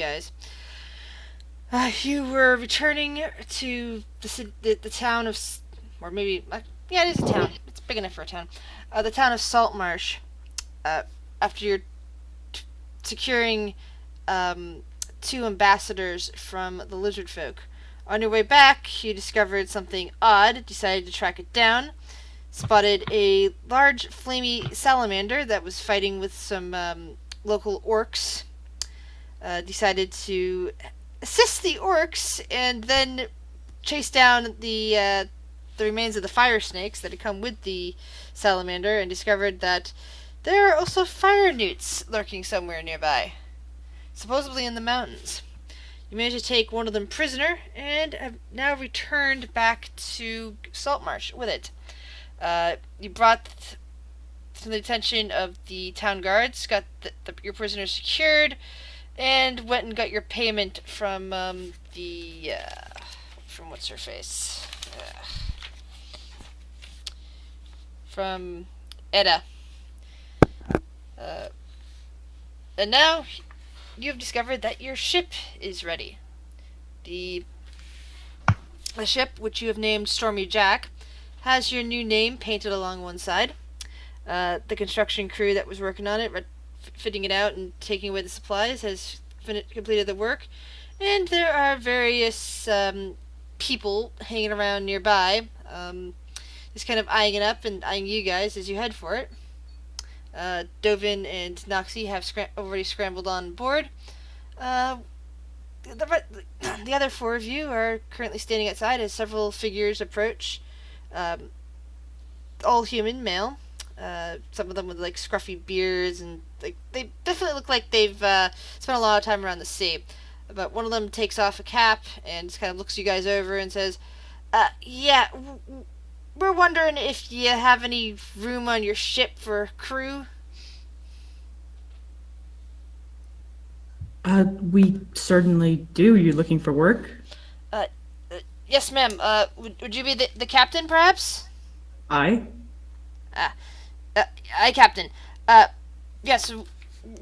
guys. You were returning to the town of, or maybe, yeah, it is a town. It's big enough for a town. The town of Saltmarsh. Uh, after you're securing two ambassadors from the lizard folk. On your way back, you discovered something odd, decided to track it down, spotted a large, flamey salamander that was fighting with some local orcs, decided to assist the orcs, and then chase down the remains of the fire snakes that had come with the salamander, and discovered that there are also fire newts lurking somewhere nearby, supposedly in the mountains. You managed to take one of them prisoner, and have now returned back to Saltmarsh with it. You brought to the attention of the town guards, got your prisoner secured, and went and got your payment from from what's her face, from Edda. Uh, and now you have discovered that your ship is ready. The the ship, which you have named Stormy Jack, has your new name painted along one side. The construction crew that was working on it, fitting it out and taking away the supplies, has completed the work. And there are various people hanging around nearby, just kind of eyeing it up and eyeing you guys as you head for it. Dovin and Noxie have already scrambled on board. The other four of you are currently standing outside as several figures approach. All human, male. Some of them with like scruffy beards, and they definitely look like they've spent a lot of time around the sea. But one of them takes off a cap and just kind of looks you guys over and says, "Yeah, we're wondering if you have any room on your ship for crew." We certainly do. You looking for work? Uh, yes, ma'am. Would you be the captain, perhaps? I? Ah, aye, Captain. Uh, yes,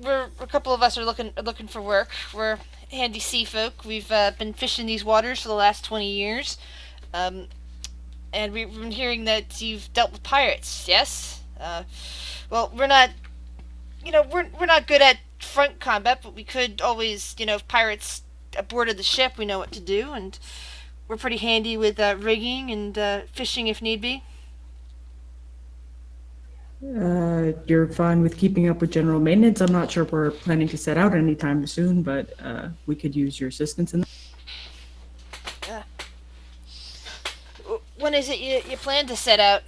we're a couple of us are looking for work. We're handy sea folk. We've been fishing these waters for the last 20 years, and we've been hearing that you've dealt with pirates. Yes. Well, we're not. We're not good at front combat, but we could always, if pirates boarded the ship, we know what to do, and we're pretty handy with rigging and fishing if need be. You're fine with keeping up with general maintenance. I'm not sure we're planning to set out anytime soon, but we could use your assistance in that. Uh, when is it you plan to set out?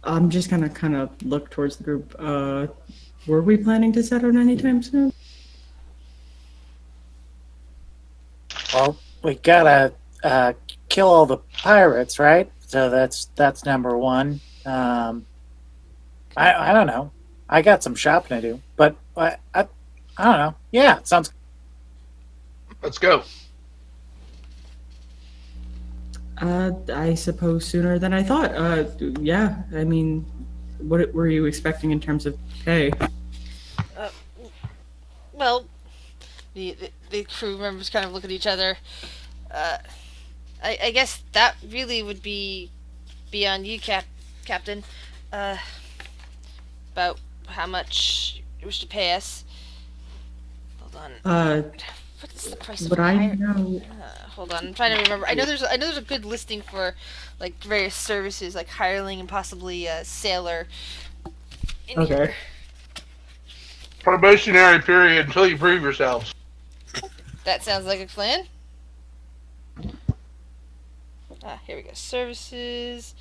I'm just gonna kind of look towards the group. Were we planning to set out anytime soon? Well, we gotta kill all the pirates, right? So that's number one. I don't know. I got some shopping to do, but I don't know. Yeah, sounds. Let's go. I suppose sooner than I thought. Yeah, I mean, what were you expecting in terms of pay? Well, the crew members kind of look at each other. I guess that really would be beyond you, Captain. About how much you wish to pay us. Hold on. What is the price of But I hire? know. Hold on, I'm trying to remember. I know there's a good listing for like various services like hireling and possibly a sailor. Okay. Here. Probationary period until you prove yourselves. That sounds like a plan. Here we go. Services.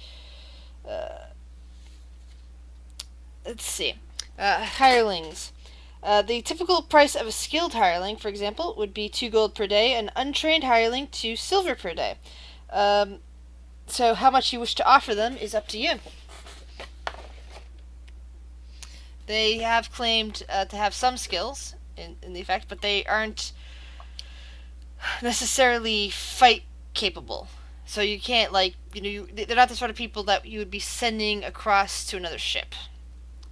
Let's see. Hirelings. The typical price of a skilled hireling, for example, would be 2 gold per day. An untrained hireling, 2 silver per day. So how much you wish to offer them is up to you. They have claimed to have some skills in the effect, but they aren't necessarily fight capable. So you can't, they're not the sort of people that you would be sending across to another ship.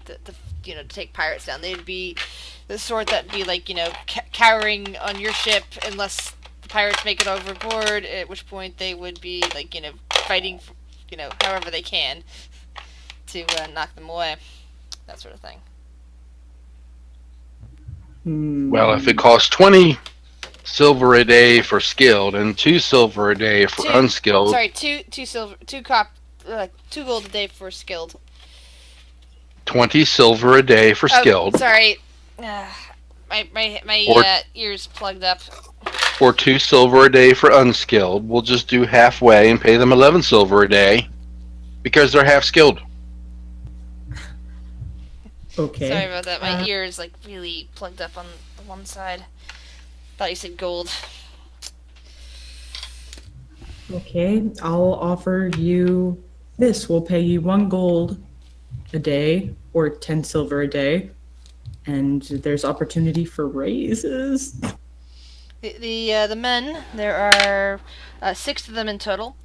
The to take pirates down. They'd be the sort that'd be like, cowering on your ship unless the pirates make it overboard. At which point they would be like, fighting, however they can to knock them away. That sort of thing. Well, if it costs 20 silver a day for skilled and 2 silver a day for unskilled. Sorry, two silver, 2 gold a day for skilled. 20 silver a day for skilled. Sorry, my ears plugged up. Or 2 silver a day for unskilled. We'll just do halfway and pay them 11 silver a day because they're half skilled. Okay. Sorry about that. My ears like really plugged up on the one side. Thought you said gold. Okay, I'll offer you this. We'll pay you 1 gold a day or 10 silver a day, and there's opportunity for raises. The men, there are 6 of them in total,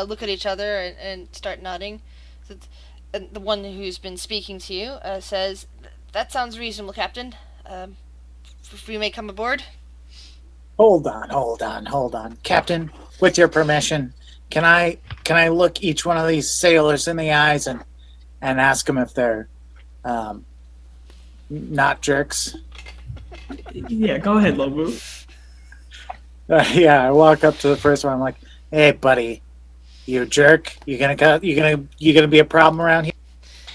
look at each other and start nodding. So and the one who's been speaking to you says, "That sounds reasonable, Captain. If we may come aboard." Hold on. Captain, with your permission, can I look each one of these sailors in the eyes and ask them if they're not jerks? Yeah, go ahead, Lobu. Yeah, I walk up to the first one. I'm like, "Hey, buddy, you jerk. You gonna be a problem around here?"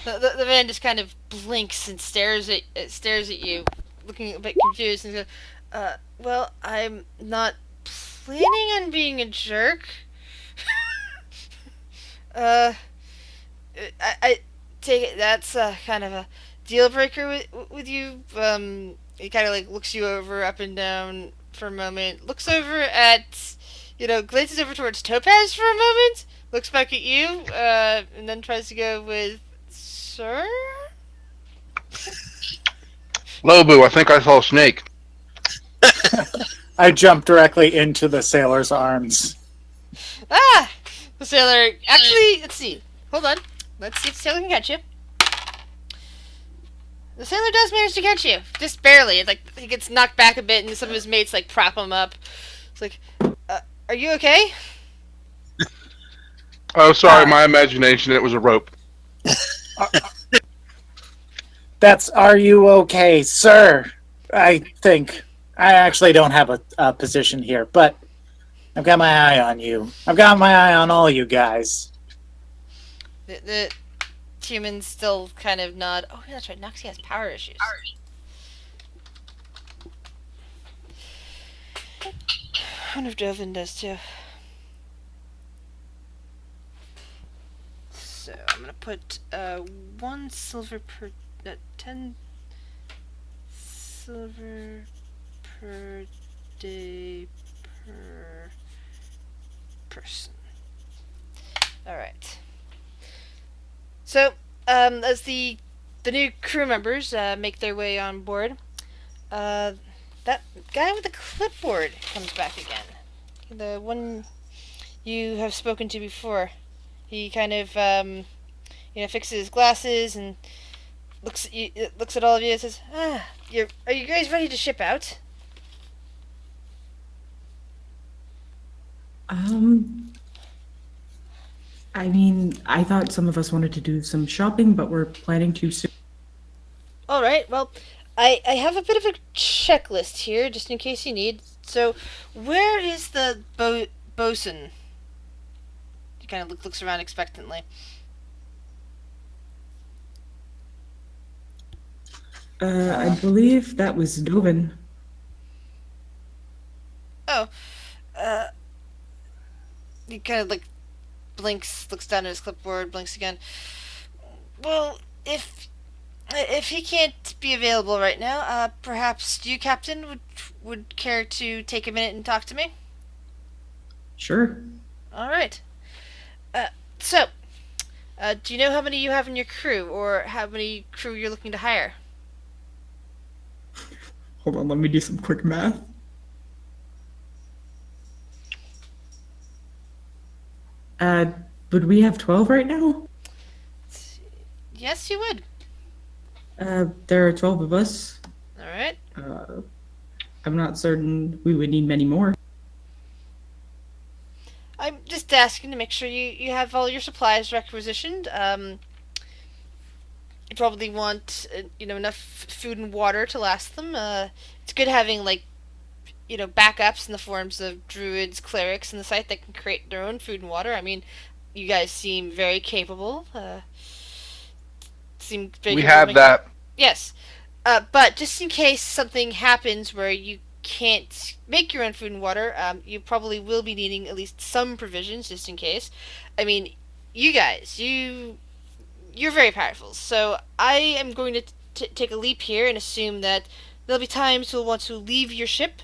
The man just kind of blinks and stares at you, looking a bit confused, and goes, "Well, I'm not planning on being a jerk. I take it that's kind of a deal breaker with you." He kind of like looks you over, up and down for a moment, looks over at, glances over towards Topaz for a moment, looks back at you, and then tries to go with, "Sir?" Lobu, I think I saw a snake. I jump directly into the sailor's arms. Ah! The sailor, actually, let's see. Hold on. Let's see if the sailor can catch you. The sailor does manage to catch you. Just barely. It's like, he gets knocked back a bit, and some of his mates, like, prop him up. It's like, are you okay? Oh, sorry, my imagination, it was a rope. That's "Are you okay, sir?" I think. I actually don't have a position here, but I've got my eye on you. I've got my eye on all you guys. The humans still kind of nod. Oh, yeah, that's right. Noxie has power issues. I wonder if Dovin does too. So I'm gonna put 1 silver per 10 silver per day per person. All right. So as the new crew members make their way on board, that guy with the clipboard comes back again. The one you have spoken to before. He kind of fixes his glasses and looks at all of you and says, are you guys ready to ship out?" I mean, I thought some of us wanted to do some shopping, but we're planning to soon. All right. Well, I have a bit of a checklist here, just in case you need. So, where is the bosun? He kind of looks around expectantly. I believe that was Dovin. Oh, he kind of like blinks, looks down at his clipboard, blinks again. Well, if he can't be available right now, perhaps you, Captain, would care to take a minute and talk to me? Sure. All right. So, do you know how many you have in your crew, or how many crew you're looking to hire? Hold on, let me do some quick math. Would we have 12 right now? Yes, you would. There are 12 of us. All right. I'm not certain we would need many more. I'm just asking to make sure you have all your supplies requisitioned. You probably want enough food and water to last them. It's good having backups in the forms of druids, clerics in the site that can create their own food and water. I mean, you guys seem very capable. Seem very We capable of have making. that. Yes, but just in case something happens where you can't make your own food and water, you probably will be needing at least some provisions just in case. I mean, you guys, you're very powerful, so I am going to take a leap here and assume that there'll be times you'll want to leave your ship,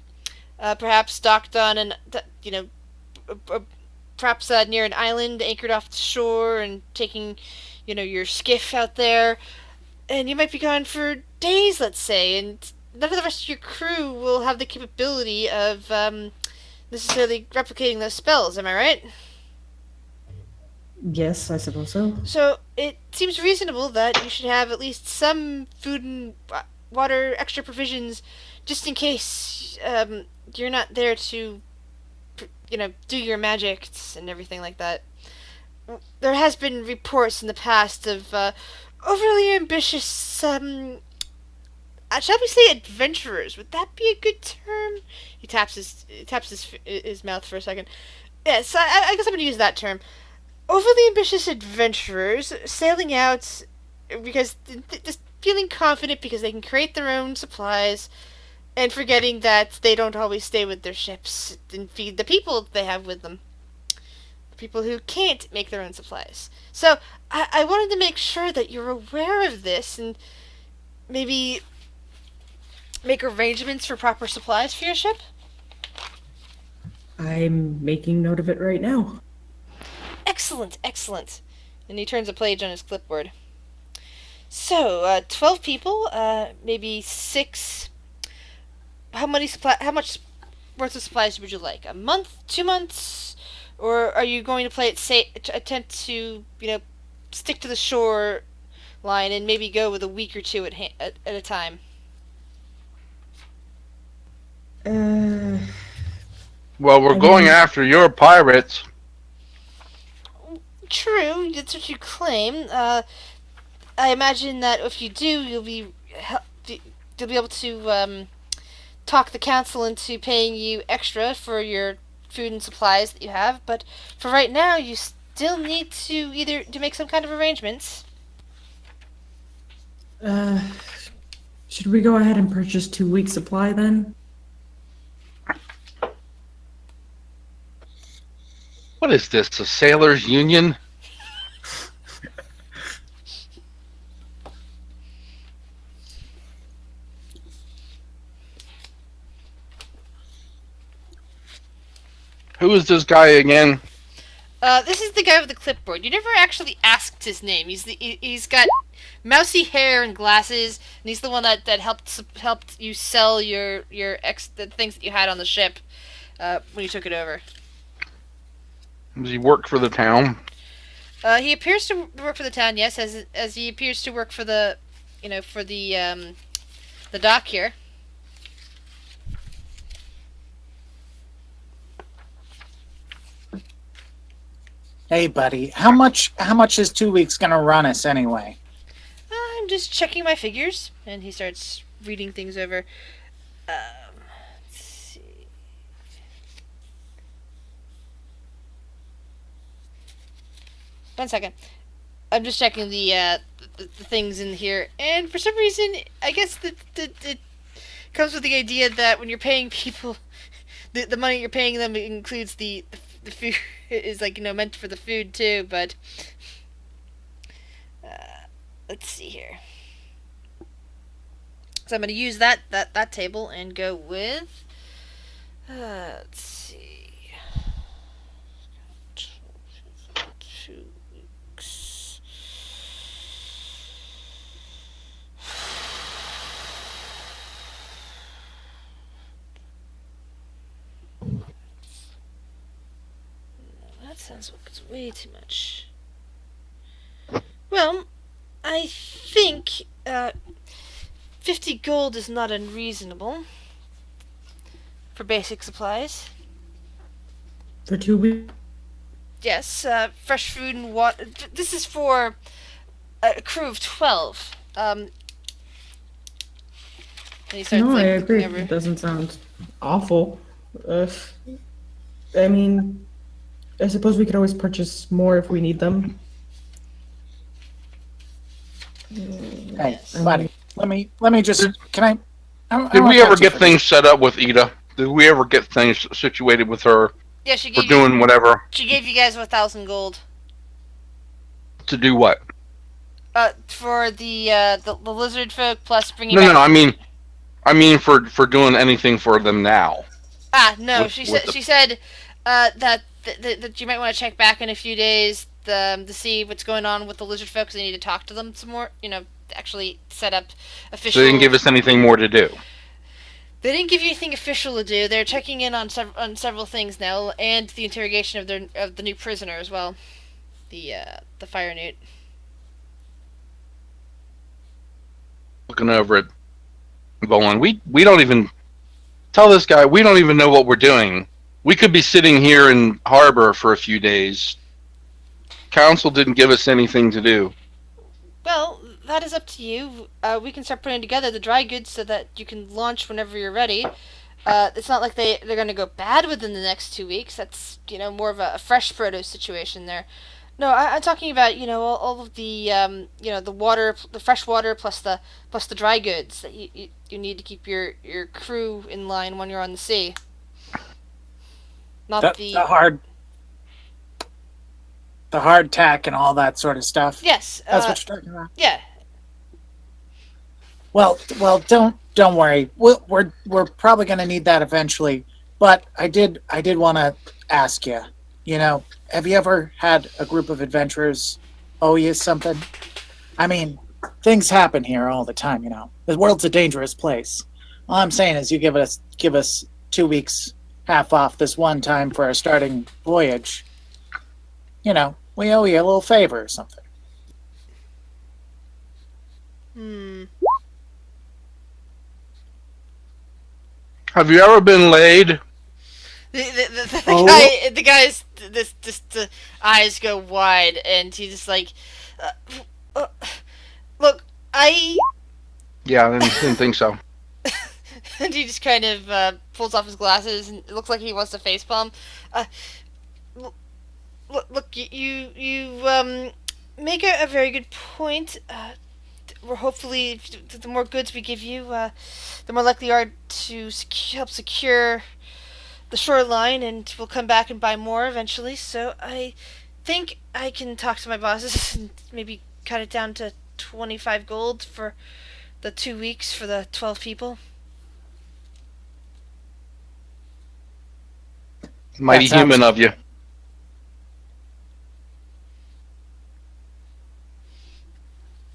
perhaps docked on perhaps near an island, anchored off the shore, and taking, your skiff out there, and you might be gone for days, let's say, and none of the rest of your crew will have the capability of necessarily replicating those spells. Am I right? Yes, I suppose so. So it seems reasonable that you should have at least some food and water, extra provisions, just in case you're not there to, do your magics and everything like that. There has been reports in the past of overly ambitious, shall we say, adventurers? Would that be a good term? He taps his mouth for a second. Yes, I guess I'm gonna use that term. Overly ambitious adventurers sailing out because just feeling confident because they can create their own supplies and forgetting that they don't always stay with their ships and feed the people they have with them. The people who can't make their own supplies. So I wanted to make sure that you're aware of this and maybe make arrangements for proper supplies for your ship. I'm making note of it right now. Excellent, excellent. And he turns a page on his clipboard. So, 12 people, maybe 6. How much worth of supplies would you like? A month, 2 months? Or are you going to play it safe, attempt to, stick to the shore line and maybe go with a week or two at a time? Well, we're I going mean, after your pirates. True, that's what you claim. I imagine that if you do, you'll be able to talk the council into paying you extra for your food and supplies that you have. But for right now, you still need to either to make some kind of arrangements. uh, should we go ahead and purchase 2 weeks supply then? What is this, a sailors' union? Who is this guy again? This is the guy with the clipboard. You never actually asked his name. He's got mousy hair and glasses, and he's the one that helped you sell the things that you had on the ship when you took it over. Does he work for the town? He appears to work for the town, yes, as he appears to work for the dock here. Hey, buddy, how much is 2 weeks gonna run us anyway? I'm just checking my figures, and he starts reading things over. Let's see. One second. I'm just checking the things in here, and for some reason, I guess it comes with the idea that when you're paying people, the money you're paying them includes the food is meant for the food too. But let's see here. So I'm going to use that table and go with. Let's see. 2 weeks. That sounds like it's way too much. Well, I think 50 gold is not unreasonable for basic supplies. For 2 weeks. Yes, fresh food and water. This is for a crew of 12. And he starts No, I like agree. looking over. It doesn't sound awful. Uh, I mean, I suppose we could always purchase more if we need them. Hey, Yes. I mean, buddy, let me just. Can I? I Did want we to ever talk to you get for just. things set up with Ida? Did we ever get things situated with her Yeah, for doing whatever? she gave you guys 1,000 gold. To do what? For the lizard folk plus bringing No, back. no. I mean for doing anything for them now. No. She said, that you might want to check back in a few days to see what's going on with the lizard folk. 'Cause they need to talk to them some more. Actually set up So they didn't official. give us anything more to do. They didn't give you anything official to do. They're checking in on several things now, and the interrogation of the new prisoner as well, the fire newt. Looking over it, going, we don't even tell this guy we don't even know what we're doing. We could be sitting here in harbor for a few days. Council didn't give us anything to do. Well, that is up to you. We can start putting together the dry goods so that you can launch whenever you're ready. It's not like they're going to go bad within the next 2 weeks. That's more of a fresh produce situation there. No, I'm talking about all of the the water, the fresh water plus the dry goods that you need to keep your crew in line when you're on the sea. Not The hard tack and all that sort of stuff. Yes. That's what you're talking about. Yeah. Well, don't worry. We're probably going to need that eventually. But I did want to ask you. Have you ever had a group of adventurers owe you something? I mean, things happen here all the time. The world's a dangerous place. All I'm saying is, you give us 2 weeks half off this one time for our starting voyage. We owe you a little favor or something. Have you ever been laid? The guy's the eyes go wide, and he's just like, look, I. Yeah, I didn't think so. And he just kind of pulls off his glasses, and it looks like he wants to facepalm. Look, you make a very good point. We're hopefully the more goods we give you, the more likely you are to help secure the shoreline, and we'll come back and buy more eventually. So I think I can talk to my bosses and maybe cut it down to 25 gold for the 2 weeks for the 12 people. Mighty human of you.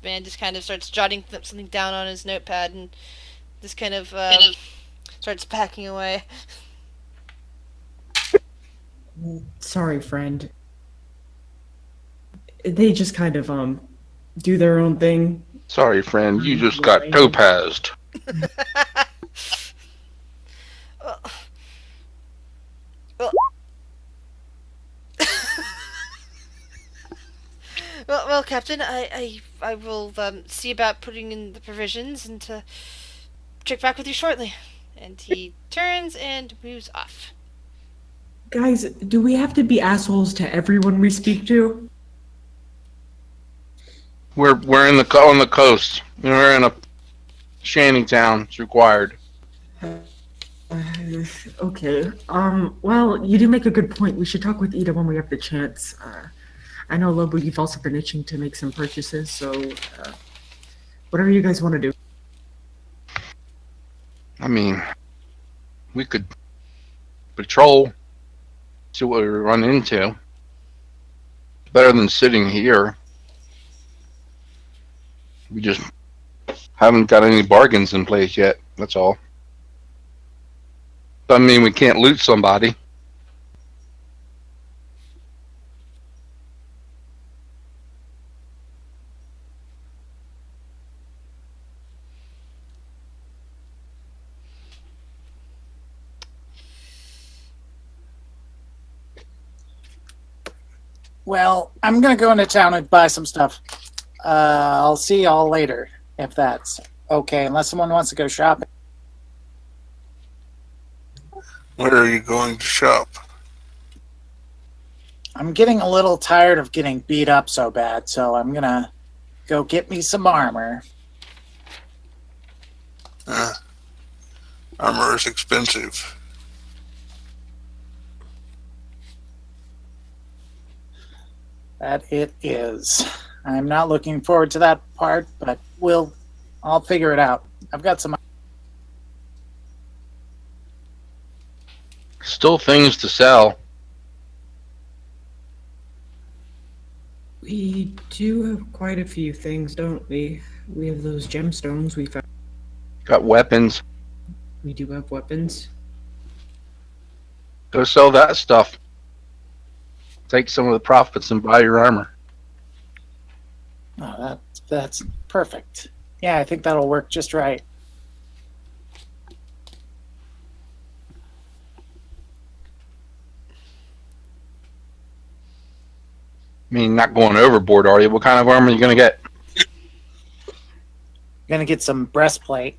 Man just kind of starts jotting something down on his notepad and just kind of starts packing away. sorry, friend. They just kind of do their own thing. Sorry, friend, you just got topazed. Well, well, Captain, I will see about putting in the provisions and to check back with you shortly. And he turns and moves off. Guys, do we have to be assholes to everyone we speak to? We're on the coast. We're in a shanty town. It's required. Okay. Well, you do make a good point. We should talk with Ida when we have the chance. I know, Lobo, you've also been itching to make some purchases, so whatever you guys want to do. I mean, we could patrol, see what we run into. Better than sitting here. We just haven't got any bargains in place yet. That's all. Doesn't mean we can't loot somebody. Well, I'm gonna go into town and buy some stuff. I'll see y'all later, if that's okay, unless someone wants to go shopping. Where are you going to shop? I'm getting a little tired of getting beat up so bad, so I'm gonna go get me some armor. Armor is expensive. That it is. I'm not looking forward to that part, but I'll figure it out. I've got some. Still things to sell. We do have quite a few things, don't we? We have those gemstones we found. Got weapons. We do have weapons. Go sell that stuff. Take some of the profits and buy your armor. Oh, that's perfect. Yeah, I think that'll work just right. I mean, not going overboard, are you? What kind of armor are you going to get? Gonna get some breastplate.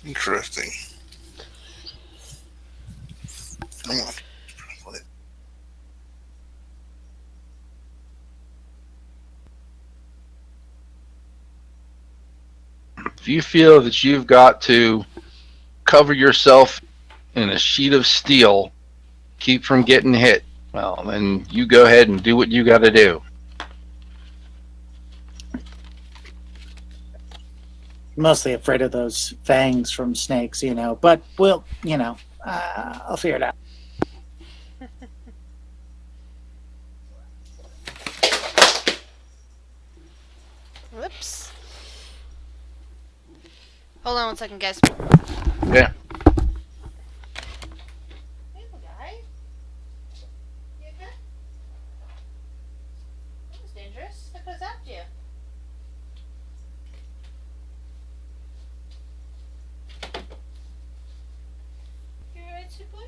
Interesting. Come on. If you feel that you've got to cover yourself in a sheet of steel, keep from getting hit, well, then you go ahead and do what you got to do. Mostly afraid of those fangs from snakes, but I'll figure it out. Whoops. Hold on one second, guys. Yeah. Hey, guy. You okay? That was dangerous. Look what zapped you. You alright, sweet boy?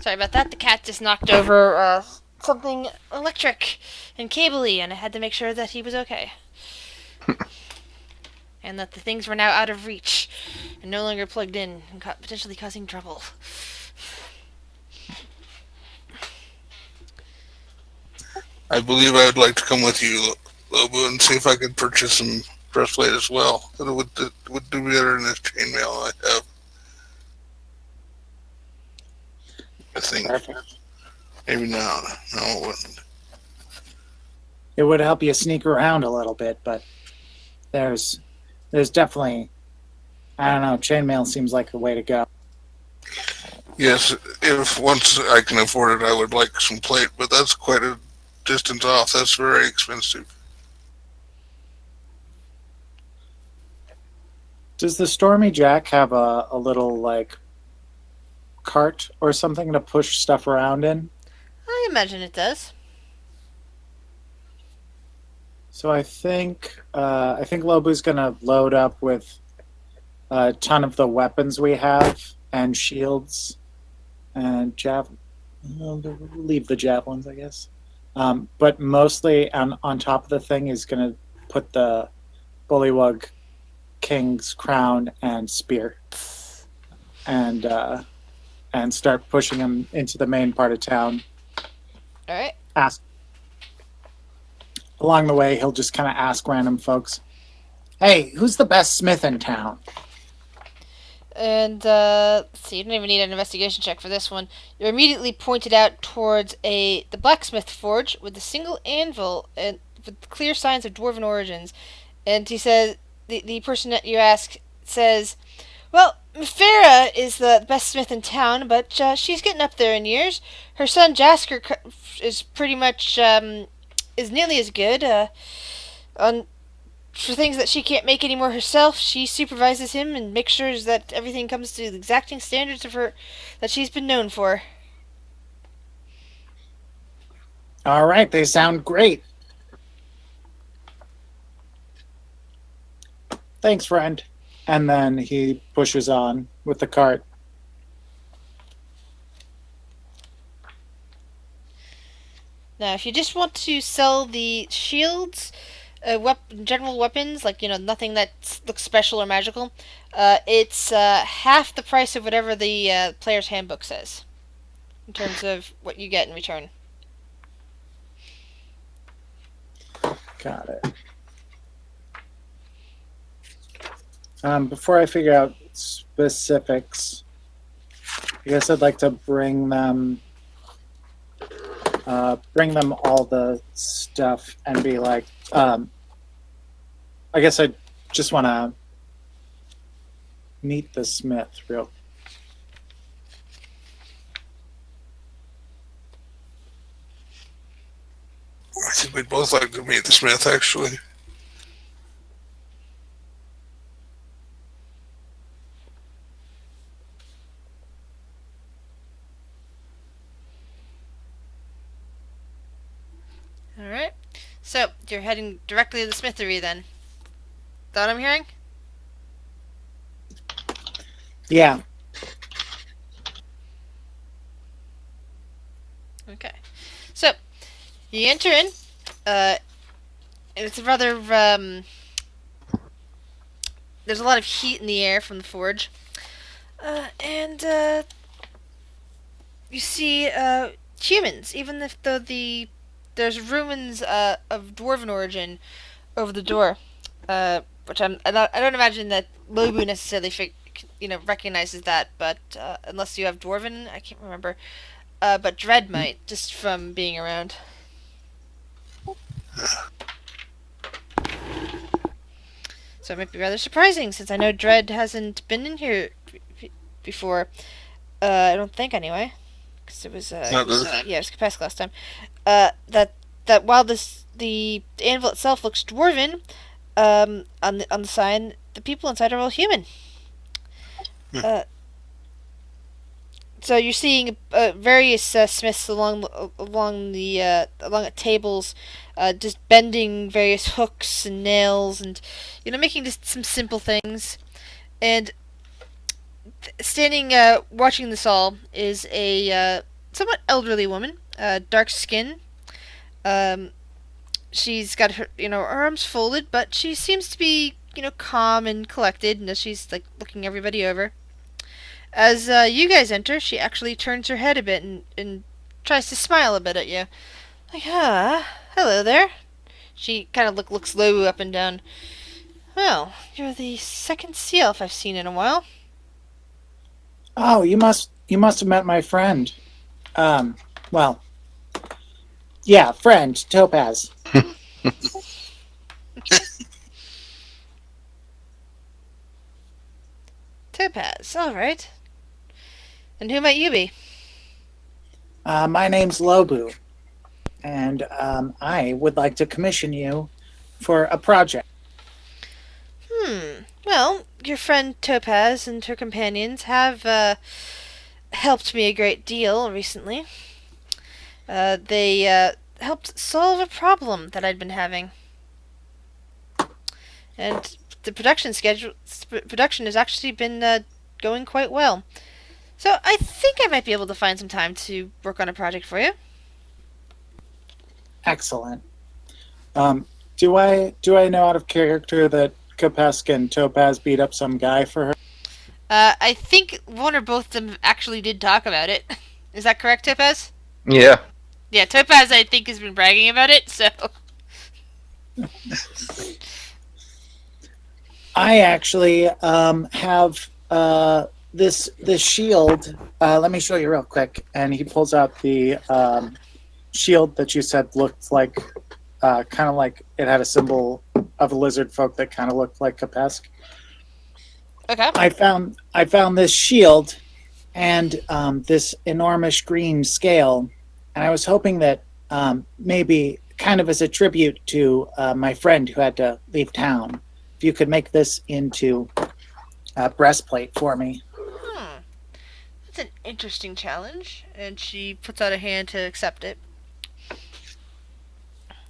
Sorry about that. The cat just knocked over something electric and cabley, and I had to make sure that he was okay. And that the things were now out of reach and no longer plugged in and potentially causing trouble. I believe I would like to come with you, Lobo, and see if I could purchase some breastplate as well. It would do better than this chainmail I have. I think. Perfect. Maybe no, it wouldn't. It would help you sneak around a little bit, but there's definitely, I don't know, chainmail seems like the way to go. Yes, if once I can afford it, I would like some plate, but that's quite a distance off. That's very expensive. Does the Stormy Jack have a little, cart or something to push stuff around in? I imagine it does. So I think Lobu's gonna load up with a ton of the weapons we have and shields and leave the javelins, I guess. But mostly on top of the thing is gonna put the Bullywug King's crown and spear, and start pushing him into the main part of town. All right. Along the way, he'll just kind of ask random folks, "Hey, who's the best smith in town?" And see, you don't even need an investigation check for this one. You're immediately pointed out towards the blacksmith forge with a single anvil and with clear signs of dwarven origins. And he says, the person that you ask says, "Well, Farah is the best smith in town, but she's getting up there in years. Her son Jasker is pretty much is nearly as good. For things that she can't make anymore herself, she supervises him and makes sure that everything comes to the exacting standards of her that she's been known for." All right, they sound great. Thanks, friend. And then he pushes on with the cart. Now, if you just want to sell the shields, general weapons, like, nothing that looks special or magical, it's half the price of whatever the player's handbook says, in terms of what you get in return. Got it. Before I figure out specifics, I guess I'd like to bring them all the stuff and be like, I guess I just want to meet the smith real. I think we'd both like to meet the Smith, actually. Alright. So, you're heading directly to the smithery then. Is that what I'm hearing? Yeah. Okay. So, you enter in. And it's a rather, there's a lot of heat in the air from the forge. And you see, humans, even if there's ruins, of dwarven origin over the door. Which I don't imagine that Lobu necessarily recognizes that, but unless you have dwarven, I can't remember. But Dread might, just from being around. So it might be rather surprising, since I know Dread hasn't been in here before. I don't think, anyway. Because it was, Not this. yeah, it was Capesk last time. That while the anvil itself looks dwarven, on the sign, the people inside are all human. So you're seeing various smiths along the tables, just bending various hooks and nails, and making just some simple things. And standing, watching this all is a somewhat elderly woman, dark skin. She's got her arms folded, but she seems to be calm and collected. She's like looking everybody over. As you guys enter, she actually turns her head a bit and tries to smile a bit at you. Like, hello there. She kind of looks low up and down. Well, you're the second sea elf I've seen in a while. Oh, you must have met my friend. Well, yeah, friend Topaz. Topaz, all right. And who might you be? My name's Lobu, and I would like to commission you for a project. Well, your friend Topaz and her companions have helped me a great deal recently. They helped solve a problem that I'd been having. And the production has actually been going quite well. So I think I might be able to find some time to work on a project for you. Excellent. Do I know out of character that Kapesk and Topaz beat up some guy for her? I think one or both of them actually did talk about it. Is that correct, Topaz? Yeah. Yeah, Topaz, I think, has been bragging about it, so... I actually have this shield. Let me show you real quick. And he pulls out the shield that you said looked like, kind of like it had a symbol of a lizard folk that kind of looked like Kapesk. Okay. I found this shield and this enormous green scale, and I was hoping that maybe kind of as a tribute to my friend who had to leave town, if you could make this into a breastplate for me. That's an interesting challenge, and she puts out a hand to accept it.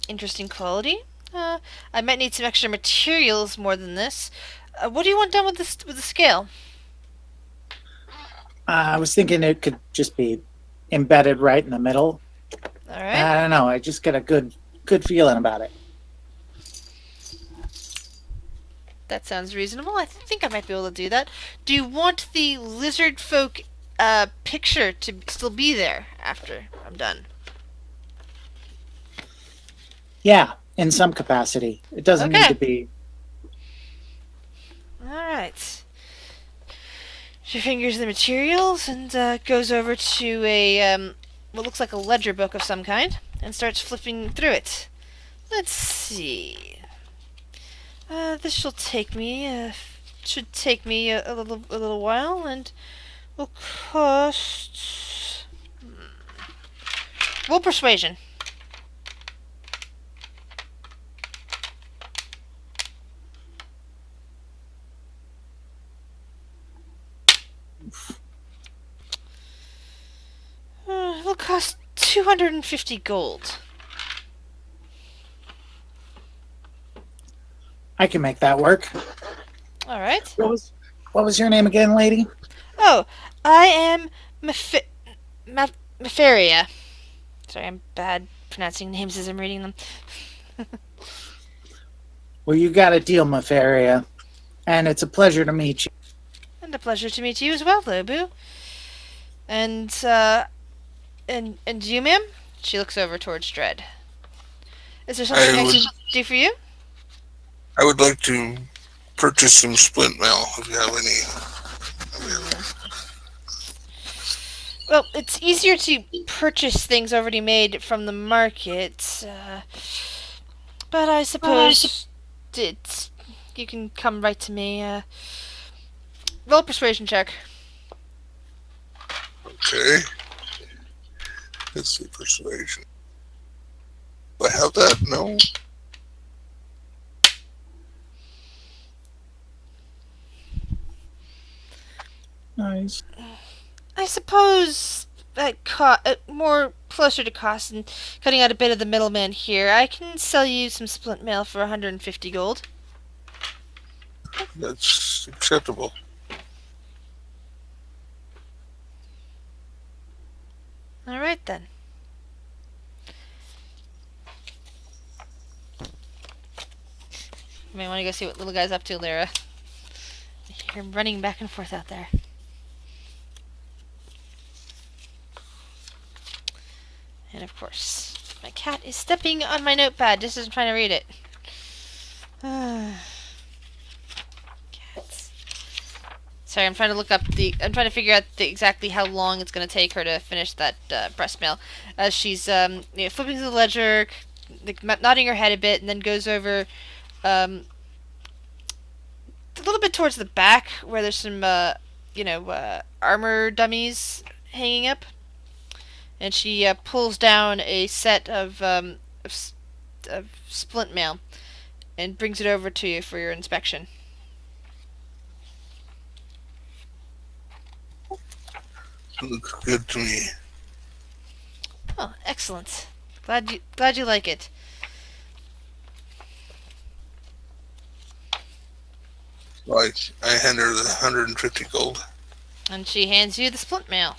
Interesting quality. I might need some extra materials more than this. What do you want done with the scale? I was thinking it could just be embedded right in the middle. All right. I don't know. I just get a good feeling about it. That sounds reasonable. I think I might be able to do that. Do you want the lizard folk picture to still be there after I'm done? Yeah, in some capacity. It doesn't need Okay. to be. All right. She fingers the materials and goes over to a what looks like a ledger book of some kind and starts flipping through it. Let's see. This should take me a little while and will cost. Roll persuasion. It'll cost 250 gold. I can make that work. All right. What was your name again, lady? Oh, I am Mefaria. Sorry, I'm bad pronouncing names as I'm reading them. Well, you got a deal, Mafaria. And it's a pleasure to meet you. And a pleasure to meet you as well, Lobu. And you, ma'am? She looks over towards Dread. Is there something I can do for you? I would like to purchase some splint mail if you have any. Well, it's easier to purchase things already made from the market, but I suppose you can come right to me. Roll a persuasion check. Okay. Let's see, persuasion. Do I have that? No. Nice. I suppose at more closer to cost and cutting out a bit of the middleman here, I can sell you some splint mail for 150 gold. That's acceptable. All right then. You may want to go see what little guy's up to, Lyra. I hear him running back and forth out there. And of course, my cat is stepping on my notepad just as I'm trying to read it. Cats. Sorry, I'm trying to look up I'm trying to figure out exactly how long it's going to take her to finish that breast mail. As she's flipping through the ledger, nodding her head a bit, and then goes over a little bit towards the back where there's some armor dummies hanging up. And she pulls down a set of splint mail and brings it over to you for your inspection. Looks good to me. Oh, excellent. Glad you like it. So I hand her the 150 gold. And she hands you the splint mail.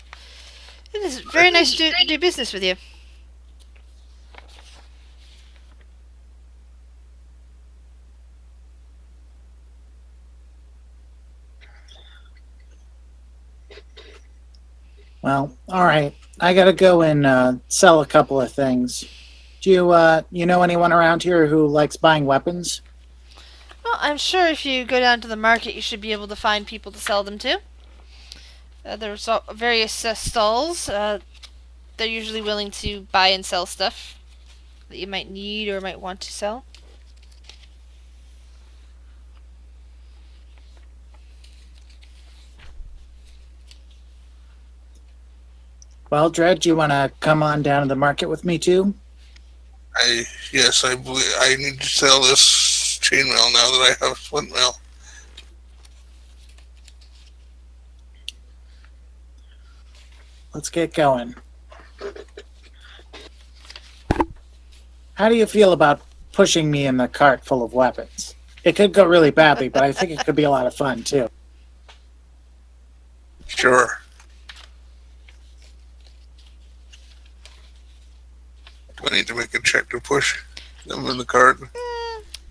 It is very nice to do business with you. Well, all right. I gotta go and sell a couple of things. Do you know anyone around here who likes buying weapons? Well, I'm sure if you go down to the market, you should be able to find people to sell them to. There's various stalls. They're usually willing to buy and sell stuff that you might need or might want to sell. Well, Dred, do you want to come on down to the market with me too? Yes, I believe I need to sell this chainmail now that I have splint mail. Let's get going. How do you feel about pushing me in the cart full of weapons? It could go really badly, but I think it could be a lot of fun too. Sure. Do I need to make a check to push them in the cart?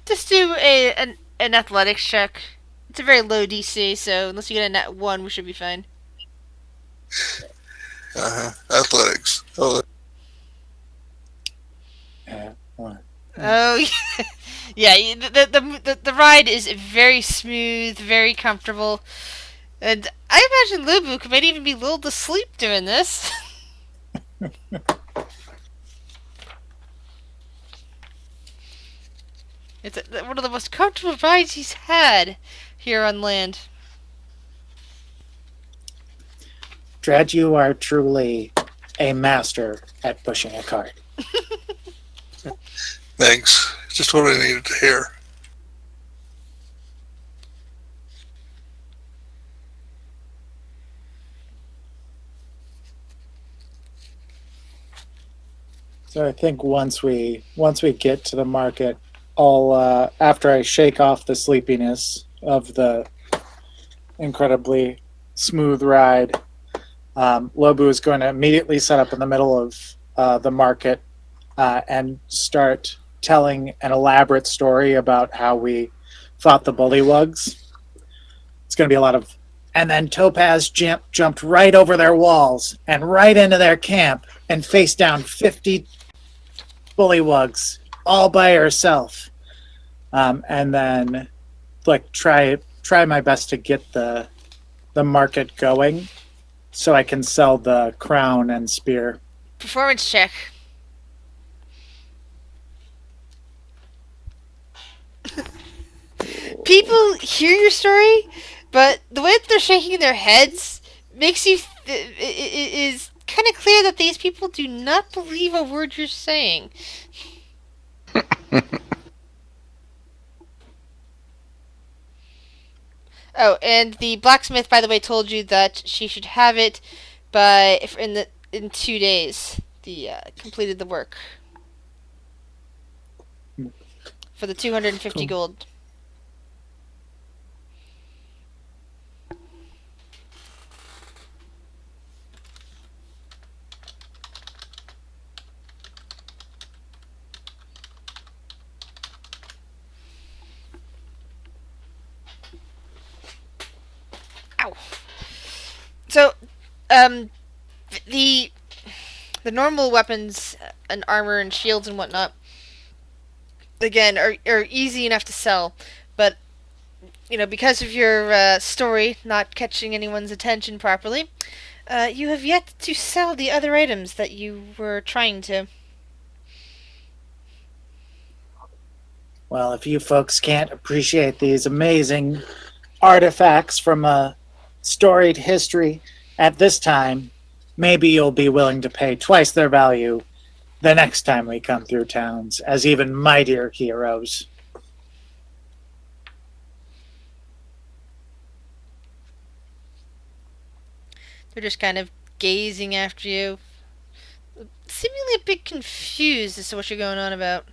Just do an athletics check. It's a very low DC, so unless you get a net 1, we should be fine. Athletics. Oh, One. Oh, yeah. The ride is very smooth, very comfortable. And I imagine Lubu might even be lulled to sleep doing this. It's one of the most comfortable rides he's had here on land. Dred, you are truly a master at pushing a cart. thanks. Just what I needed to hear. So I think once we get to the market, I'll after I shake off the sleepiness of the incredibly smooth ride, Lobu is going to immediately set up in the middle of the market and start telling an elaborate story about how we fought the bullywugs. It's going to be a lot of, and then Topaz jumped right over their walls and right into their camp and faced down 50 bullywugs all by herself, and then like try my best to get the market going so I can sell the crown and spear. Performance check. People hear your story, but the way that they're shaking their heads makes you is kind of clear that these people do not believe a word you're saying. Oh, and the blacksmith, by the way, told you that she should have it in 2 days. Completed the work for the 250 gold. Ow. So, the normal weapons and armor and shields and whatnot, again, are easy enough to sell, but because of your story not catching anyone's attention properly, you have yet to sell the other items that you were trying to. Well, if you folks can't appreciate these amazing artifacts from a storied history at this time, maybe you'll be willing to pay twice their value the next time we come through towns as even mightier heroes. They're just kind of gazing after you, seemingly a bit confused as to what you're going on about.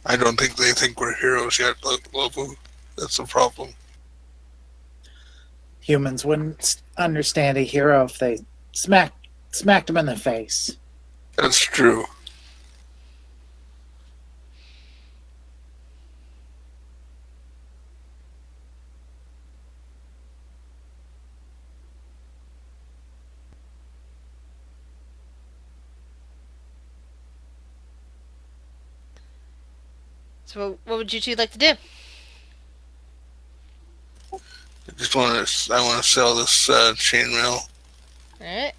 I don't think they think we're heroes yet, Lobu. That's the problem. Humans wouldn't understand a hero if they smacked him in the face. That's true. So what would you two like to do? I want to sell this chainmail. Alright.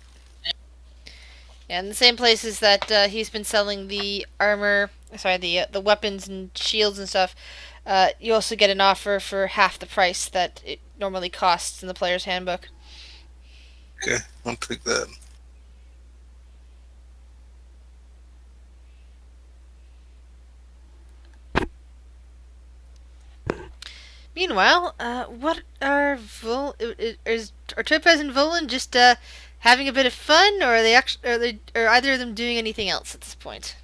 Yeah, in the same places that he's been selling the armor, sorry, the weapons and shields and stuff, you also get an offer for half the price that it normally costs in the player's handbook. Okay, I'll take that. Meanwhile, what are Topaz and Volan just having a bit of fun, or are either of them doing anything else at this point?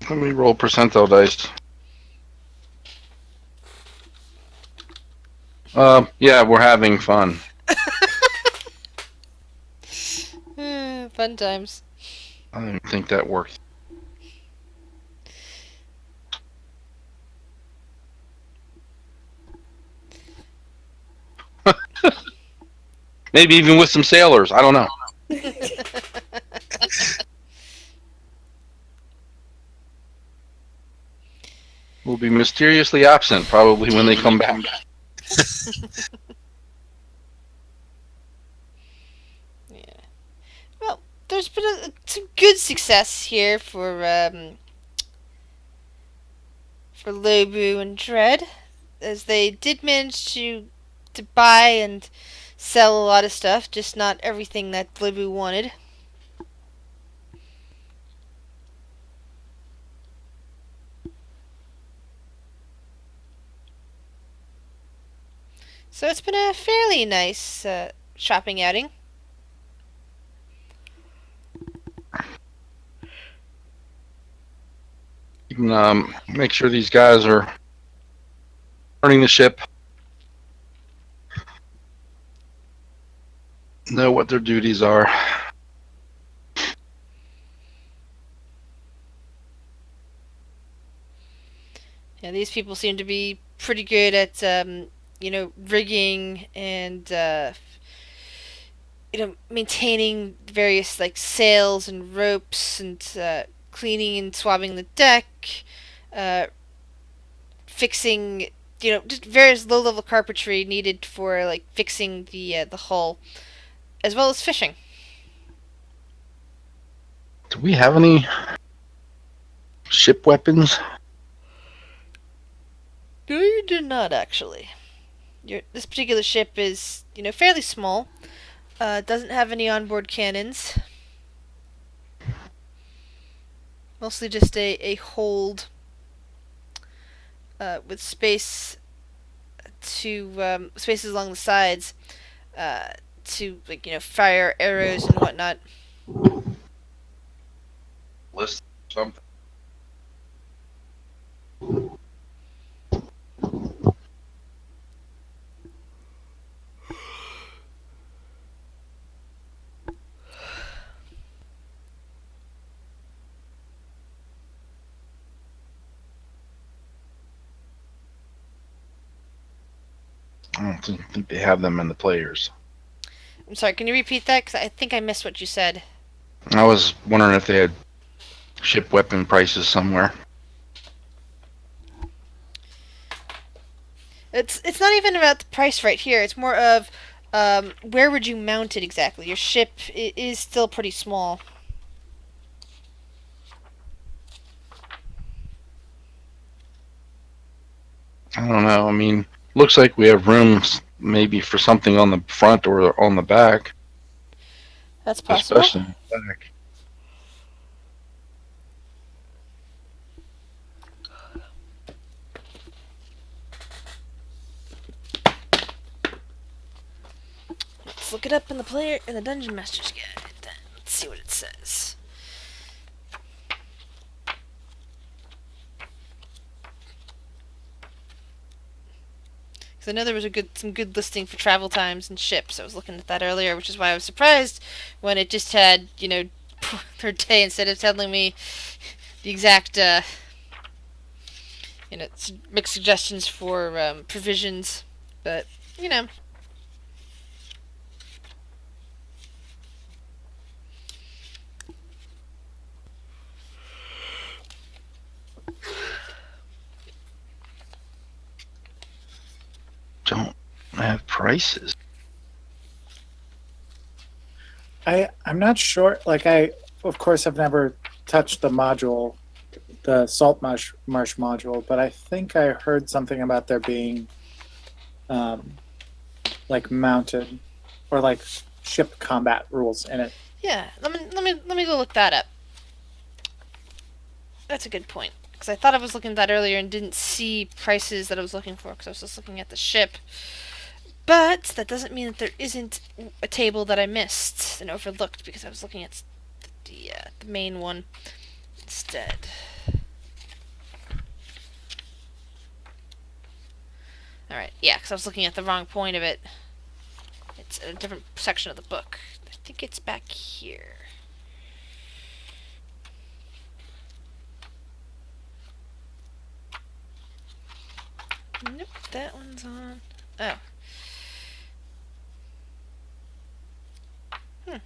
Let me roll percentile dice. Yeah, we're having fun. Fun times. I don't think that works. Maybe even with some sailors. I don't know. We'll be mysteriously absent probably when they come back. Yeah. Well, there's been some good success here for Lobu and Dread, as they did manage to buy and sell a lot of stuff, just not everything that Lobu wanted. So it's been a fairly nice shopping outing. You can make sure these guys are running the ship, know what their duties are. Yeah, these people seem to be pretty good at rigging and maintaining various like sails and ropes and cleaning and swabbing the deck, uh, fixing just various low level carpentry needed for like fixing the hull, as well as fishing. Do we have any ship weapons? No, you do not actually. This particular ship is fairly small. Doesn't have any onboard cannons. Mostly just a hold with spaces along the sides to fire arrows and whatnot. List something. I don't think they have them in the players. I'm sorry, can you repeat that? Because I think I missed what you said. I was wondering if they had ship weapon prices somewhere. It's not even about the price right here. It's more of where would you mount it exactly? Your ship is still pretty small. I don't know. I mean, looks like we have rooms maybe for something on the front or on the back. That's possible. Especially on the back. Let's look it up in the Dungeon Master's Guide. Then let's see what it says. Because I know there was some good listing for travel times and ships. I was looking at that earlier, which is why I was surprised when it just had per day instead of telling me the exact mixed suggestions for provisions. But Don't have prices. I'm not sure. Like of course, I've never touched the module, the salt marsh module, but I think I heard something about there being, like mounted, or like ship combat rules in it. yeah, let me go look that up. That's a good point. Because I thought I was looking at that earlier and didn't see prices that I was looking for because I was just looking at the ship. But that doesn't mean that there isn't a table that I missed and overlooked because I was looking at the main one instead. Alright, yeah, because I was looking at the wrong point of it. It's a different section of the book. I think it's back here. Nope, that one's on. Oh. I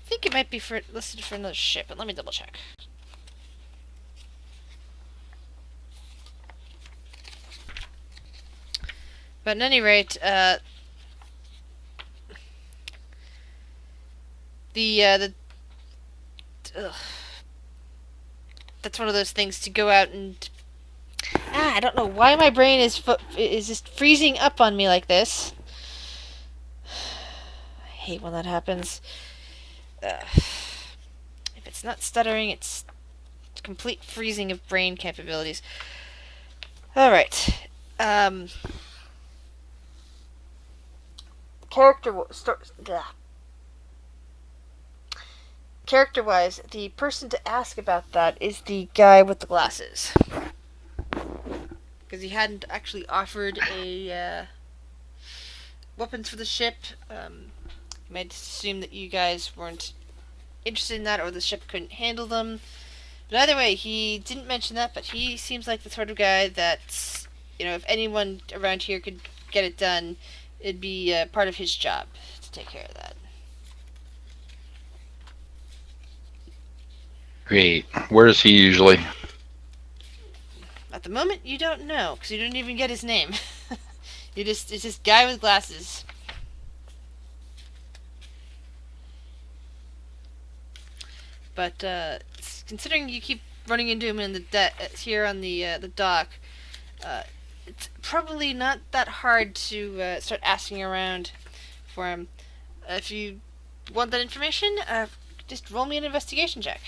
think it might be listed for another ship, but let me double check. But at any rate, that's one of those things to go out and I don't know why my brain is just freezing up on me like this. I hate when that happens. If it's not stuttering, it's complete freezing of brain capabilities. All right. Character-wise, the person to ask about that is the guy with the glasses. Because he hadn't actually offered a weapons for the ship. You might assume that you guys weren't interested in that or the ship couldn't handle them. But either way, he didn't mention that, but he seems like the sort of guy that, if anyone around here could get it done, it'd be part of his job to take care of that. Great. Where is he usually? At the moment, you don't know, because you didn't even get his name. It's this guy with glasses. But considering you keep running into him in here on the dock, it's probably not that hard to start asking around for him. If you want that information, just roll me an investigation check.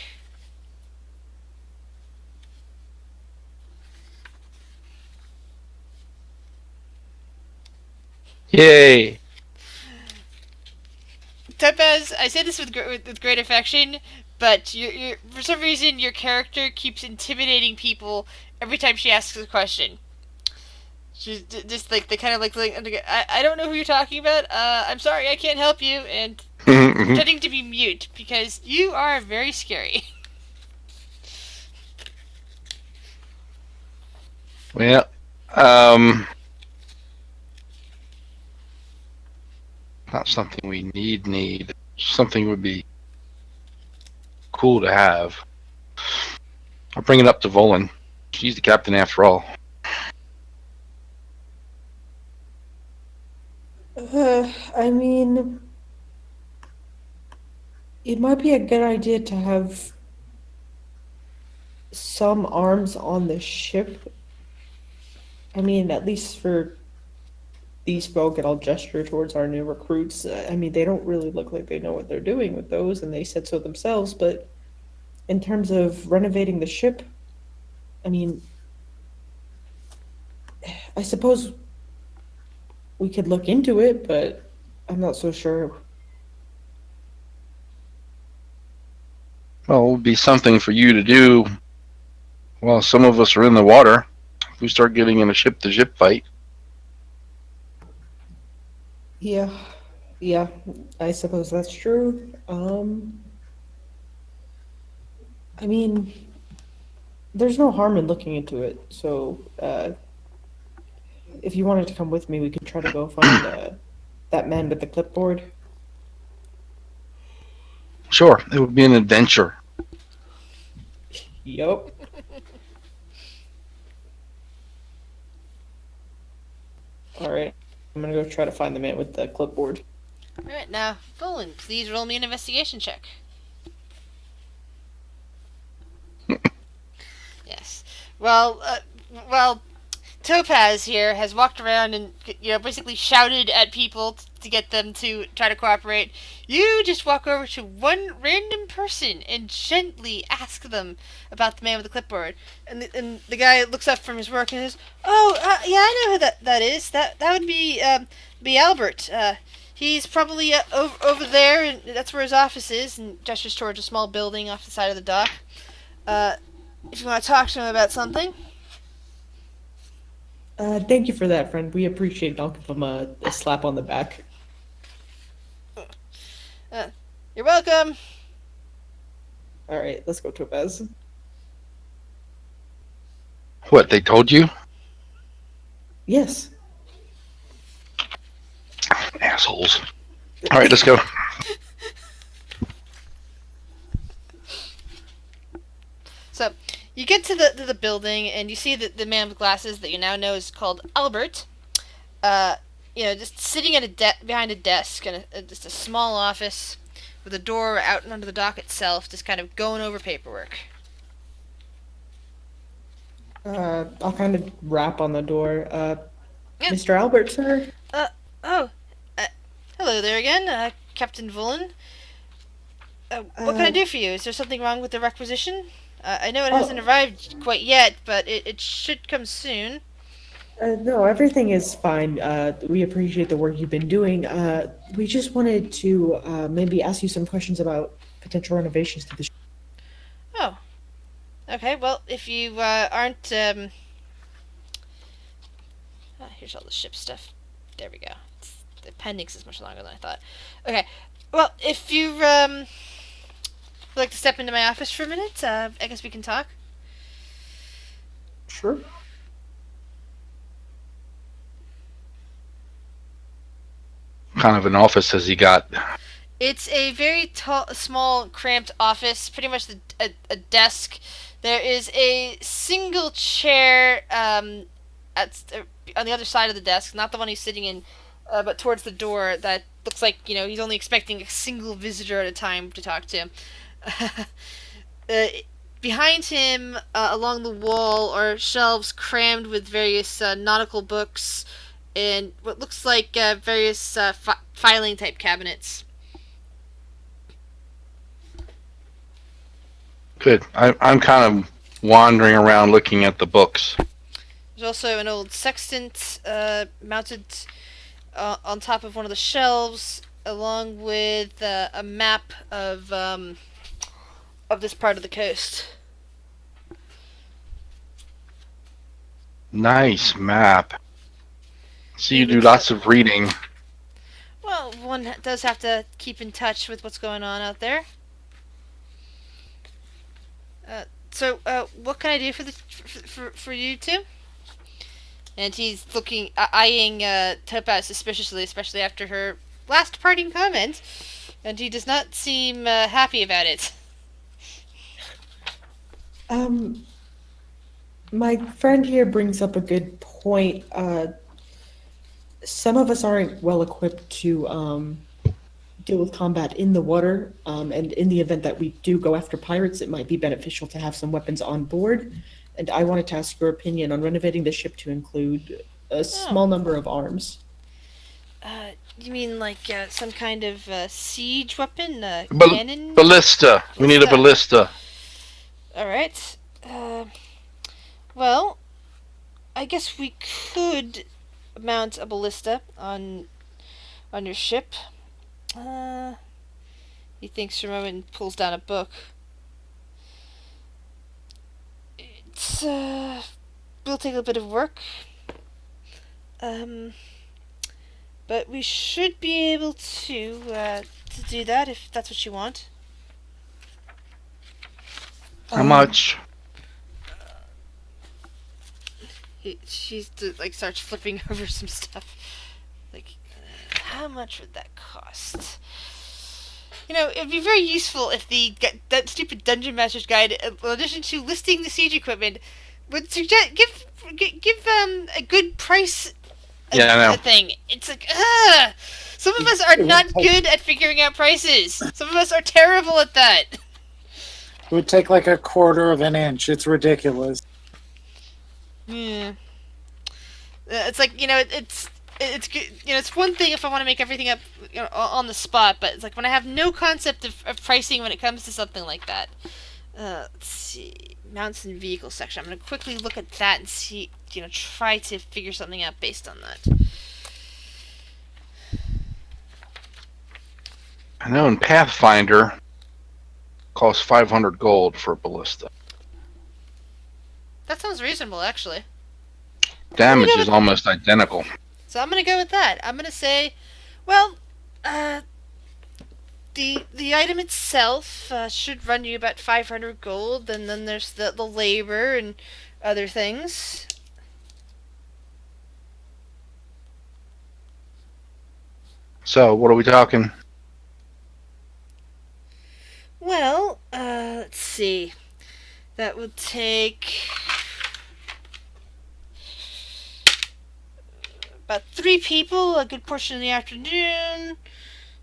Yay! Topaz, I say this with great affection, but you're, for some reason your character keeps intimidating people every time she asks a question. She's just like they kind of like I don't know who you're talking about. I'm sorry, I can't help you, and pretending to be mute because you are very scary. Well, not something we need. Something would be cool to have. I'll bring it up to Volan. She's the captain after all. I mean, it might be a good idea to have some arms on the ship. I mean, at least for these folk, and I'll gesture towards our new recruits. I mean, they don't really look like they know what they're doing with those, and they said so themselves, but in terms of renovating the ship, I mean, I suppose we could look into it, but I'm not so sure. Well, it would be something for you to do while some of us are in the water. If we start getting in a ship-to-ship fight. Yeah, I suppose that's true. I mean, there's no harm in looking into it, so if you wanted to come with me, we could try to go find that man with the clipboard. Sure, it would be an adventure. Yup. Alright, I'm gonna go try to find the man with the clipboard. Alright, now, Volan, please roll me an investigation check. Yes. Well, Topaz here has walked around and basically shouted at people to get them to try to cooperate. You just walk over to one random person and gently ask them about the man with the clipboard. And the guy looks up from his work and says, "Oh, yeah, I know who that is. That would be Albert. He's probably over there, and that's where his office is." And gestures towards a small building off the side of the dock. If you want to talk to him about something. Thank you for that, friend. We appreciate it. I'll give him a slap on the back. You're welcome. All right, let's go, Topaz. What, they told you? Yes. Assholes. All right, let's go. So, you get to the building, and you see the man with glasses that you now know is called Albert. Just sitting at behind a desk in just a small office with a door out and under the dock itself, just kind of going over paperwork. I'll kind of rap on the door. Yeah. Mr. Albert, sir? Hello there again, Captain Vullen. What can I do for you? Is there something wrong with the requisition? I know it hasn't arrived quite yet, but it should come soon. No, everything is fine. We appreciate the work you've been doing. We just wanted to maybe ask you some questions about potential renovations to the ship. Oh. Okay, well, if you aren't... here's all the ship stuff. There we go. The appendix is much longer than I thought. Okay, well, if you would like to step into my office for a minute, I guess we can talk. Sure. What kind of an office has he got? It's a very small, cramped office, pretty much a desk. There is a single chair on the other side of the desk, not the one he's sitting in, but towards the door that looks like, he's only expecting a single visitor at a time to talk to. Behind him, along the wall, are shelves crammed with various nautical books and what looks like various filing type cabinets. Good. I'm kind of wandering around looking at the books. There's also an old sextant mounted on top of one of the shelves, along with a map of this part of the coast. Nice map. So you do lots of reading. Well, one does have to keep in touch with what's going on out there. So, what can I do for you two? And he's eyeing Topaz suspiciously, especially after her last parting comment, and he does not seem happy about it. My friend here brings up a good point. Some of us aren't well equipped to deal with combat in the water, and in the event that we do go after pirates, it might be beneficial to have some weapons on board. And I wanted to ask your opinion on renovating the ship to include a small number of arms. You mean like some kind of siege weapon? Cannon? Ballista. We need a ballista. Alright. Well, I guess we could mount a ballista on your ship. He thinks for a moment and pulls down a book. It's will take a bit of work. But we should be able to do that if that's what you want. How much? She starts flipping over some stuff. How much would that cost? It'd be very useful if that stupid Dungeon Master's Guide, in addition to listing the siege equipment, would suggest give a good price. Yeah, I know. Thing. It's like, some of us are not good at figuring out prices. Some of us are terrible at that. It would take like a quarter of an inch. It's ridiculous. Yeah. It's like it's good. It's one thing if I want to make everything up on the spot, but it's like when I have no concept of pricing when it comes to something like that. Let's see, mounts and vehicle section. I'm gonna quickly look at that and see, try to figure something out based on that. I know in Pathfinder costs 500 gold for a ballista. That sounds reasonable, actually. Damage is almost identical. So I'm gonna go with that. I'm gonna say, well, the item itself should run you about 500 gold, and then there's the labor and other things. So, what are we talking? Well, let's see. That would take about 3 people, a good portion of the afternoon.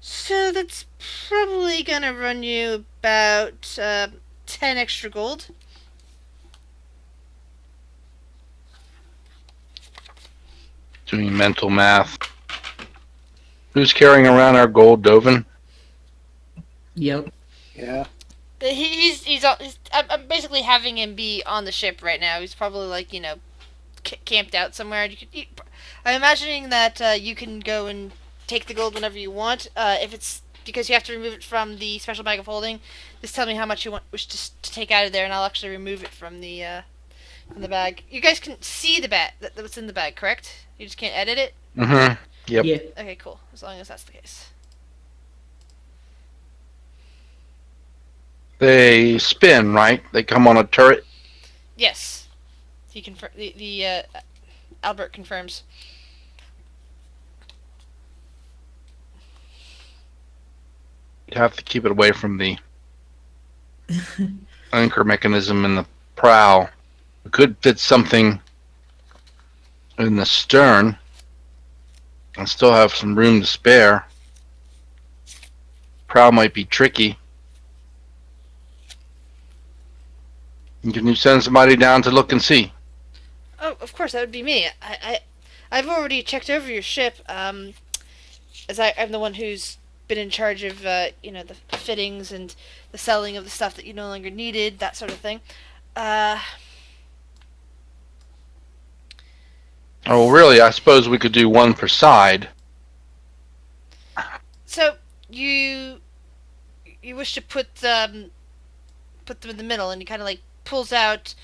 So that's probably gonna run you about 10 extra gold. Doing mental math. Who's carrying around our gold, Dovin? Yep. Yeah. I'm basically having him be on the ship right now. He's probably like camped out somewhere. I'm imagining that you can go and take the gold whenever you want. If it's because you have to remove it from the special bag of holding, just tell me how much you wish to take out of there, and I'll actually remove it from the bag. You guys can see the bag that's in the bag, correct? You just can't edit it. Mm-hmm. Yep. Yeah. Okay, cool. As long as that's the case. They spin, right? They come on a turret. Yes, he the Albert confirms. You have to keep it away from the anchor mechanism in the prow. We could fit something in the stern and still have some room to spare. Prow might be tricky. Can you send somebody down to look and see? Oh, of course, that would be me. I've already checked over your ship. As I'm the one who's been in charge of the fittings and the selling of the stuff that you no longer needed, that sort of thing. Oh, really? I suppose we could do one per side. So you wish to put them in the middle, and he kind of like pulls out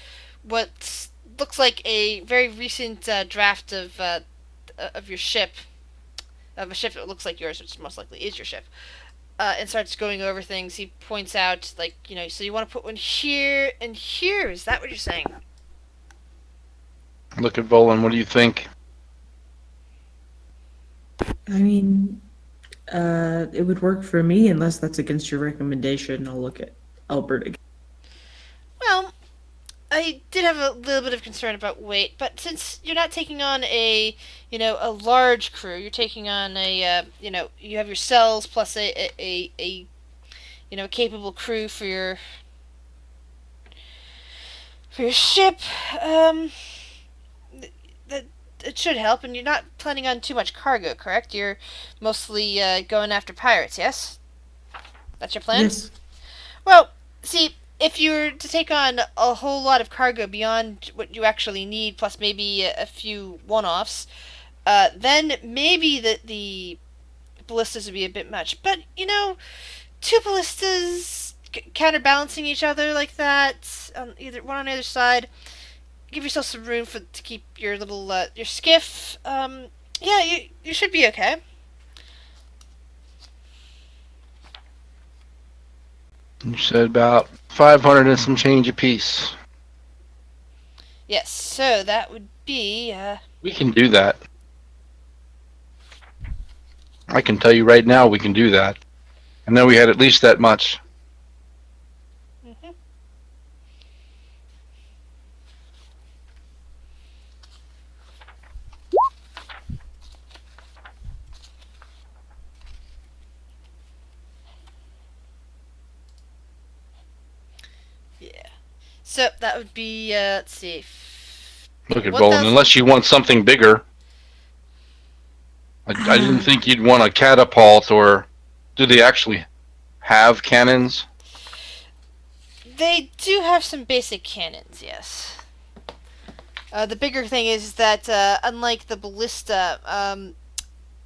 what looks like a very recent draft of your ship, of a ship that looks like yours, which most likely is your ship, and starts going over things. He points out, like, so you want to put one here and here. Is that what you're saying? Look at Volan. What do you think? I mean, it would work for me unless that's against your recommendation. I'll look at Albert again. Well, I did have a little bit of concern about weight, but since you're not taking on a large crew, you're taking on you have your cells plus a capable crew for your ship. That it should help, and you're not planning on too much cargo, correct? You're mostly going after pirates, yes? That's your plan? Yes. Well, see, if you were to take on a whole lot of cargo beyond what you actually need, plus maybe a few one-offs, then maybe the ballistas would be a bit much. But, 2 ballistas counterbalancing each other like that, one on either side, give yourself some room to keep your little your skiff. Yeah, you should be okay. You said about 500 and some change apiece. Yes, so that would be We can do that. I can tell you right now we can do that. I know we had at least that much. mhm. Yeah. So that would be let's see. Look at 1,000 Volan. Unless you want something bigger. I didn't think you'd want a catapult, or do they actually have cannons? They do have some basic cannons, yes. The bigger thing is that, unlike the ballista,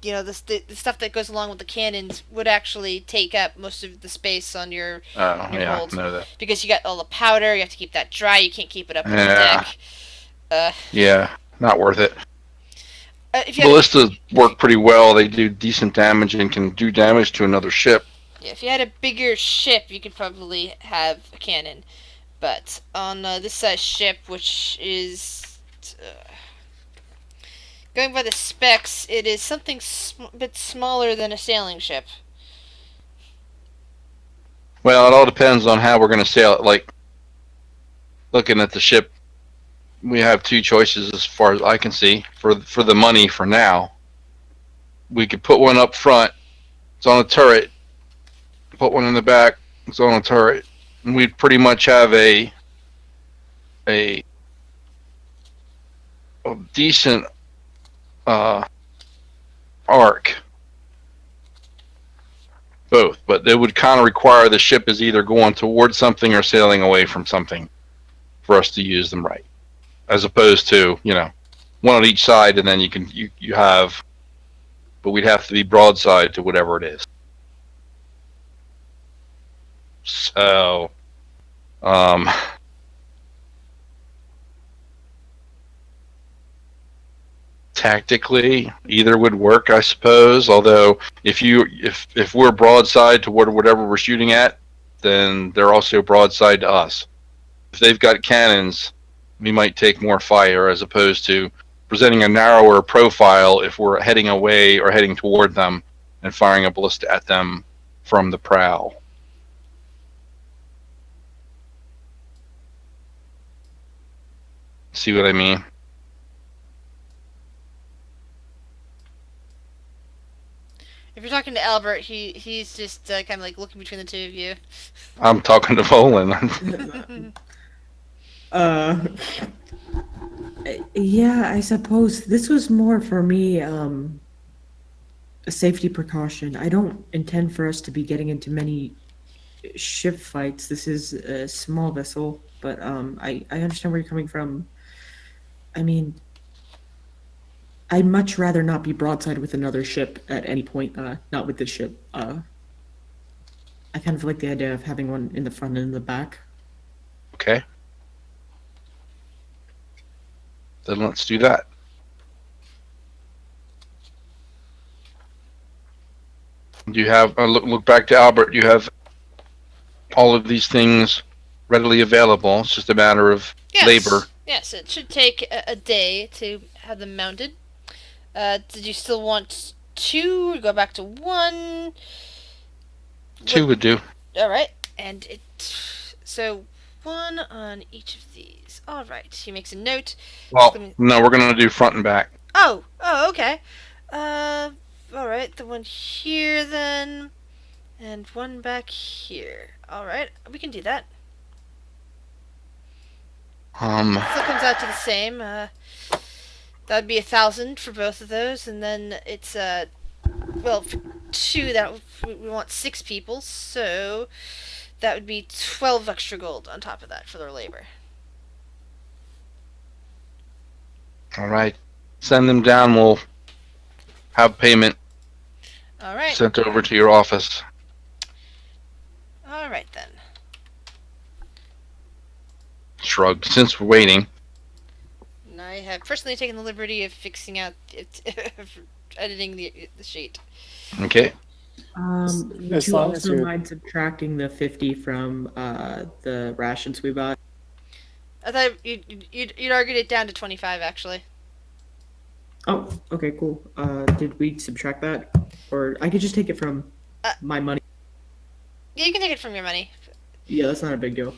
the stuff that goes along with the cannons would actually take up most of the space on your Oh, your yeah, hold, I know that. because you got all the powder. You have to keep that dry. You can't keep it up on the Yeah, deck. Uh, yeah, not worth it. if you had a, Ballistas work pretty well. They do decent damage and can do damage to another ship. yeah, if you had a bigger ship, you could probably have a cannon. But on this size ship, which is going by the specs, it is something a bit smaller than a sailing ship. Well, it all depends on how we're going to sail it. Like, looking at the ship, we have two choices as far as I can see for the money for now. We could put one up front. It's on a turret. Put one in the back. It's on a turret. And we'd pretty much have a, a decent arc. Both, but it would kind of require the ship is either going towards something or sailing away from something for us to use them right, as opposed to one on each side, and then you have, but we'd have to be broadside to whatever it is. So, um, tactically, either would work, I suppose. Although, if we're broadside toward whatever we're shooting at, then they're also broadside to us. If they've got cannons, we might take more fire as opposed to presenting a narrower profile if we're heading away or heading toward them and firing a ballista at them from the prow. See what I mean? If you're talking to Albert, he's just kind of like looking between the two of you. I'm talking to Volan. Yeah, I suppose this was more for me, a safety precaution. I don't intend for us to be getting into many ship fights. This is a small vessel, but I understand where you're coming from. I mean, I'd much rather not be broadside with another ship at any point, not with this ship. I kind of like the idea of having one in the front and in the back. Okay. Then let's do that. Do you have look back to Albert? You have all of these things readily available. It's just a matter of labor. Yes, it should take a day to have them mounted. Did you still want two? Go back to one? Two would do. All right, and so one on each of these. All right, he makes a note. Well, no, we're gonna do front and back. Oh, okay. All right, the one here then, and one back here. All right, we can do that. So it comes out to the same. That'd be 1,000 for both of those, and then it's well, for two that we want 6 people, so that would be 12 extra gold on top of that for their labor. All right, send them down. We'll have payment All right. sent over to your office. All right then. Shrug. Since we're waiting. And I have personally taken the liberty of fixing out editing the sheet. Okay. Would As you long as also you're- mind subtracting the 50 from the rations we bought? I thought you'd argued it down to 25 actually. Oh, okay, cool. Did we subtract that? Or I could just take it from my money. Yeah, you can take it from your money. Yeah, that's not a big deal.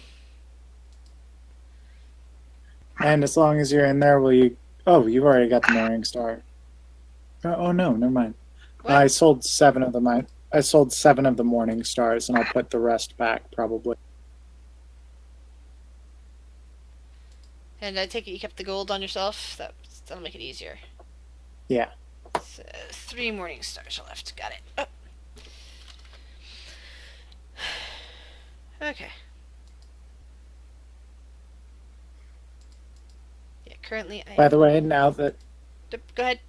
And as long as you're in there, will you? Oh, you've already got the Morning Star. Oh no, never mind. What? I sold 7 of them. I sold 7 of the Morning Stars, and I'll put the rest back probably. And I take it you kept the gold on yourself. That'll make it easier. Yeah. So 3 morning stars are left. Got it. Oh. Okay. Yeah, currently I By am. the way, now that Go ahead.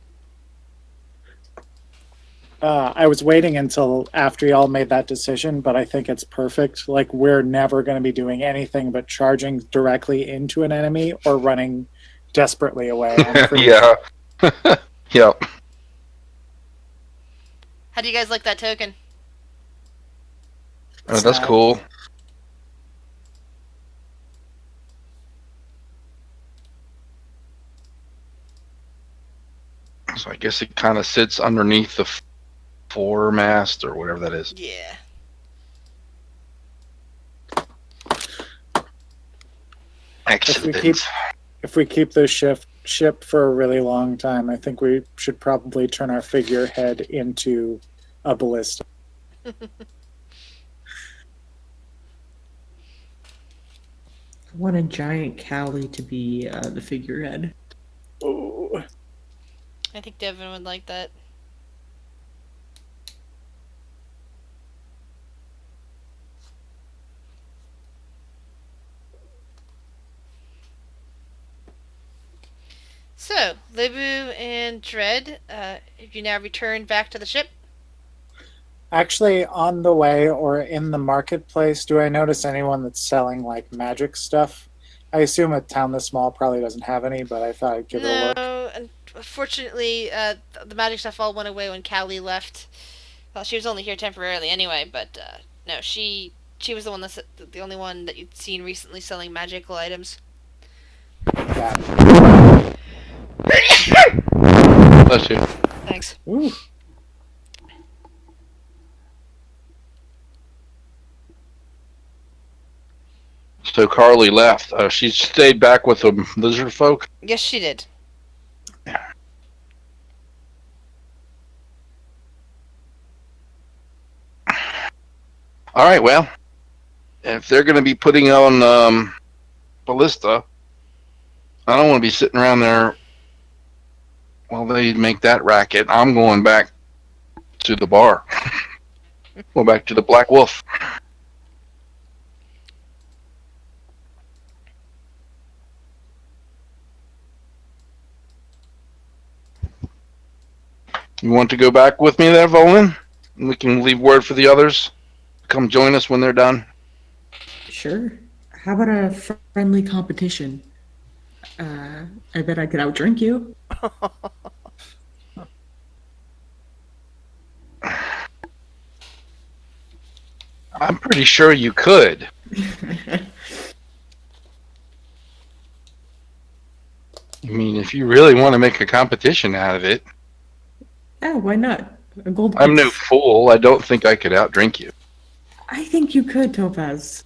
I was waiting until after y'all made that decision, but I think it's perfect. Like, we're never going to be doing anything but charging directly into an enemy or running desperately away. I'm pretty Yeah. Yep. How do you guys like that token? Oh, that's sad. cool. So I guess it kind of sits underneath the foremast or whatever that is. Yeah. Excellent. If we keep this ship for a really long time, I think we should probably turn our figurehead into a ballista. I want a giant Callie to be the figurehead. Ooh. I think Devin would like that. So, Libu and Dread, have you now returned back to the ship? Actually, on the way or in the marketplace, do I notice anyone that's selling like magic stuff? I assume a town this small probably doesn't have any, but I thought I'd give it a look. No, unfortunately, the magic stuff all went away when Callie left. Well, she was only here temporarily anyway, but no, she was the one the only one that you'd seen recently selling magical items. Got it. Bless you. Thanks. Ooh. So Carly left. She stayed back with the lizard folk. Yes, she did. All right. Well, if they're going to be putting on ballista, I don't want to be sitting around there while they make that racket. I'm going back to the bar. Go back to the Black Wolf. You want to go back with me there, Volan? We can leave word for the others. Come join us when they're done. Sure. How about a friendly competition? I bet I could outdrink you. I'm pretty sure you could. I mean, if you really want to make a competition out of it. Yeah, why not? A gold I'm no piece. fool. I don't think I could outdrink you. I think you could, Topaz.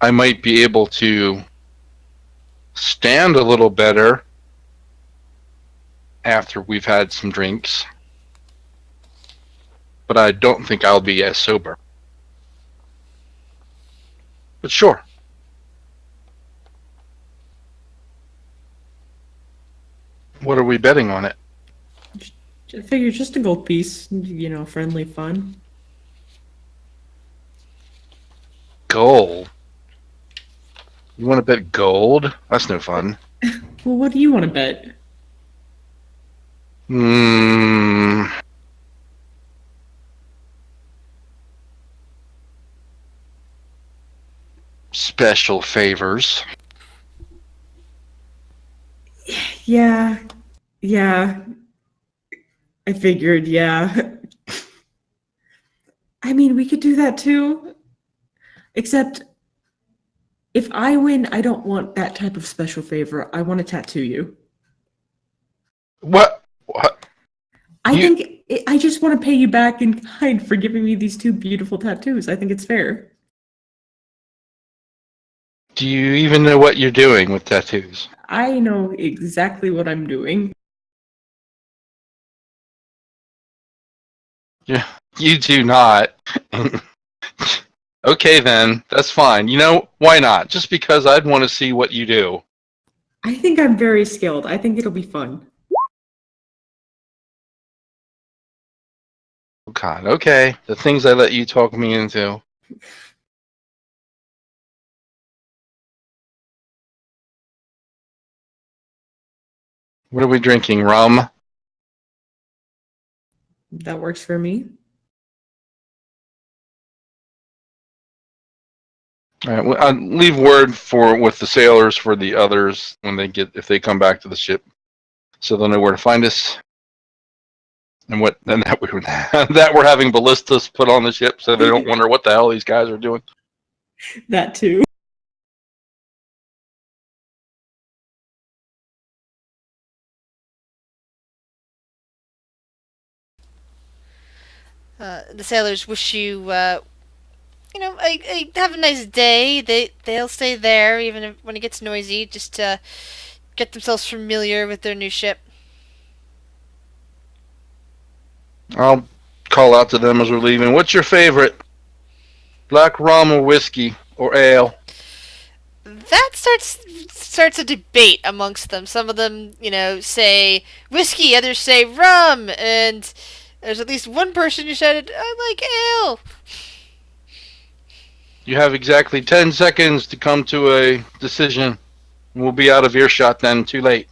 I might be able to stand a little better after we've had some drinks. But I don't think I'll be as sober. But sure. What are we betting on it? I figure just a gold piece, friendly fun. Gold? You want to bet gold? That's no fun. Well, what do you want to bet? Special favors. Yeah. I figured, yeah. I mean, we could do that too. Except, if I win, I don't want that type of special favor. I want to tattoo you. What? I just want to pay you back in kind for giving me these 2 beautiful tattoos. I think it's fair. Do you even know what you're doing with tattoos? I know exactly what I'm doing. Yeah, you do not. Okay, then. That's fine. Why not? Just because I'd want to see what you do. I think I'm very skilled. I think it'll be fun. Oh, God, okay. The things I let you talk me into. What are we drinking? Rum? That works for me. All right, well, I'll leave word with the sailors for the others when if they come back to the ship, so they'll know where to find us, and that we're having ballistas put on the ship, so they don't wonder what the hell these guys are doing. That too. The sailors wish you, have a nice day. They'll stay there even when it gets noisy, just to get themselves familiar with their new ship. I'll call out to them as we're leaving. What's your favorite? Black rum or whiskey or ale? That starts a debate amongst them. Some of them, say whiskey, others say rum, and there's at least one person who shouted, "I like ale." You have exactly 10 seconds to come to a decision. We'll be out of earshot then. Too late.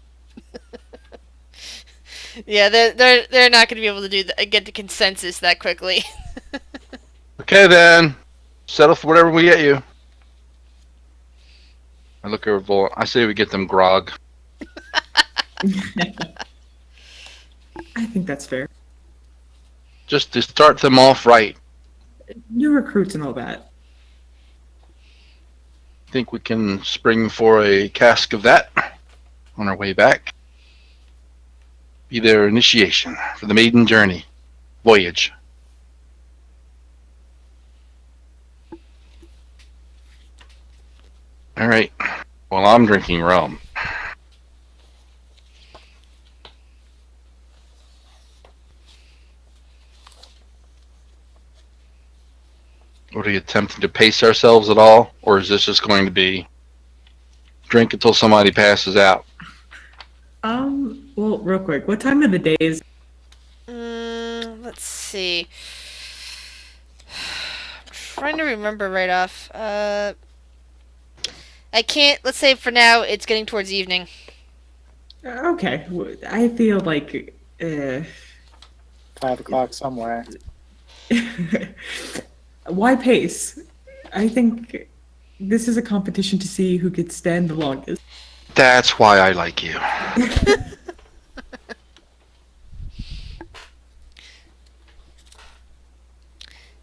Yeah, they're not going to be able to get the consensus that quickly. Okay then. Settle for whatever we get you. I look over Vol. I say we get them grog. I think that's fair. Just to start them off right. New recruits and all that. Think we can spring for a cask of that on our way back. Be their initiation for the maiden journey. Voyage. Alright. Well, I'm drinking rum. Are we attempting to pace ourselves at all? Or is this just going to be drink until somebody passes out? Well, real quick, what time of the day is Let's see. I'm trying to remember right off. I can't. Let's say for now, it's getting towards evening. Okay, I feel like 5 o'clock somewhere. why pace? I think this is a competition to see who could stand the longest. That's why I like you.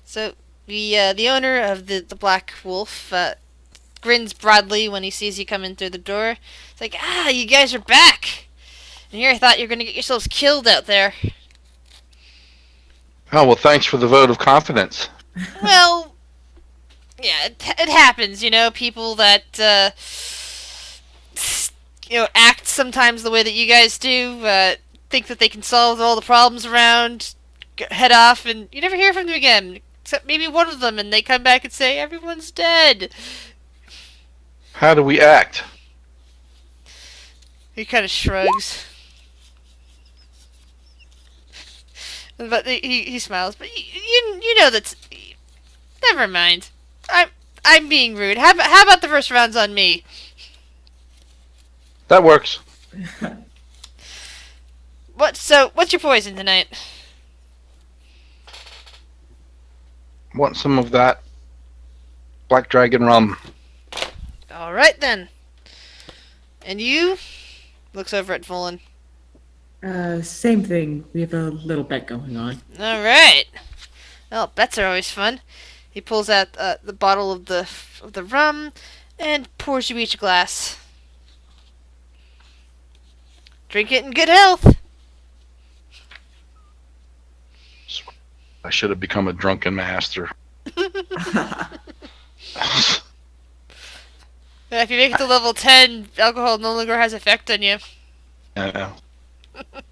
So the owner of the Black Wolf grins broadly when he sees you come in through the door. It's like, you guys are back. And here I thought you were gonna get yourselves killed out there. Oh, well, thanks for the vote of confidence. Well, yeah, it happens. People that act sometimes the way that you guys do. Think that they can solve all the problems around, head off, and you never hear from them again. Except maybe one of them, and they come back and say, everyone's dead. How do we act? He kind of shrugs. But he smiles. But you know that's... Never mind. I'm being rude. How about the first round's on me? That works. What's your poison tonight? Want some of that Black Dragon rum? All right then. And you? Looks over at Volan. Same thing. We have a little bet going on. All right. Well, bets are always fun. He pulls out the bottle of the rum and pours you each a glass. Drink it in good health. I should have become a drunken master. If you make it to level 10, alcohol no longer has effect on you. Yeah. But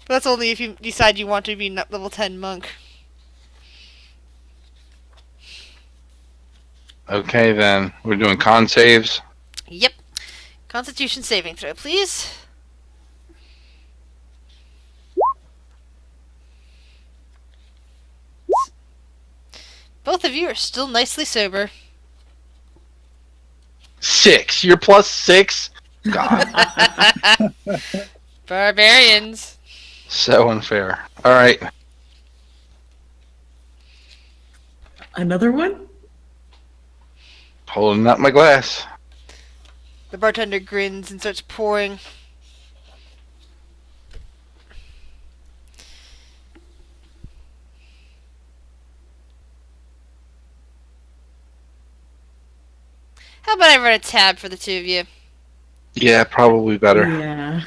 that's only if you decide you want to be level 10 monk. Okay, then. We're doing con saves. Yep. Constitution saving throw, please. Both of you are still nicely sober. 6. You're plus 6? God, Barbarians. so unfair. All right. Another one? Holding up my glass. The bartender grins and starts pouring. How about I run a tab for the two of you? Yeah, probably better. Yeah.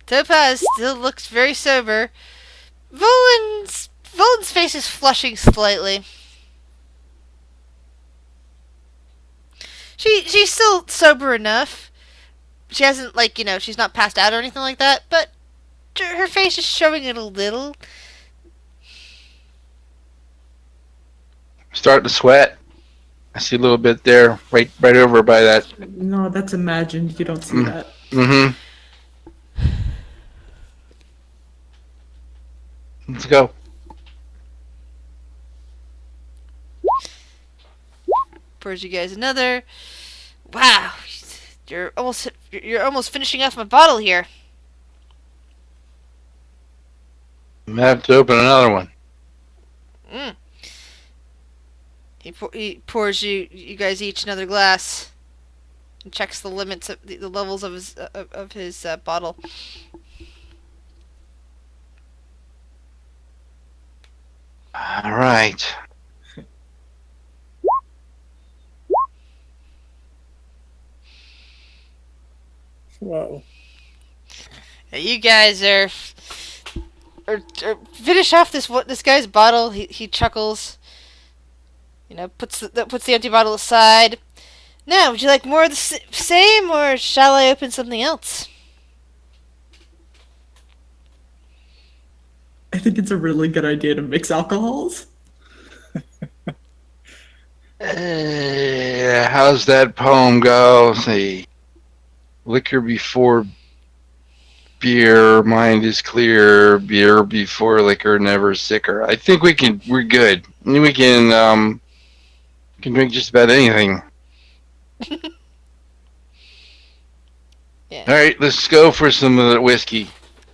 Topaz still looks very sober. Volan's face is flushing slightly. She's still sober enough. She hasn't, like, she's not passed out or anything like that, but her face is showing it a little. Starting to sweat. I see a little bit there, right over by that. No, that's imagined. You don't see that. Mm-hmm. Let's go. Pours you guys another. Wow, you're almost finishing off my bottle here. I'm gonna have to open another one. He pours you guys each another glass and checks the limits of the levels of his bottle. All right. Whoa. You guys are finish off this guy's bottle. He chuckles. Puts the empty bottle aside. Now, would you like more of the same, or shall I open something else? I think it's a really good idea to mix alcohols. How's that poem go? Let's see. Liquor before beer, mind is clear. Beer before liquor, never sicker. I think we're good. We can drink just about anything. Yeah. All right, let's go for some of the whiskey.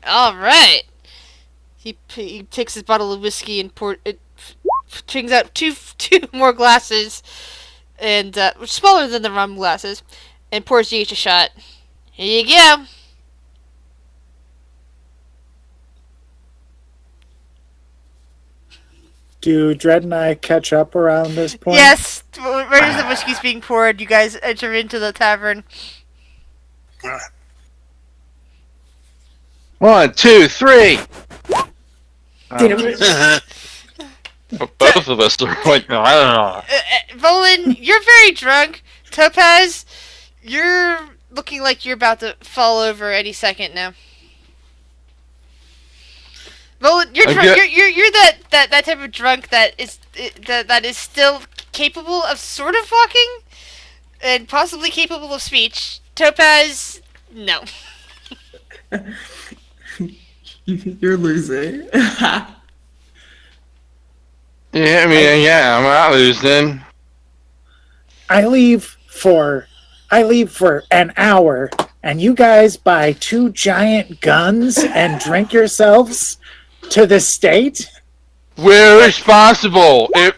All right. He takes his bottle of whiskey and brings out two more glasses, and smaller than the rum glasses, and pours you each a shot. Here you go. Do Dredd and I catch up around this point? Yes, right as the whiskey's being poured, you guys enter into the tavern. 1, 2, 3. Damn it. Both of us are like, I don't know. Volan, you're very drunk. Topaz, you're looking like you're about to fall over any second now. Volan, you're drunk. You're that type of drunk that is still capable of sort of walking, and possibly capable of speech. Topaz, no. You're losing. Yeah, I mean, I'm not losing. I leave for an hour, and you guys buy 2 giant guns and drink yourselves to the state? We're responsible. You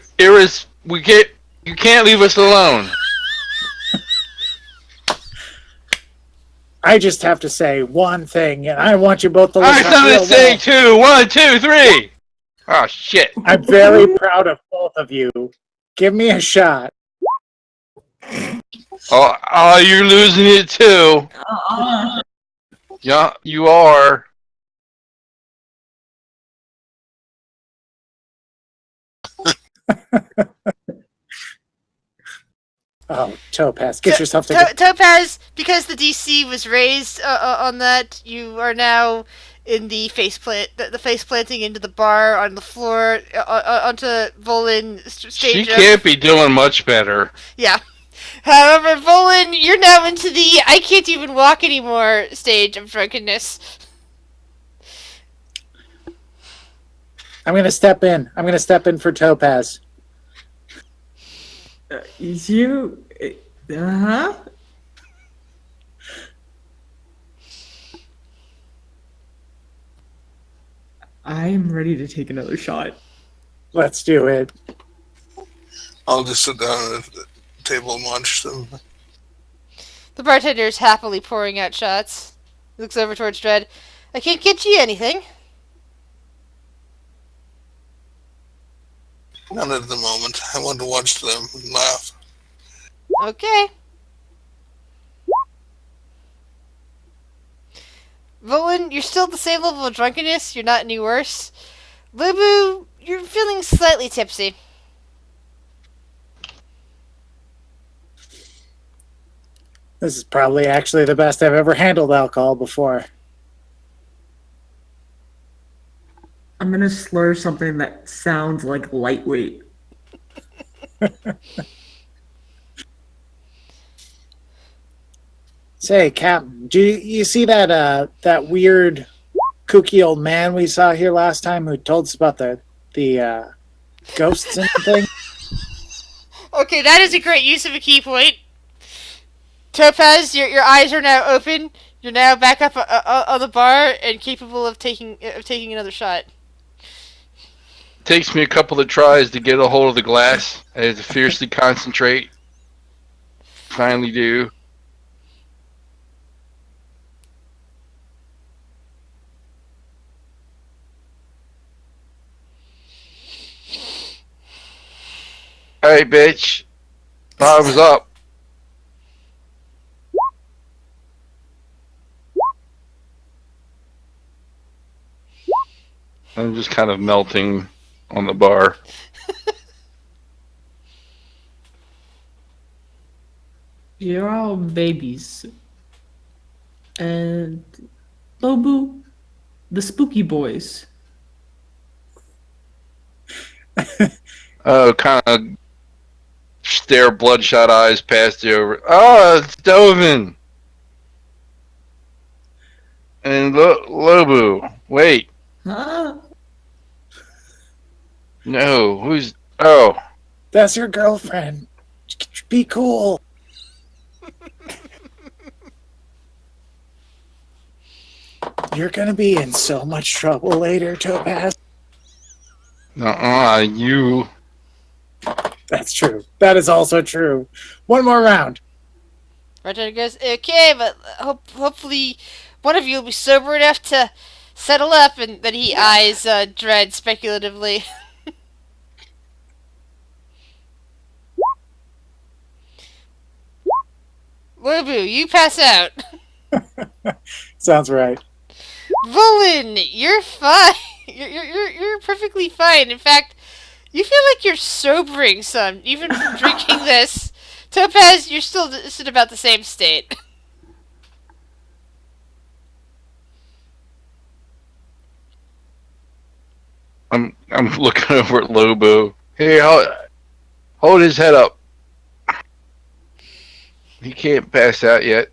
can't leave us alone. I just have to say one thing, and I want you both to All right, listen so real let's say well. 2, 1, 2, 3. Oh shit! I'm very proud of both of you. Give me a shot. Oh, you're losing it too. Yeah, you are. Oh, Topaz, get yourself together. Topaz, because the DC was raised on that, you are now in the face planting into the bar on the floor onto Volan stage. She can't be doing much better. Yeah. However, Volan, you're now into the I can't even walk anymore stage of drunkenness. I'm gonna step in. I'm gonna step in for Topaz. You. Huh? I'm ready to take another shot. Let's do it. I'll just sit down at the table and watch them. The bartender is happily pouring out shots. He looks over towards Dredd. I can't get you anything. Not at the moment. I want to watch them and laugh. Okay. Volan, you're still at the same level of drunkenness. You're not any worse. Lubu, you're feeling slightly tipsy. This is probably actually the best I've ever handled alcohol before. I'm gonna slur something that sounds like lightweight. Say, Captain, do you see that weird, kooky old man we saw here last time who told us about the ghosts and thing? Okay, that is a great use of a key point. Topaz, your eyes are now open. You're now back up on the bar and capable of taking another shot. Takes me a couple of tries to get a hold of the glass. I have to fiercely concentrate. Finally do. Hey, bitch. Bottoms up. I'm just kind of melting on the bar. You're all babies. And Lobu, the spooky boys. Oh, kind of stare bloodshot eyes past you over. Oh, it's Dovin. And Lobu. Wait. Huh? No. Who's... Oh. That's your girlfriend. Be cool. You're gonna be in so much trouble later, Topaz. You. That's true. That is also true. One more round. Bartender goes, okay, but hopefully one of you will be sober enough to settle up, and then he eyes Dredd speculatively. Lubu, you pass out. Sounds right. Volan, you're fine. You're perfectly fine. In fact, you feel like you're sobering some, even from drinking this. Topaz, you're still in about the same state. I'm looking over at Lobo. Hey, hold his head up. He can't pass out yet.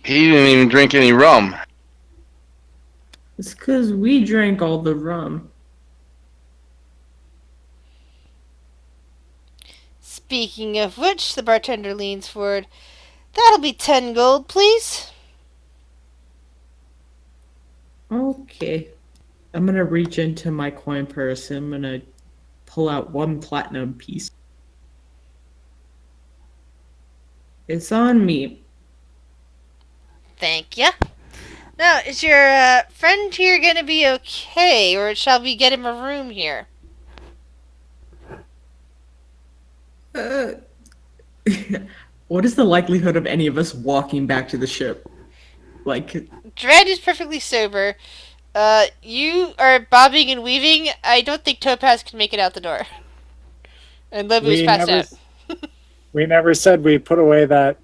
He didn't even drink any rum. It's because we drank all the rum. Speaking of which, the bartender leans forward. That'll be 10 gold, please. Okay. I'm gonna reach into my coin purse and I'm gonna pull out one platinum piece. It's on me. Thank ya. Now, is your friend here gonna be okay, or shall we get him a room here? What is the likelihood of any of us walking back to the ship? Like, Dredd is perfectly sober. You are bobbing and weaving. I don't think Topaz can make it out the door. And Lobu's passed out. We never said we put away that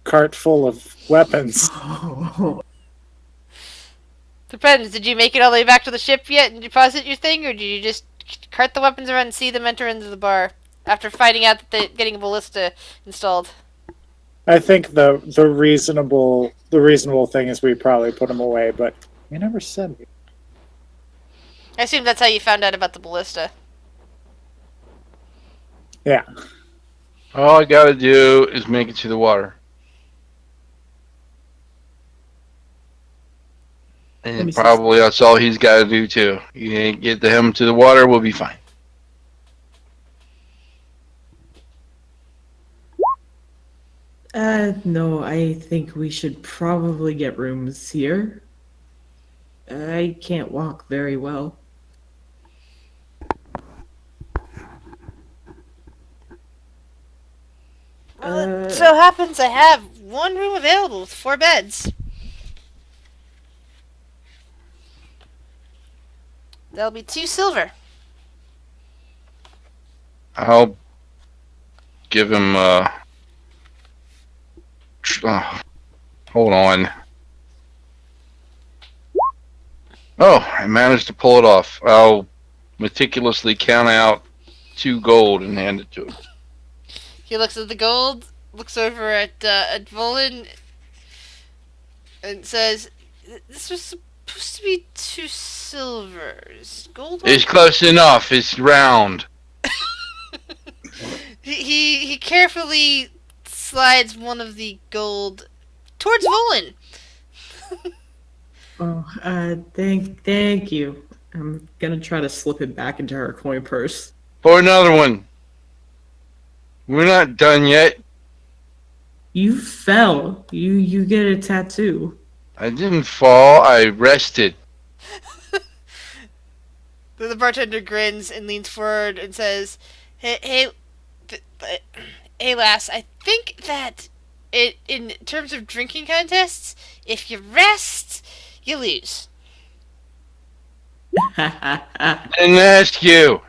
cart full of weapons. Depends. Did you make it all the way back to the ship yet and deposit your thing, or did you just cart the weapons around and see them enter into the bar after finding out that they're getting a ballista installed. I think the reasonable thing is we probably put them away, but we never said. I assume that's how you found out about the ballista. Yeah. All I gotta do is make it to the water. Let me And see. probably that's all he's gotta do too. You get him to the water, we'll be fine. No, I think we should probably get rooms here. I can't walk very well. Well, it so happens I have one room available with 4 beds. That'll be 2 silver. I'll give him hold on. Oh, I managed to pull it off. I'll meticulously count out 2 gold and hand it to him. He looks at the gold, looks over at Volan, and says, "This was supposed to be 2 silvers. Gold." It's close enough. It's round. He carefully slides one of the gold towards Volan. Thank you. I'm gonna try to slip it back into her coin purse. For another one. We're not done yet. You fell. You get a tattoo. I didn't fall. I rested. The bartender grins and leans forward and says, "Hey, hey, lass. I think that in terms of drinking contests, if you rest, you lose." I didn't ask you.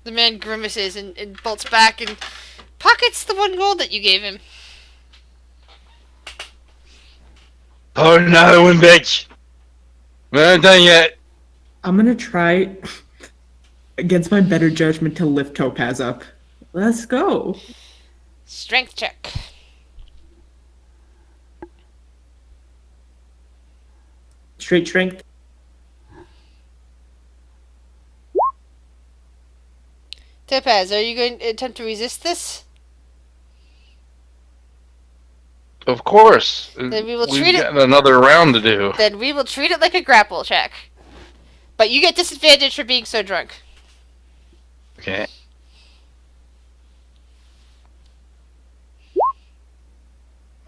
The man grimaces and bolts back and pockets the 1 gold that you gave him. Pour another one, bitch. We're not done yet. I'm gonna try, against my better judgment, to lift Topaz up. Let's go. Strength check. Straight strength. Topaz, are you going to attempt to resist this? Of course. Then we will We've treat it. got another round to do. Then we will treat it like a grapple check. But you get disadvantage for being so drunk. Okay.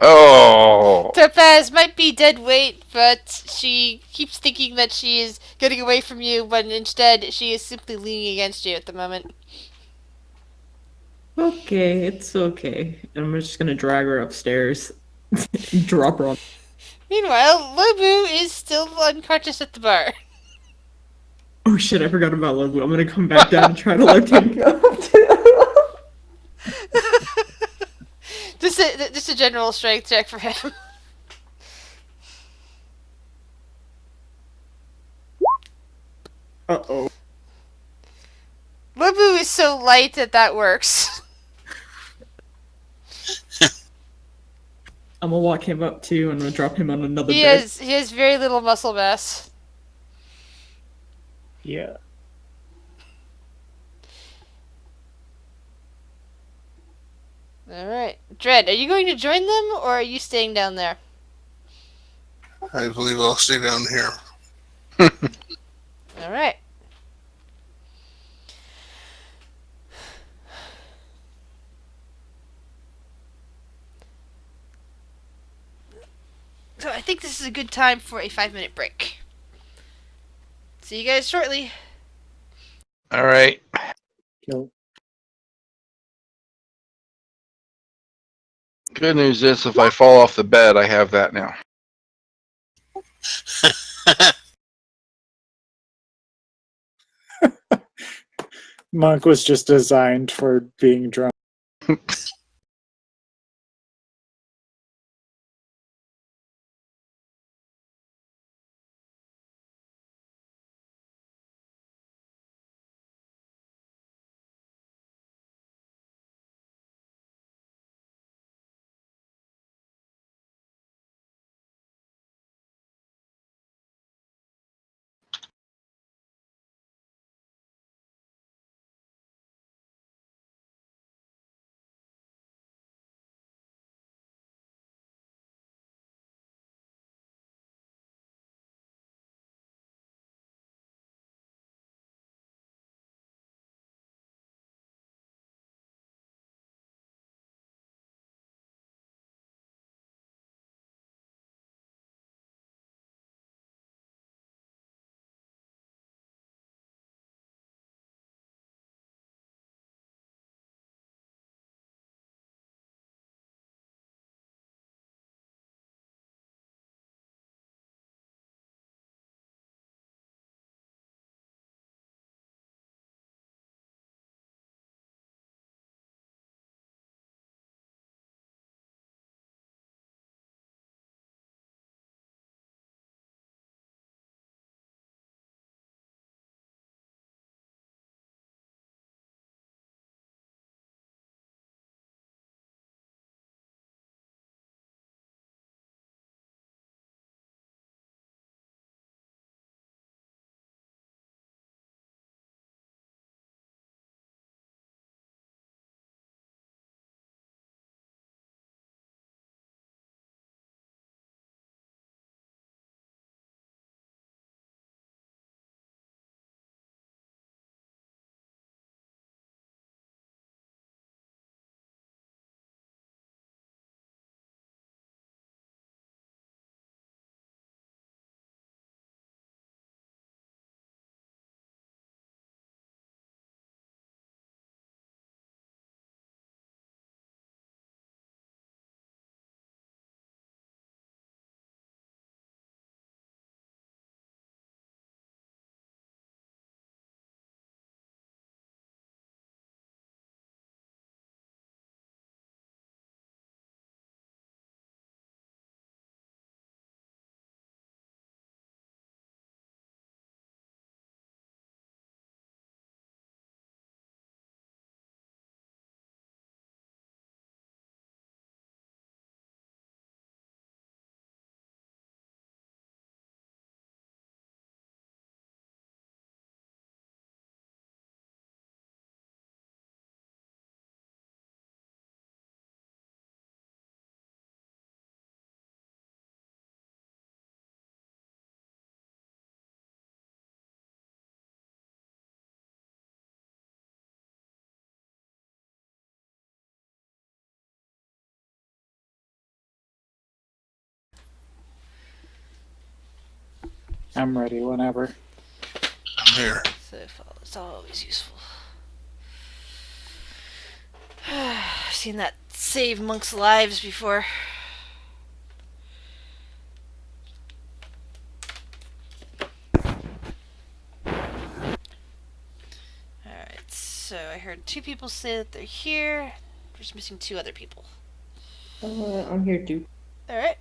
Oh. Topaz might be dead weight, but she keeps thinking that she is getting away from you, when instead she is simply leaning against you at the moment. Okay, it's okay. I'm just gonna drag her upstairs. Drop her on. Meanwhile, Lobu is still unconscious at the bar. Oh shit, I forgot about Logan. I'm gonna come back down and try to lift him up. Just a general strength check for him. Uh-oh. Lobu is so light that works. I'm gonna walk him up too, and I'm gonna drop him on another He bed. has very little muscle mass. Yeah. Alright. Dread, are you going to join them, or are you staying down there? I believe I'll stay down here. Alright. So I think this is a good time for a 5-minute break. See you guys shortly. All right. Kill. Good news is, if I fall off the bed, I have that now. Monk was just designed for being drunk. I'm ready whenever. I'm here. So follow is always useful. I've seen that save monks' lives before. Alright, so I heard 2 people say that they're here. We're just missing 2 other people. I'm here too. Alright.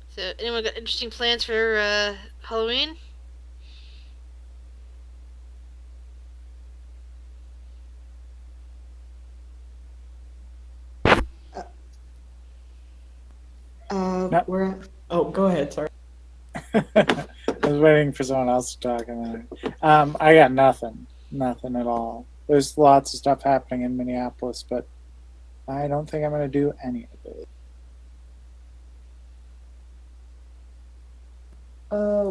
So, anyone got interesting plans for Halloween? No. We're at. Oh, go ahead. Sorry. I was waiting for someone else to talk. And then, I got nothing. Nothing at all. There's lots of stuff happening in Minneapolis, but I don't think I'm going to do any of it.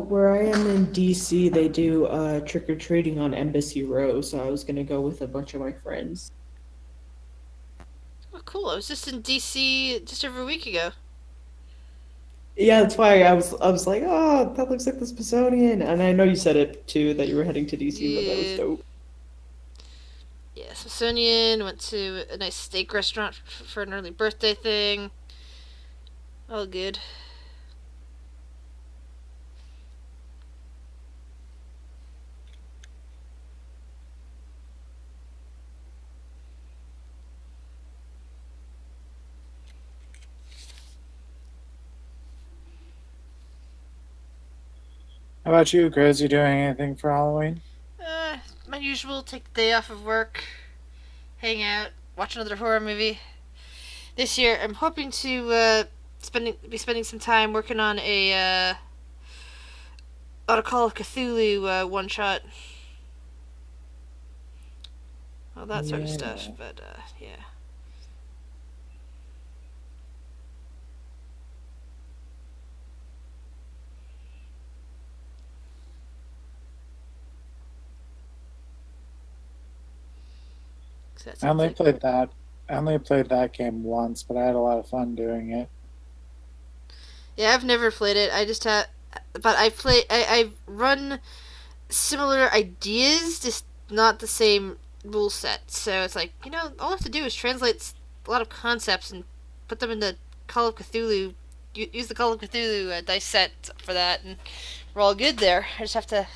Where I am in DC, they do trick or treating on Embassy Row, so I was gonna go with a bunch of my friends. Oh, cool. I was just in DC just over a week ago. Yeah, that's why I was like, oh, that looks like the Smithsonian, and I know you said it too that you were heading to DC, but that was Yeah. dope. Yeah, Smithsonian, went to a nice steak restaurant for an early birthday thing. All good. How about you, Chris? You doing anything for Halloween? My usual, take the day off of work, hang out, watch another horror movie. This year, I'm hoping to be spending some time working on a Call of Cthulhu one shot. All that sort of stuff, but yeah. So that I only sounds like- played that. I only played that game once, but I had a lot of fun doing it. Yeah, I've never played it. I just have, but I've run similar ideas, just not the same rule set. So it's like, all I have to do is translate a lot of concepts and put them into Call of Cthulhu. Use the Call of Cthulhu dice set for that, and we're all good there. I just have to,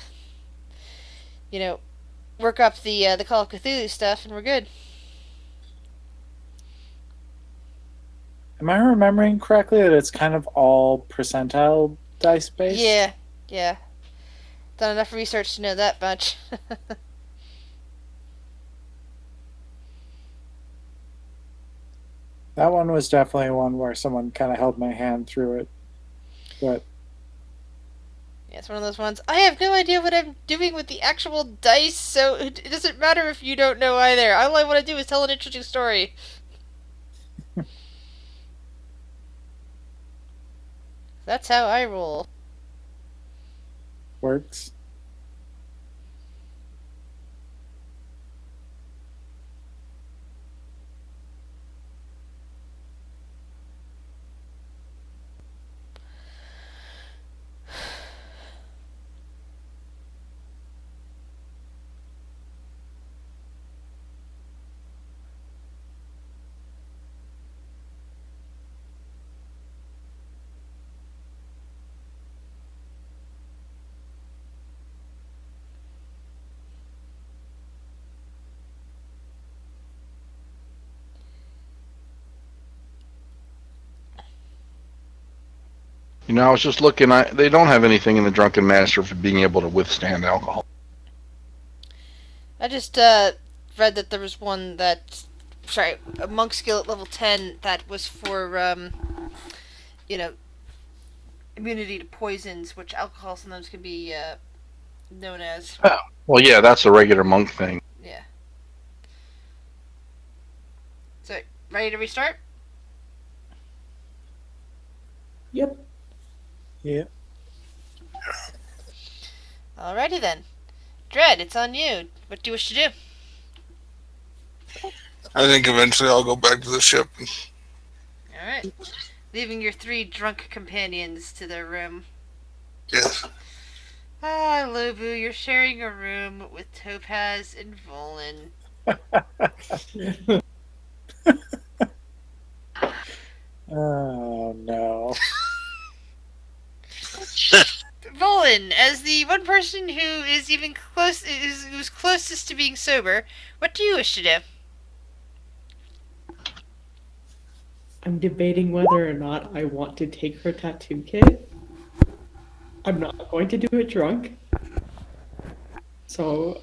work up the Call of Cthulhu stuff, and we're good. Am I remembering correctly that it's kind of all percentile dice based? Yeah. Done enough research to know that much. That one was definitely one where someone kind of held my hand through it. But Yeah, it's one of those ones. I have no idea what I'm doing with the actual dice, so it doesn't matter if you don't know either. All I want to do is tell an interesting story. That's how I roll. works. I was just looking. They don't have anything in the Drunken Master for being able to withstand alcohol. I just read that there was one that, sorry, a monk skill at level 10 that was for you know, immunity to poisons, which alcohol sometimes can be known as. Oh, well, yeah, that's a regular monk thing. Yeah. So, ready to restart? Yep. Yeah. Alrighty then. Dread, it's on you. What do you wish to do? I think eventually I'll go back to the ship. Alright. Leaving your 3 drunk companions to their room. Yes. Ah, Lobu, you're sharing a room with Topaz and Volan. Oh no. Volan, as the one person who is even who's closest to being sober, what do you wish to do? I'm debating whether or not I want to take her tattoo kit. I'm not going to do it drunk. So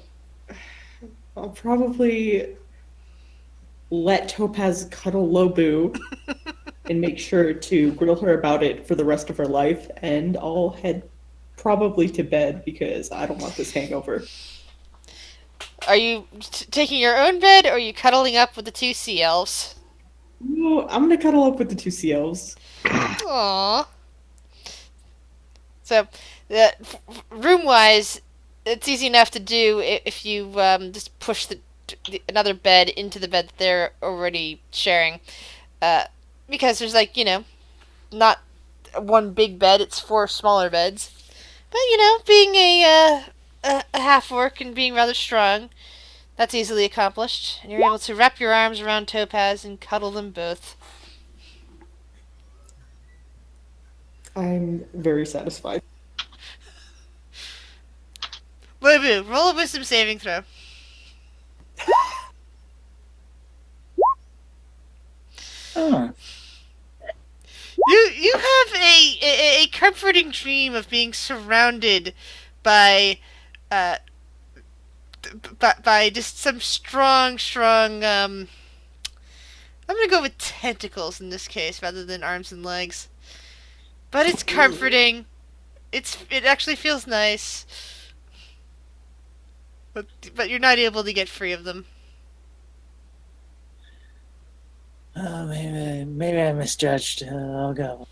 I'll probably let Topaz cuddle Lobu and make sure to grill her about it for the rest of her life, and I'll head probably to bed because I don't want this hangover. Are you taking your own bed, or are you cuddling up with the 2 sea elves? No, I'm gonna cuddle up with the 2 sea elves. Aww. So, room-wise, it's easy enough to do if you just push another bed into the bed that they're already sharing. Because there's not one big bed, it's 4 smaller beds. But, being a half-orc and being rather strong, that's easily accomplished. And you're able to wrap your arms around Topaz and cuddle them both. I'm very satisfied. Lobu, roll a wisdom saving throw. Oh. You have a comforting dream of being surrounded by by just some strong I'm gonna go with tentacles in this case rather than arms and legs. But it's comforting. It actually feels nice. But you're not able to get free of them. Oh, maybe I misjudged. I'll go.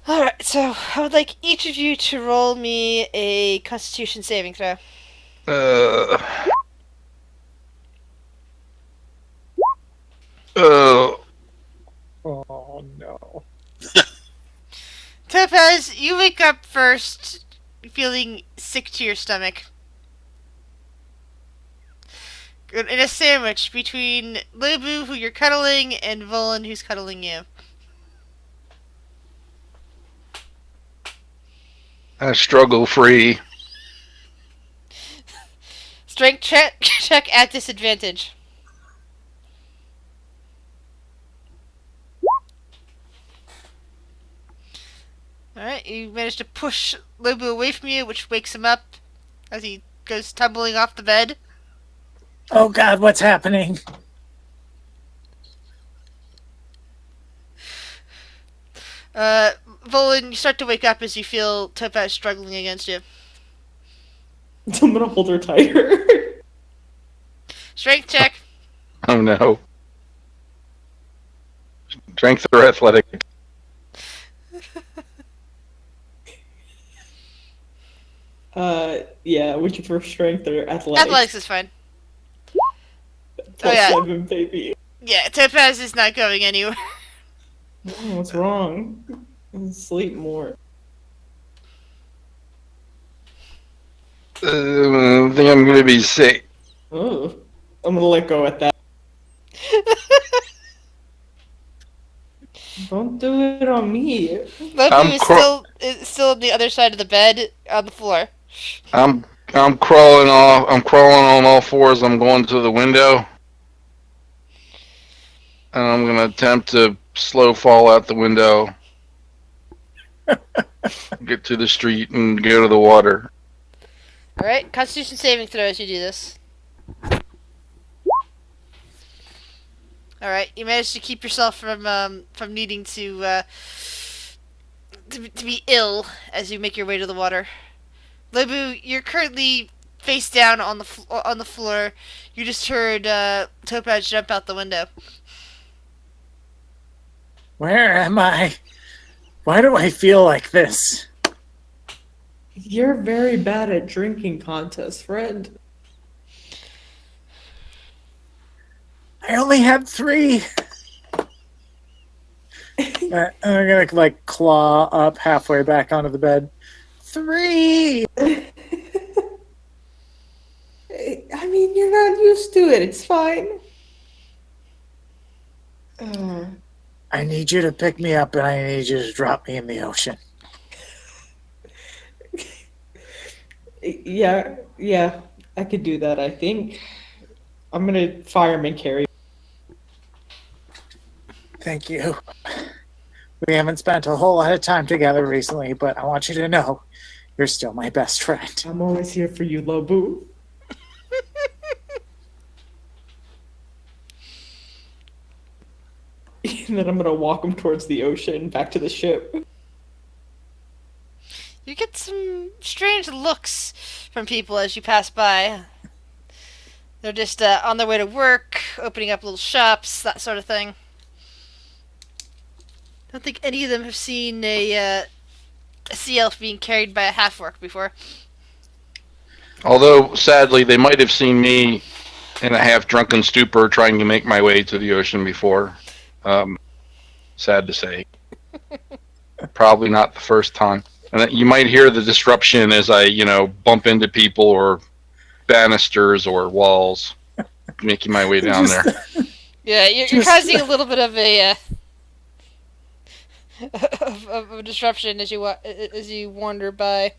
Alright, so I would like each of you to roll me a Constitution saving throw. Uh, uh, Oh no. Topaz, you wake up first feeling sick to your stomach. In a sandwich between Lobu, who you're cuddling, and Volan, who's cuddling you. struggle free. Strength check at disadvantage. Alright, you manage to push Lobu away from you, which wakes him up as he goes tumbling off the bed. Oh God, what's happening? Volan, you start to wake up as you feel Topaz struggling against you. I'm gonna hold her tighter. Strength check. Oh no. Strength or athletic? Yeah, which for strength or athletics? Athletics is fine. Plus yeah. 7, baby. Yeah, Topaz is not going anywhere. Oh, what's wrong? Sleep more. I think I'm gonna be sick. Oh, I'm gonna let go at that. Don't do it on me. Lobu is still on the other side of the bed on the floor. I'm crawling off. I'm crawling on all fours. I'm going to the window, and I'm gonna attempt to slow fall out the window. Get to the street and go to the water. All right, Constitution saving throw as you do this. All right, you managed to keep yourself from needing to be ill as you make your way to the water. Lebu, you're currently face down on the floor. You just heard Topaz jump out the window. Where am I? Why do I feel like this? You're very bad at drinking contests, friend. I only had 3. I'm gonna like claw up halfway back onto the bed. 3. I mean, you're not used to it. It's fine. I need you to pick me up, and I need you to drop me in the ocean. Yeah, I could do that, I think. I'm gonna fireman carry. Thank you. We haven't spent a whole lot of time together recently, but I want you to know you're still my best friend. I'm always here for you, Lobu. And then I'm gonna walk him towards the ocean, back to the ship. You get some strange looks from people as you pass by. They're just on their way to work, opening up little shops, that sort of thing. Don't think any of them have seen a sea elf being carried by a half-orc before. Although, sadly, they might have seen me in a half-drunken stupor trying to make my way to the ocean before. Sad to say. Probably not the first time. And you might hear the disruption as I, bump into people or banisters or walls, making my way down there. Yeah, you're causing a little bit of a of a disruption as you wander by.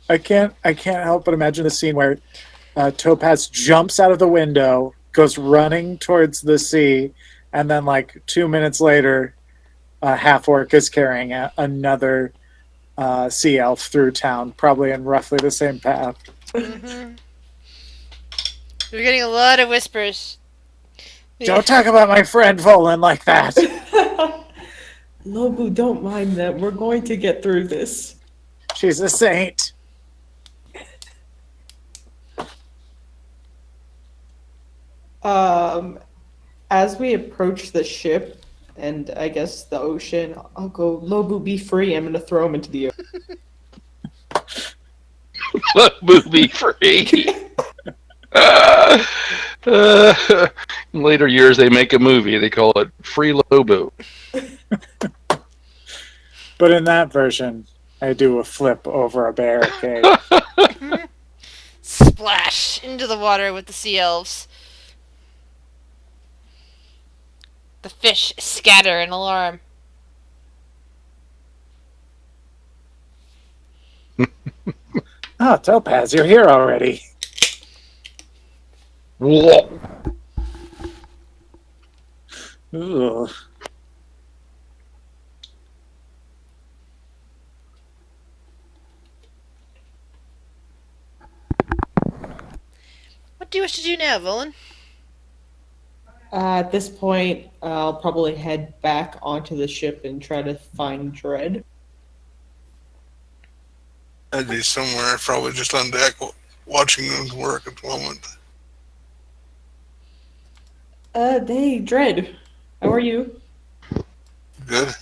I can't help but imagine the scene where Topaz jumps out of the window, goes running towards the sea, and then like 2 minutes later, half-orc is carrying another sea elf through town, probably in roughly the same path. Mm-hmm. You're getting a lot of whispers. Don't talk about my friend Volan like that. Lobu, don't mind them. We're going to get through this. She's a saint. As we approach the ship and I guess the ocean, I'll go, Lobu, be free. I'm going to throw him into the ocean. Lobu be free. In later years, they make a movie. They call it Free Lobu. But in that version, I do a flip over a barricade. Splash into the water with the sea elves. The fish scatter in alarm. Oh, Topaz, you're here already. Whoa. Ugh. What do you wish to do now, Volan? At this point, I'll probably head back onto the ship and try to find Dread. I'd be somewhere, probably just on deck, watching them work at the moment. Hey, Dread. How are you? Good.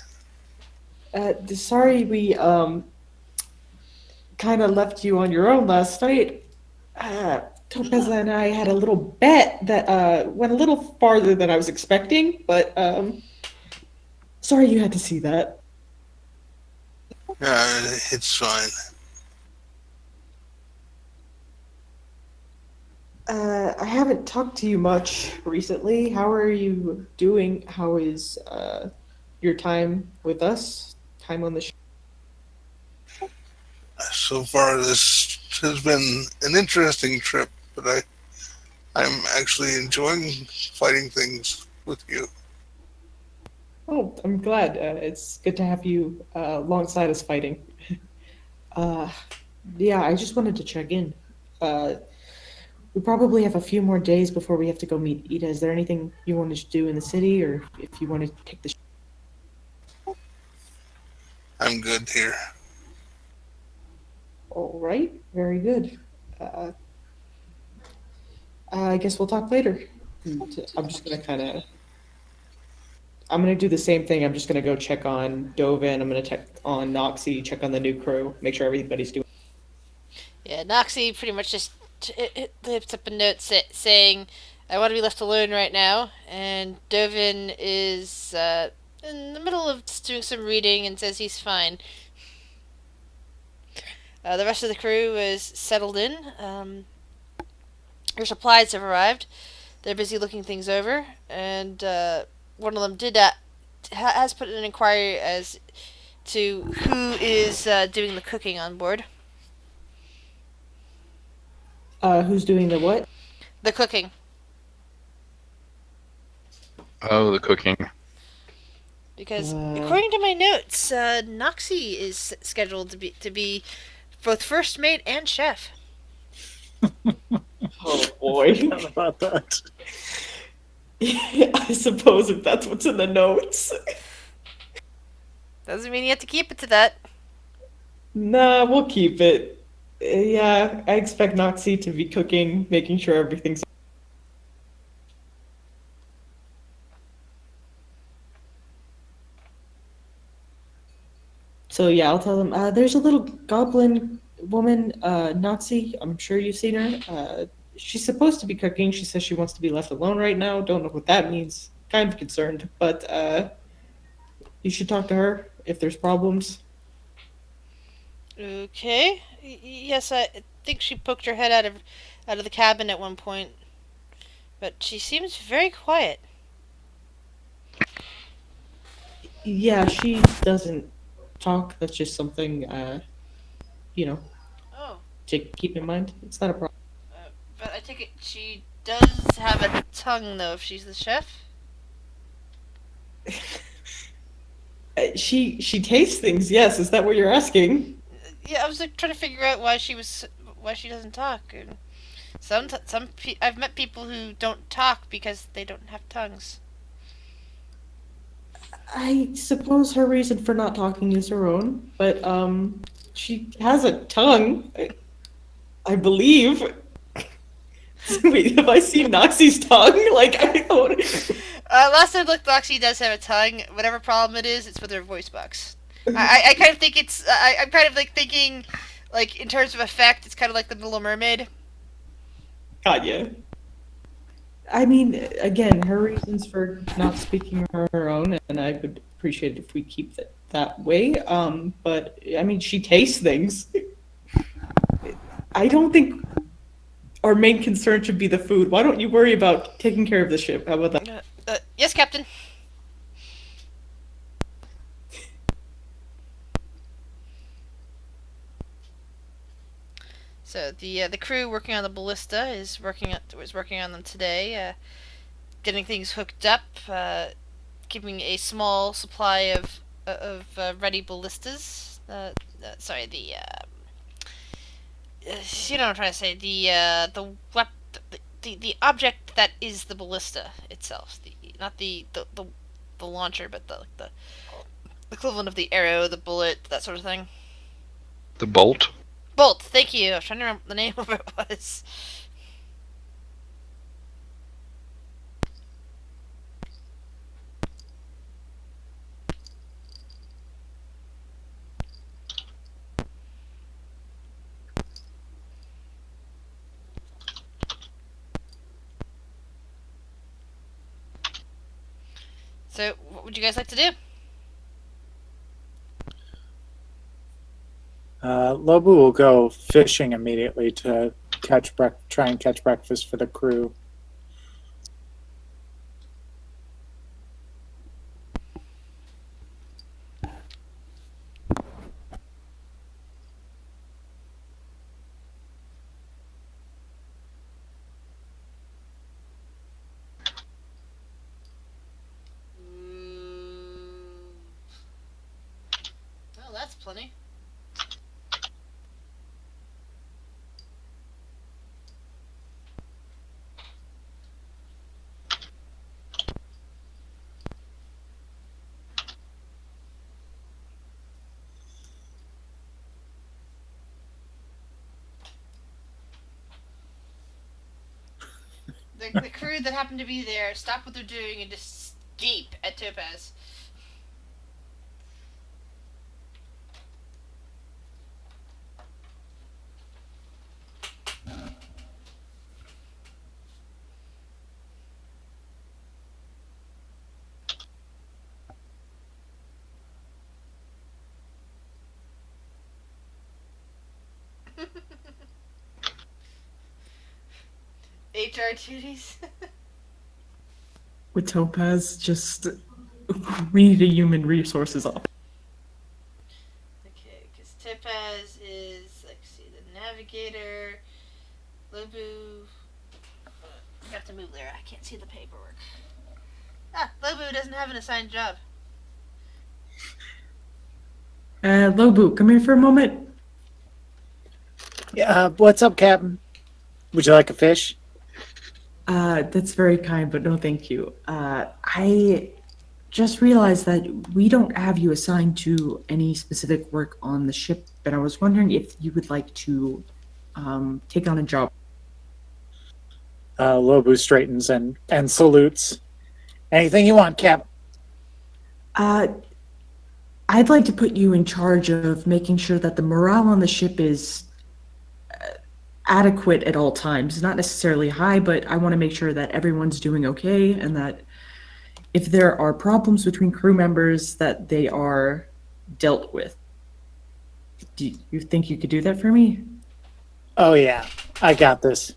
Sorry we, kind of left you on your own last night. Topaz and I had a little bet that, went a little farther than I was expecting, but, sorry you had to see that. It's fine. I haven't talked to you much recently. How are you doing? How is, your time with us? Time on the show? So far, this has been an interesting trip, but I'm actually enjoying fighting things with you. Oh, I'm glad. It's good to have you alongside us fighting. Uh, yeah, I just wanted to check in. Uh, we probably have a few more days before we have to go meet Ida. Is there anything you wanted to do in the city, or if you want to take the? I'm good here. All right, very good. Uh, I guess we'll talk later. And I'm just gonna kind of. I'm gonna do the same thing. I'm just gonna go check on Dovin. I'm gonna check on Noxie, check on the new crew, make sure everybody's doing. Yeah, Noxie pretty much just types up a note saying, "I want to be left alone right now." And Dovin is in the middle of doing some reading and says he's fine. The rest of the crew is settled in. Your supplies have arrived. They're busy looking things over, and one of them has put in an inquiry as to who is doing the cooking on board. Who's doing the what? The cooking. Oh, the cooking. Because Uh, according to my notes, Noxie is scheduled to be both first mate and chef. oh boy. How about that? I suppose if that's what's in the notes. Doesn't mean you have to keep it to that. Nah, we'll keep it. Yeah, I expect Noxie to be cooking, making sure everything's. So yeah, I'll tell them. There's a little goblin woman, Nazi. I'm sure you've seen her. She's supposed to be cooking. She says she wants to be left alone right now. Don't know what that means. Kind of concerned, but you should talk to her if there's problems. Okay. Yes, I think she poked her head out of the cabin at one point, but she seems very quiet. Yeah, she doesn't talk. That's just something, you know, Oh, to keep in mind. It's not a problem. but I take it she does have a tongue, though, if she's the chef. She tastes things. Yes, is that what you're asking? Yeah, I was like trying to figure out why she doesn't talk. And I've met people who don't talk because they don't have tongues. I suppose her reason for not talking is her own, but she has a tongue. I believe. Wait, have I seen Noxie's tongue? Like I don't. Last time I looked, Loxy does have a tongue. Whatever problem it is, it's with her voice box. I kind of think I'm kind of like thinking, like in terms of effect, it's kind of like the Little Mermaid. God, yeah. I mean, again, her reasons for not speaking are her own, and I would appreciate it if we keep it that way. But I mean, she tastes things. I don't think our main concern should be the food. Why don't you worry about taking care of the ship? How about that? Yes, Captain. So the crew working on the ballista was working on them today, getting things hooked up, keeping a small supply of ready ballistas. Sorry, you know what I'm trying to say. The object that is the ballista itself. Not the launcher, but the equivalent of the arrow, the bullet, that sort of thing. The bolt. Bolt. Thank you. I was trying to remember what the name of it was. So, what would you guys like to do? Lobu will go fishing immediately to try and catch breakfast for the crew. plenty. The crew that happened to be there stop what they're doing and just gape at Topaz. HR duties. With Topaz, just we need a human resources off. Okay, because Topaz is, let's see, the navigator. Lobu. I have to move there. I can't see the paperwork. Lobu doesn't have an assigned job. Lobu, come here for a moment. Yeah, what's up, Captain? Would you like a fish? That's very kind, but no thank you. I just realized that we don't have you assigned to any specific work on the ship, and I was wondering if you would like to take on a job. Lobu straightens and salutes. Anything you want, Cap? I'd like to put you in charge of making sure that the morale on the ship is adequate at all times. Not necessarily high, but I want to make sure that everyone's doing okay and that if there are problems between crew members, that they are dealt with. Do you think you could do that for me? Oh, yeah. I got this.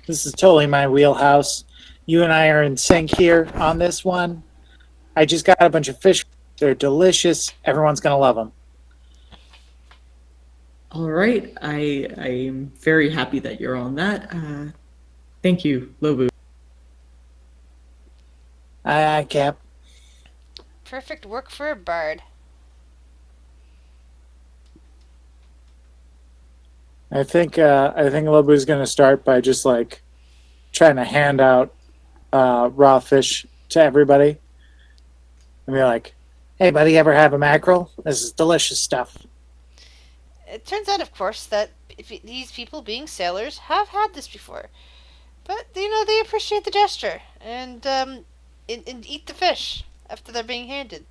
This is totally my wheelhouse. You and I are in sync here on this one. I just got a bunch of fish. They're delicious. Everyone's going to love them. All right. I'm very happy that you're on that. Thank you, Lobu. Aye, Cap. Perfect work for a bard. I think Lobu's going to start by just like trying to hand out raw fish to everybody. And be like, hey, buddy, ever have a mackerel? This is delicious stuff. It turns out, of course, that these people, being sailors, have had this before. But, they appreciate the gesture and eat the fish after they're being handed.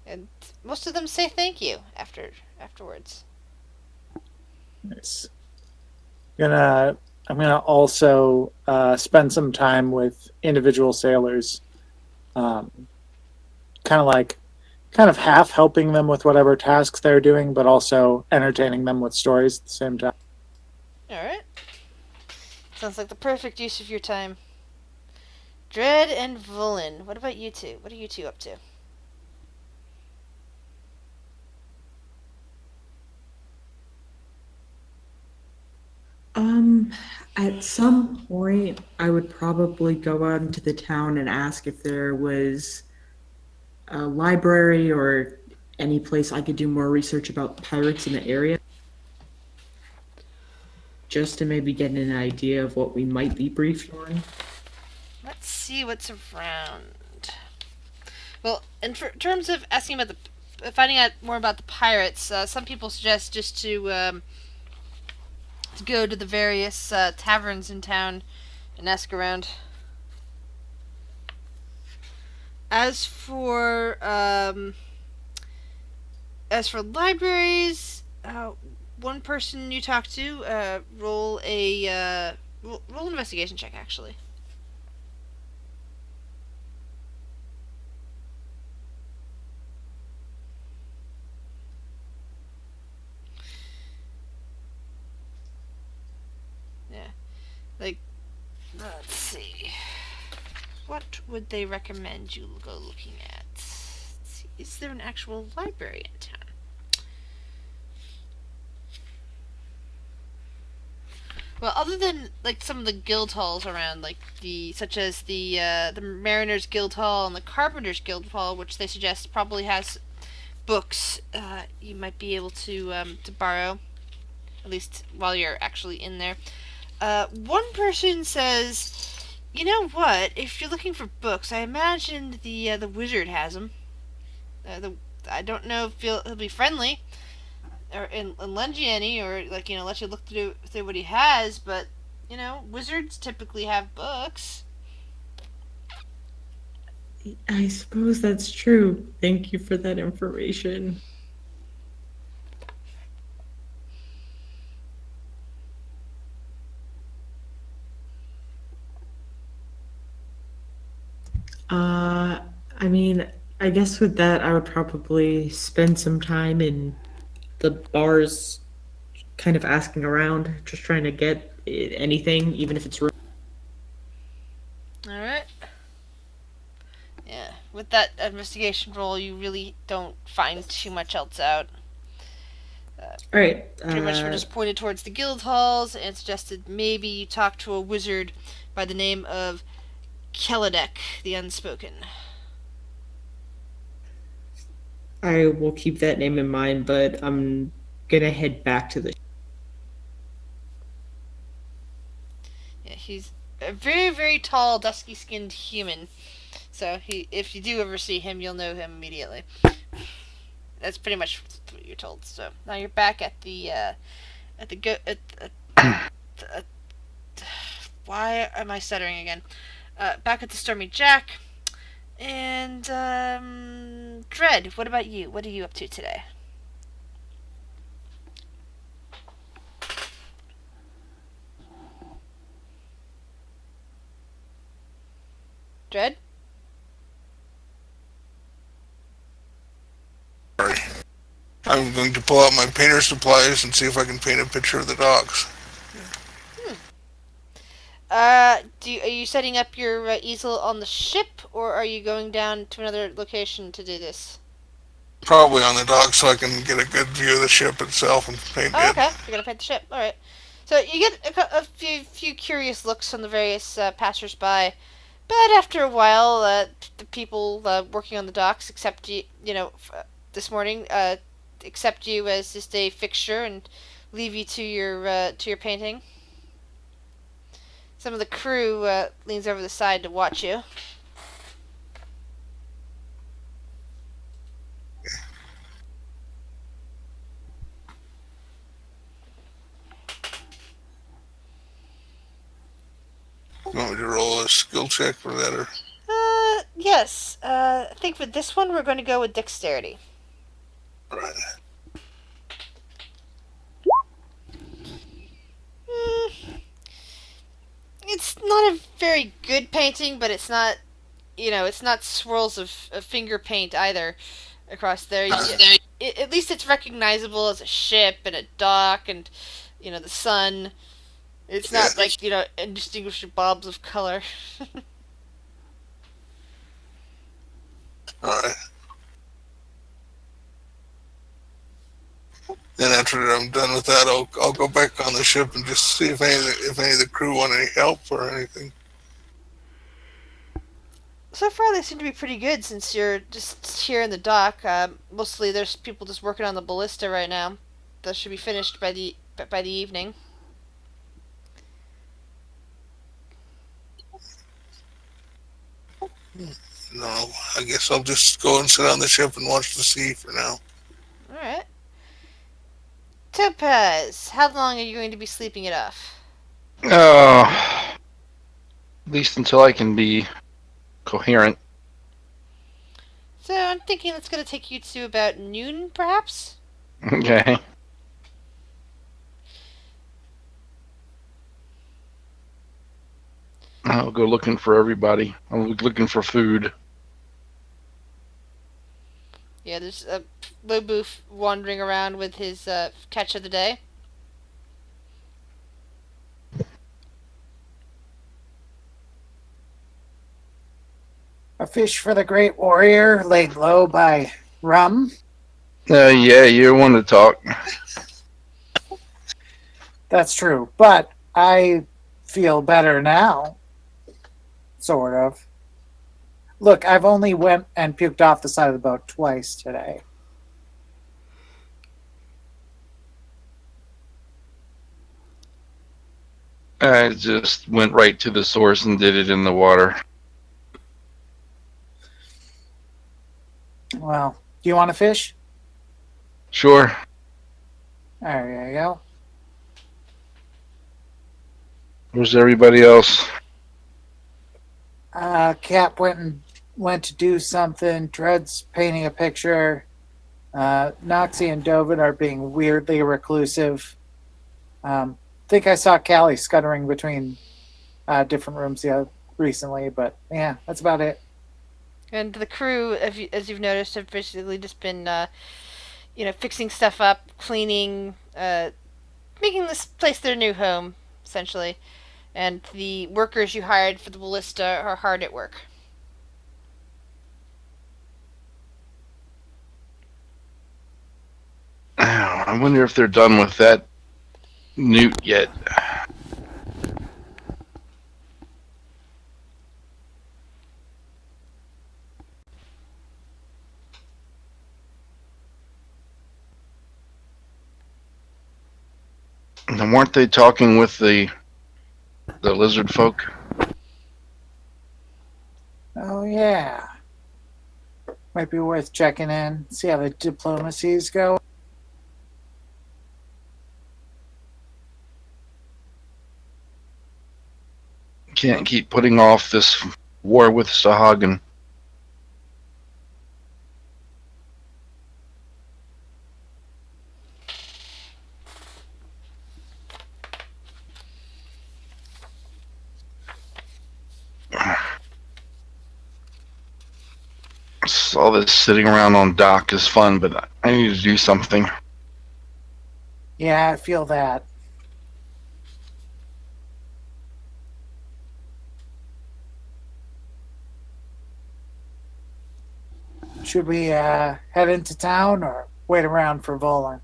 And most of them say thank you afterwards. Nice. I'm gonna also spend some time with individual sailors, kind of half helping them with whatever tasks they're doing, but also entertaining them with stories at the same time. Alright. Sounds like the perfect use of your time. Dread and Vulin, what about you two? What are you two up to? At some point, I would probably go out into the town and ask if there was a library or any place I could do more research about pirates in the area. Just to maybe get an idea of what we might be briefed on. Let's see what's around. Well, in terms of asking about finding out more about the pirates, some people suggest just to go to the various taverns in town and ask around. As for libraries, one person you talk to, roll an investigation check, actually. Let's see. What would they recommend you go looking at? Let's see. Is there an actual library in town? Well, other than some of the guild halls around, such as the Mariners Guild Hall and the Carpenters Guild Hall, which they suggest probably has books you might be able to borrow, at least while you're actually in there. One person says, "You know what? If you're looking for books, I imagine the wizard has them. I don't know if he'll be friendly or and lend you any, or like let you look through what he has, but wizards typically have books." I suppose that's true. Thank you for that information. Uh, I mean, I guess with that, I would probably spend some time in the bars, kind of asking around, just trying to get anything, even if it's. All right. Yeah. With that investigation roll, you really don't find too much else out. All right. Pretty much we're just pointed towards the guild halls and suggested maybe you talk to a wizard by the name of Kelladek the Unspoken. I will keep that name in mind, but I'm gonna head back to the. Yeah, he's a very, very tall, dusky-skinned human. So if you do ever see him, you'll know him immediately. That's pretty much what you're told. So now you're back at the why am I stuttering again? Back at the Stormy Jack. And Dread, what about you? What are you up to today? Dread? Sorry. I'm going to pull out my painter supplies and see if I can paint a picture of the docks. Are you setting up your easel on the ship, or are you going down to another location to do this? Probably on the dock so I can get a good view of the ship itself and paint Oh, it. okay. You're gonna paint the ship. All right. So you get a few curious looks from the various passersby, but after a while, the people working on the docks accept you. This morning, accept you as just a fixture and leave you to your painting. Some of the crew leans over the side to watch you. You want me to roll a skill check for that? Or Yes. I think for this one, we're going to go with dexterity. right. It's not a very good painting, but it's not, it's not swirls of finger paint either across there. At least it's recognizable as a ship and a dock and, the sun. It's not like, indistinguishable bobs of color. Alright. Then after I'm done with that, I'll go back on the ship and just see if any of the crew want any help or anything. So far, they seem to be pretty good since you're just here in the dock. Mostly, there's people just working on the ballista right now. That should be finished by the evening. No, I guess I'll just go and sit on the ship and watch the sea for now. All right. Topaz, how long are you going to be sleeping it off? At least until I can be coherent. So I'm thinking it's going to take you to about noon, perhaps? Okay. I'll go looking for everybody. I'm looking for food. Yeah, there's a Lobu wandering around with his catch of the day. A fish for the great warrior laid low by rum. Yeah, you want to talk. That's true, but I feel better now. Sort of. Look, I've only went and puked off the side of the boat twice today. I just went right to the source and did it in the water. Well, do you want to fish? Sure. There you go. Where's everybody else? Cap went to do something. Dred's painting a picture. Noxie and Dovin are being weirdly reclusive. Think I saw Callie scuttering between different rooms recently, but yeah, that's about it. And the crew, as you've noticed, have basically just been, fixing stuff up, cleaning, making this place their new home, essentially. And the workers you hired for the ballista are hard at work. I wonder if they're done with that newt yet. And weren't they talking with the lizard folk? Oh yeah, might be worth checking in. See how the diplomacies go. Can't keep putting off this war with Sahagin. All this sitting around on dock is fun, but I need to do something. Yeah, I feel that. Should we head into town or wait around for Volan?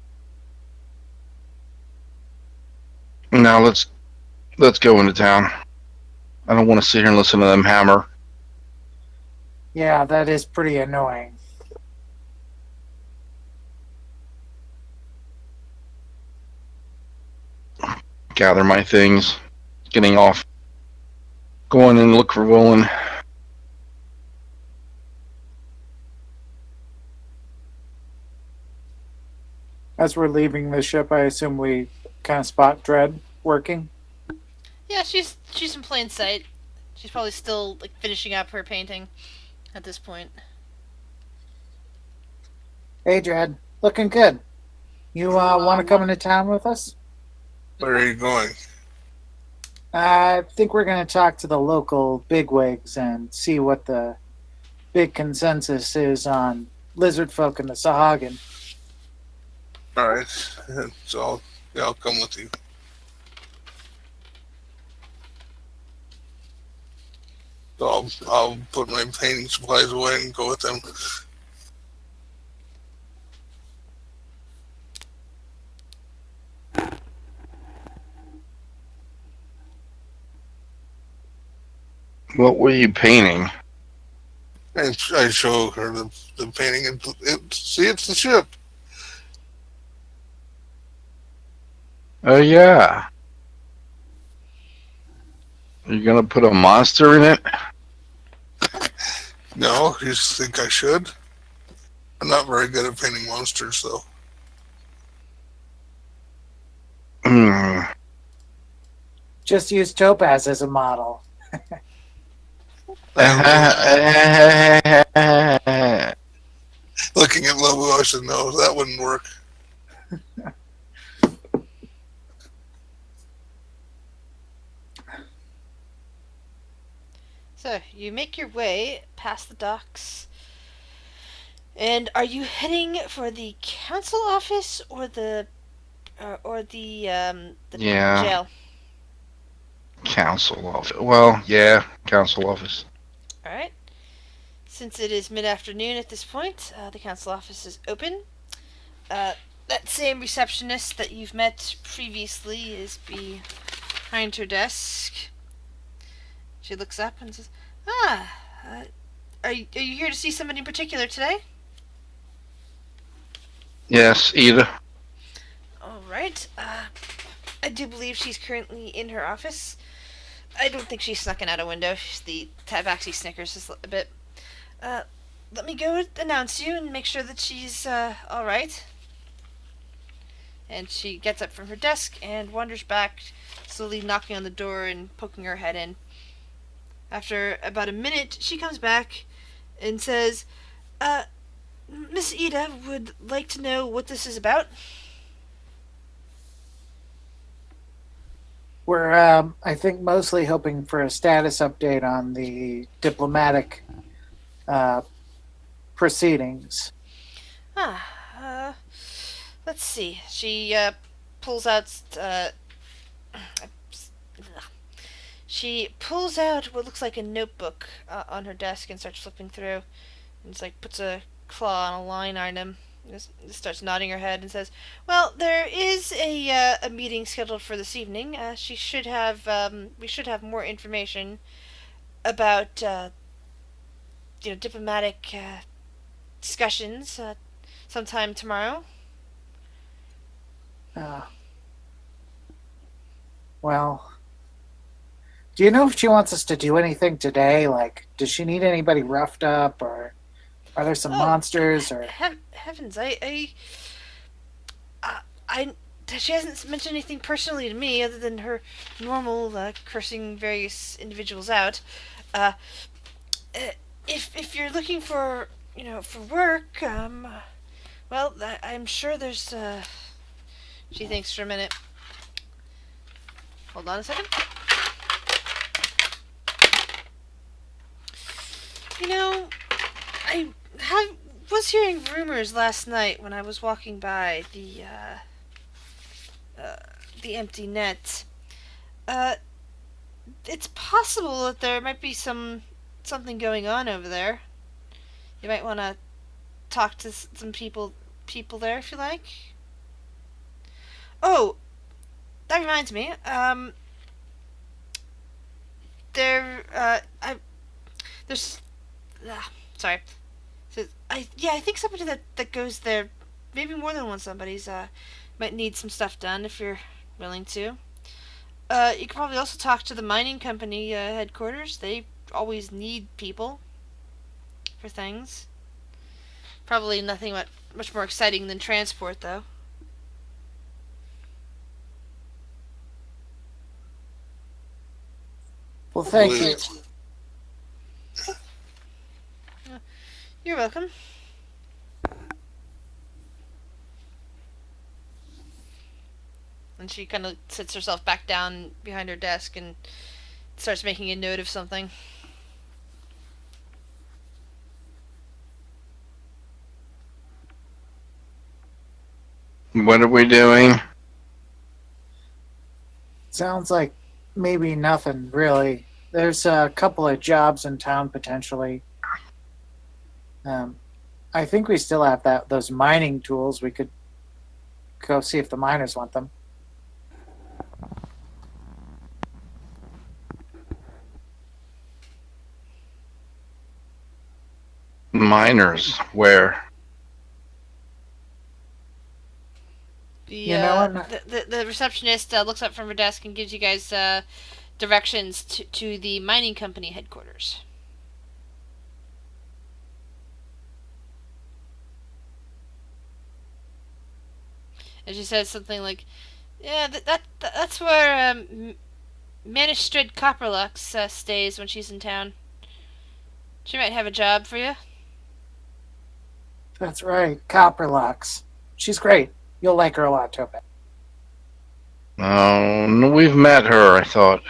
Now let's go into town. I don't want to sit here and listen to them hammer. Yeah, that is pretty annoying. Gather my things. Getting off. Going and look for Volan. As we're leaving the ship, I assume we kind of spot Dread working. Yeah, she's in plain sight. She's probably still finishing up her painting at this point. Hey, Dread, looking good. You want to come into town with us? Where are you going? I think we're going to talk to the local bigwigs and see what the big consensus is on lizard folk and the Sahagin. All right, so I'll come with you. So I'll put my painting supplies away and go with them. What were you painting? And I show her the painting, and see, it's the ship. Oh yeah. You're gonna put a monster in it? No, you think I should? I'm not very good at painting monsters, though. Hmm. Just use Topaz as a model. Looking at Lobo, I said, no, that wouldn't work. So, you make your way past the docks. And are you heading for the council office or the Yeah. jail? Council office. Well, yeah, council office. All right. Since it is mid-afternoon at this point, the council office is open. That same receptionist that you've met previously is behind her desk. She looks up and says, are you here to see somebody in particular today? Yes, Ida. All right. I do believe she's currently in her office. I don't think she's snuck out a window. The tabaxi snickers just a bit. Uh, Let me go announce you and make sure that she's all right. And she gets up from her desk and wanders back, slowly knocking on the door and poking her head in. After about a minute, she comes back and says, Miss Ida would like to know what this is about. We're, I think, mostly hoping for a status update on the diplomatic proceedings. Let's see. She pulls out. She pulls out what looks like a notebook on her desk and starts flipping through. And it's like puts a claw on a line item. Just starts nodding her head and says, "Well, there is a meeting scheduled for this evening. She should have we should have more information about diplomatic discussions sometime tomorrow." Well, do you know if she wants us to do anything today? Like, does she need anybody roughed up, or are there some monsters? Or heavens, she hasn't mentioned anything personally to me other than her normal cursing various individuals out. If you're looking for for work, well, I'm sure there's. She thinks for a minute. Hold on a second. I was hearing rumors last night when I was walking by the empty net. It's possible that there might be something going on over there. You might want to talk to some people there if you like. Oh, that reminds me. There's sorry. So I think somebody that goes there, maybe more than one somebody's might need some stuff done if you're willing to. You could probably also talk to the mining company headquarters. They always need people for things. Probably nothing much more exciting than transport, though. Well, thank you. You're welcome. And she kind of sits herself back down behind her desk and starts making a note of something. What are we doing? Sounds like maybe nothing, really. There's a couple of jobs in town, potentially. I think we still have those mining tools. We could go see if the miners want them. Miners, where? The receptionist looks up from her desk and gives you guys directions to the mining company headquarters. And she says something like, "Yeah, that's where Manistrid Copperlux stays when she's in town. She might have a job for you." That's right, Copperlocks. She's great. You'll like her a lot, Topaz. Oh, no, we've met her, I thought.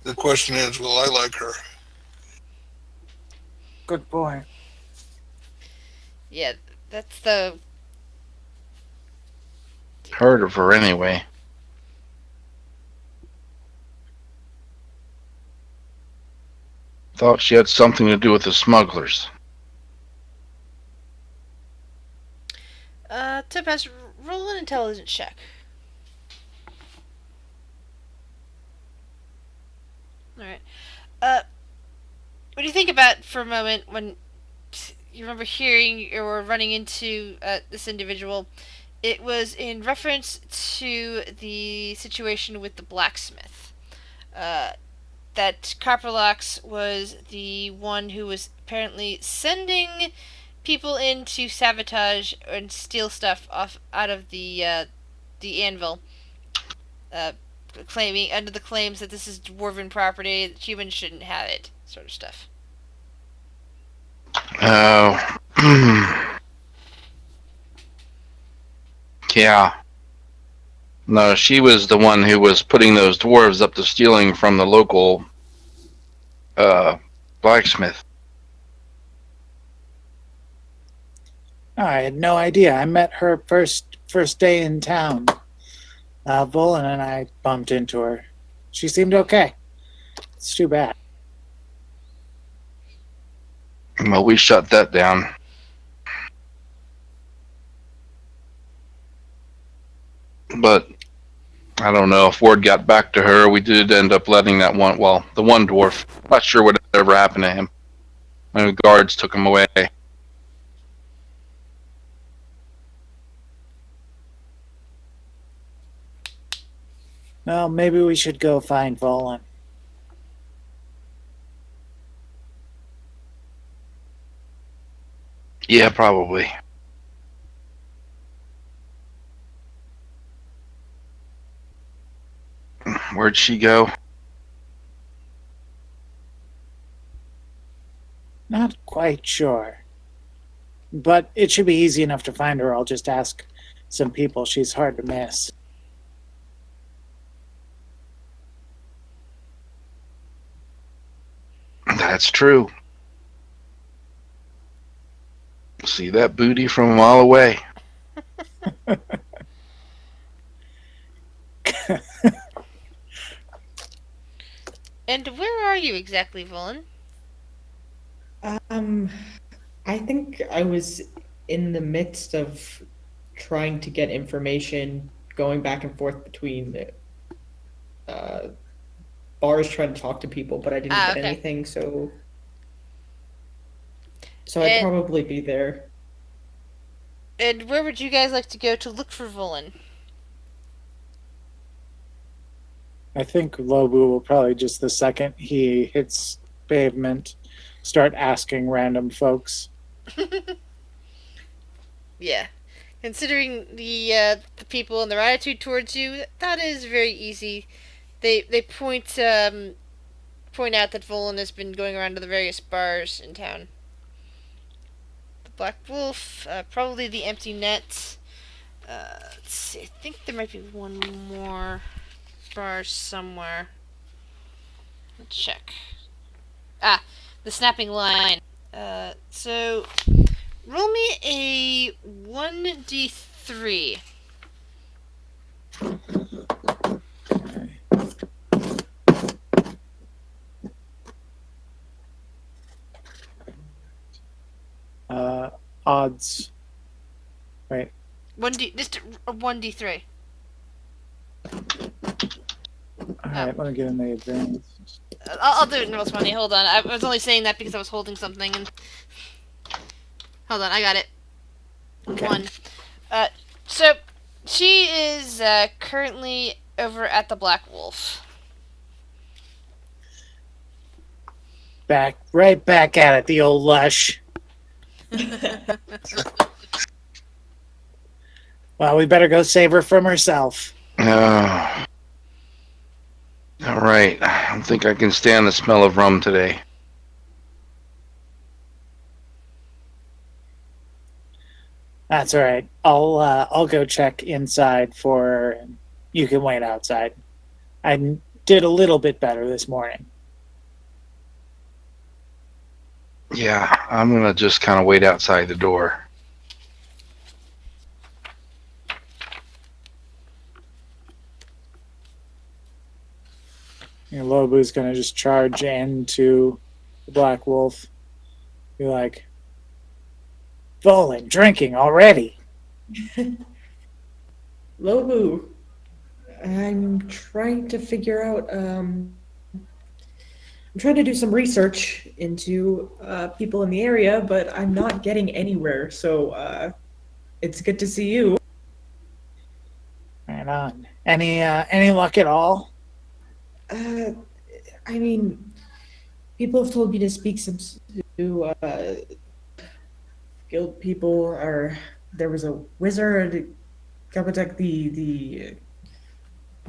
The question is, will I like her? Good boy. Yeah, that's the... Heard of her anyway. Thought she had something to do with the smugglers. Topaz, roll an intelligence check. Alright. When you think about it for a moment, when you remember hearing or running into this individual, It was in reference to the situation with the blacksmith. Uh, that Carpolox was the one who was apparently sending people in to sabotage and steal stuff off out of the anvil, uh, claiming under the claims that this is dwarven property, that humans shouldn't have it, sort of stuff. Oh. Yeah. No, she was the one who was putting those dwarves up to stealing from the local blacksmith. I had no idea. I met her first day in town. Volan and I bumped into her. She seemed okay. It's too bad. Well, we shut that down. But I don't know if word got back to her. We did end up letting that one, well, the one dwarf, not sure whatever happened to him. And the guards took him away. Well, maybe we should go find Volan. Yeah, probably. Where'd she go? Not quite sure. But it should be easy enough to find her. I'll just ask some people. She's hard to miss. That's true. See that booty from a mile away. And where are you exactly, Volan? Um, I think I was in the midst of trying to get information, going back and forth between uh, bars, trying to talk to people, but I didn't get Okay. anything, so I'd And- probably be there. And where would you guys like to go to look for Volan? I think Lobu will probably just the second he hits pavement start asking random folks. Yeah. Considering the people and their attitude towards you, that is very easy. They point out that Volan has been going around to the various bars in town. The Black Wolf, probably the Empty Net. Let's see. I think there might be one more bar somewhere. Let's check. Ah, the Snapping Line. So roll me a 1d3. Odds. Wait. 1d, just a 1d3. Alright, let me get in the advance. I'll do it in real 20. Hold on. I was only saying that because I was holding something. And hold on, I got it. Okay. 1. So she is currently over at the Black Wolf. Right back at it, the old lush. Well, we better go save her from herself. All right. I don't think I can stand the smell of rum today. That's all right. I'll go check inside for her, and you can wait outside. I did a little bit better this morning. Yeah, I'm gonna just kind of wait outside the door. Lobu's gonna just charge into the Black Wolf. Be like, Volan, drinking already. Lobu, I'm trying to figure out. I'm trying to do some research into people in the area, but I'm not getting anywhere. So it's good to see you. Right on. Any luck at all? Uh, I mean, people have told me to speak some to guild people, or there was a wizard, Kabatek the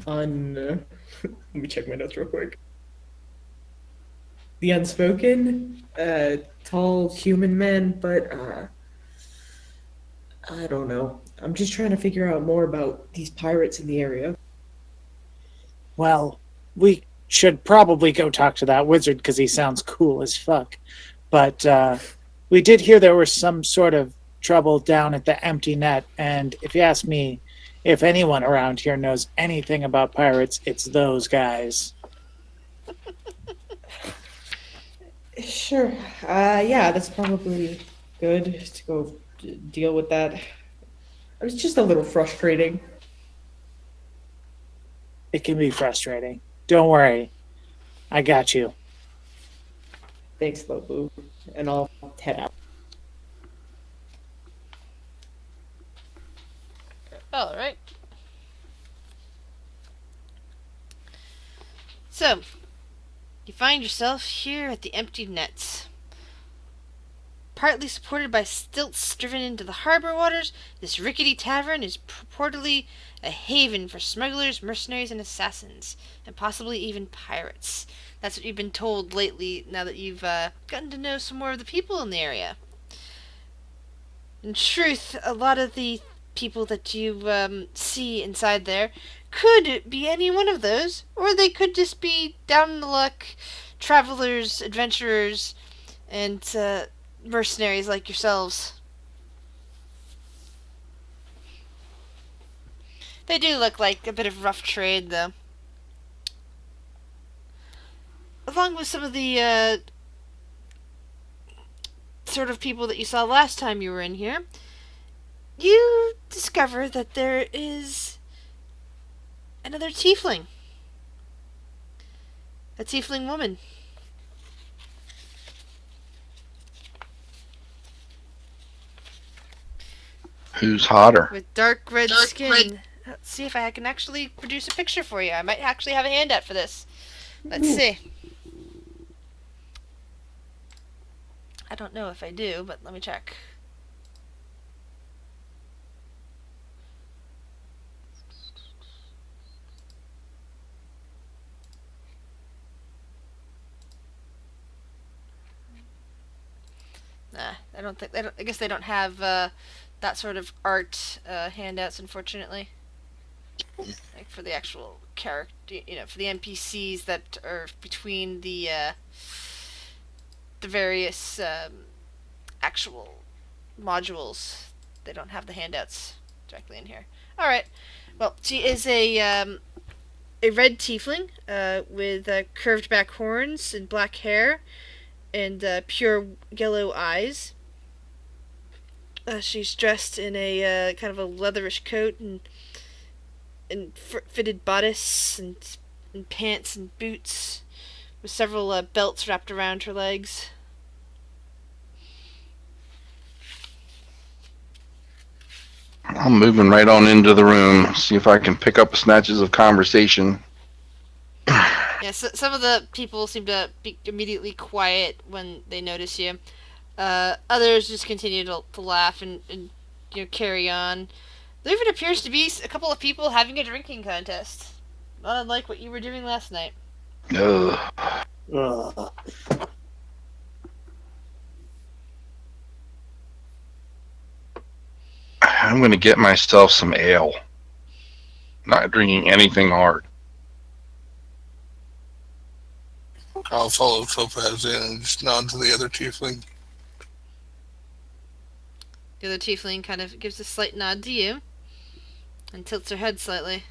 let me check my notes real quick. The unspoken, tall human man, but I don't know. I'm just trying to figure out more about these pirates in the area. Well, we should probably go talk to that wizard because he sounds cool as fuck. But we did hear there was some sort of trouble down at the Empty Net, and if you ask me, if anyone around here knows anything about pirates, it's those guys. Sure. Yeah, that's probably good to go deal with that. It was just a little frustrating. It can be frustrating. Don't worry. I got you. Thanks, Lobu. And I'll head out. All right. So, you find yourself here at the Empty Nets. Partly supported by stilts driven into the harbor waters, this rickety tavern is purportedly a haven for smugglers, mercenaries, and assassins, and possibly even pirates. That's what you've been told lately, now that you've gotten to know some more of the people in the area. In truth, a lot of the people that you see inside there could be any one of those, or they could just be down in the luck travelers, adventurers, and mercenaries like yourselves. They do look like a bit of rough trade, though. Along with some of the sort of people that you saw last time you were in here, you discover that there is another tiefling. A tiefling woman. Who's hotter? With dark red skin. Let's see if I can actually produce a picture for you. I might actually have a handout for this. Let's see. I don't know if I do, but let me check. Nah, I don't think I guess they don't have that sort of art handouts, unfortunately. Like for the actual character, for the NPCs that are between the various actual modules, they don't have the handouts directly in here. All right. Well, she is a red tiefling with curved back horns and black hair and pure yellow eyes. She's dressed in a kind of a leatherish coat and fitted bodice and pants and boots with several belts wrapped around her legs. I'm moving right on into the room, see if I can pick up snatches of conversation. Yeah, so some of the people seem to be immediately quiet when they notice you. Others just continue to laugh and carry on. There even appears to be a couple of people having a drinking contest. Not unlike what you were doing last night. Ugh. Ugh. I'm gonna get myself some ale. Not drinking anything hard. I'll follow Topaz in and just nod to the other tiefling. The other tiefling kind of gives a slight nod to you and tilts her head slightly.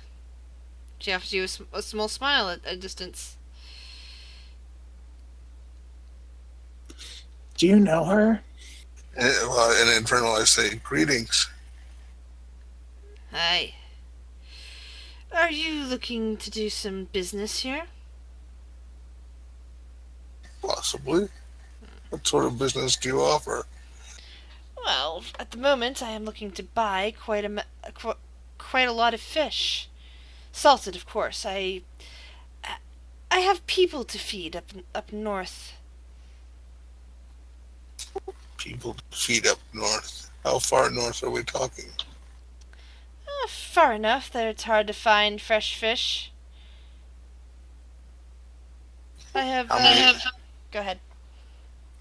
She offers you a small smile at a distance. Do you know her? In Infernal, I say, greetings. Hi. Are you looking to do some business here? Possibly. What sort of business do you offer? Well, at the moment I am looking to buy quite a lot of fish. Salted, of course. I have people to feed up north. People feed up north. How far north are we talking? Far enough that it's hard to find fresh fish. I have. How many, Go ahead.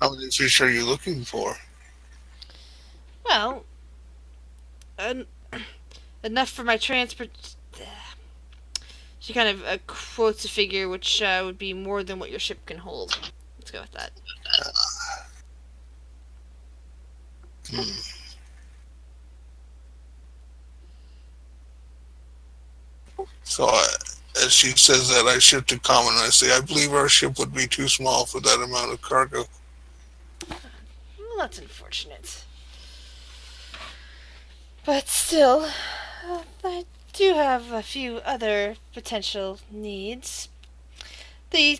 how many fish are you looking for? Well, en- enough for my transport. She kind of quotes a figure which would be more than what your ship can hold. Let's go with that. Hmm. So, as she says that, I shift to common and I say, I believe our ship would be too small for that amount of cargo. Well, that's unfortunate. But still, I do have a few other potential needs. The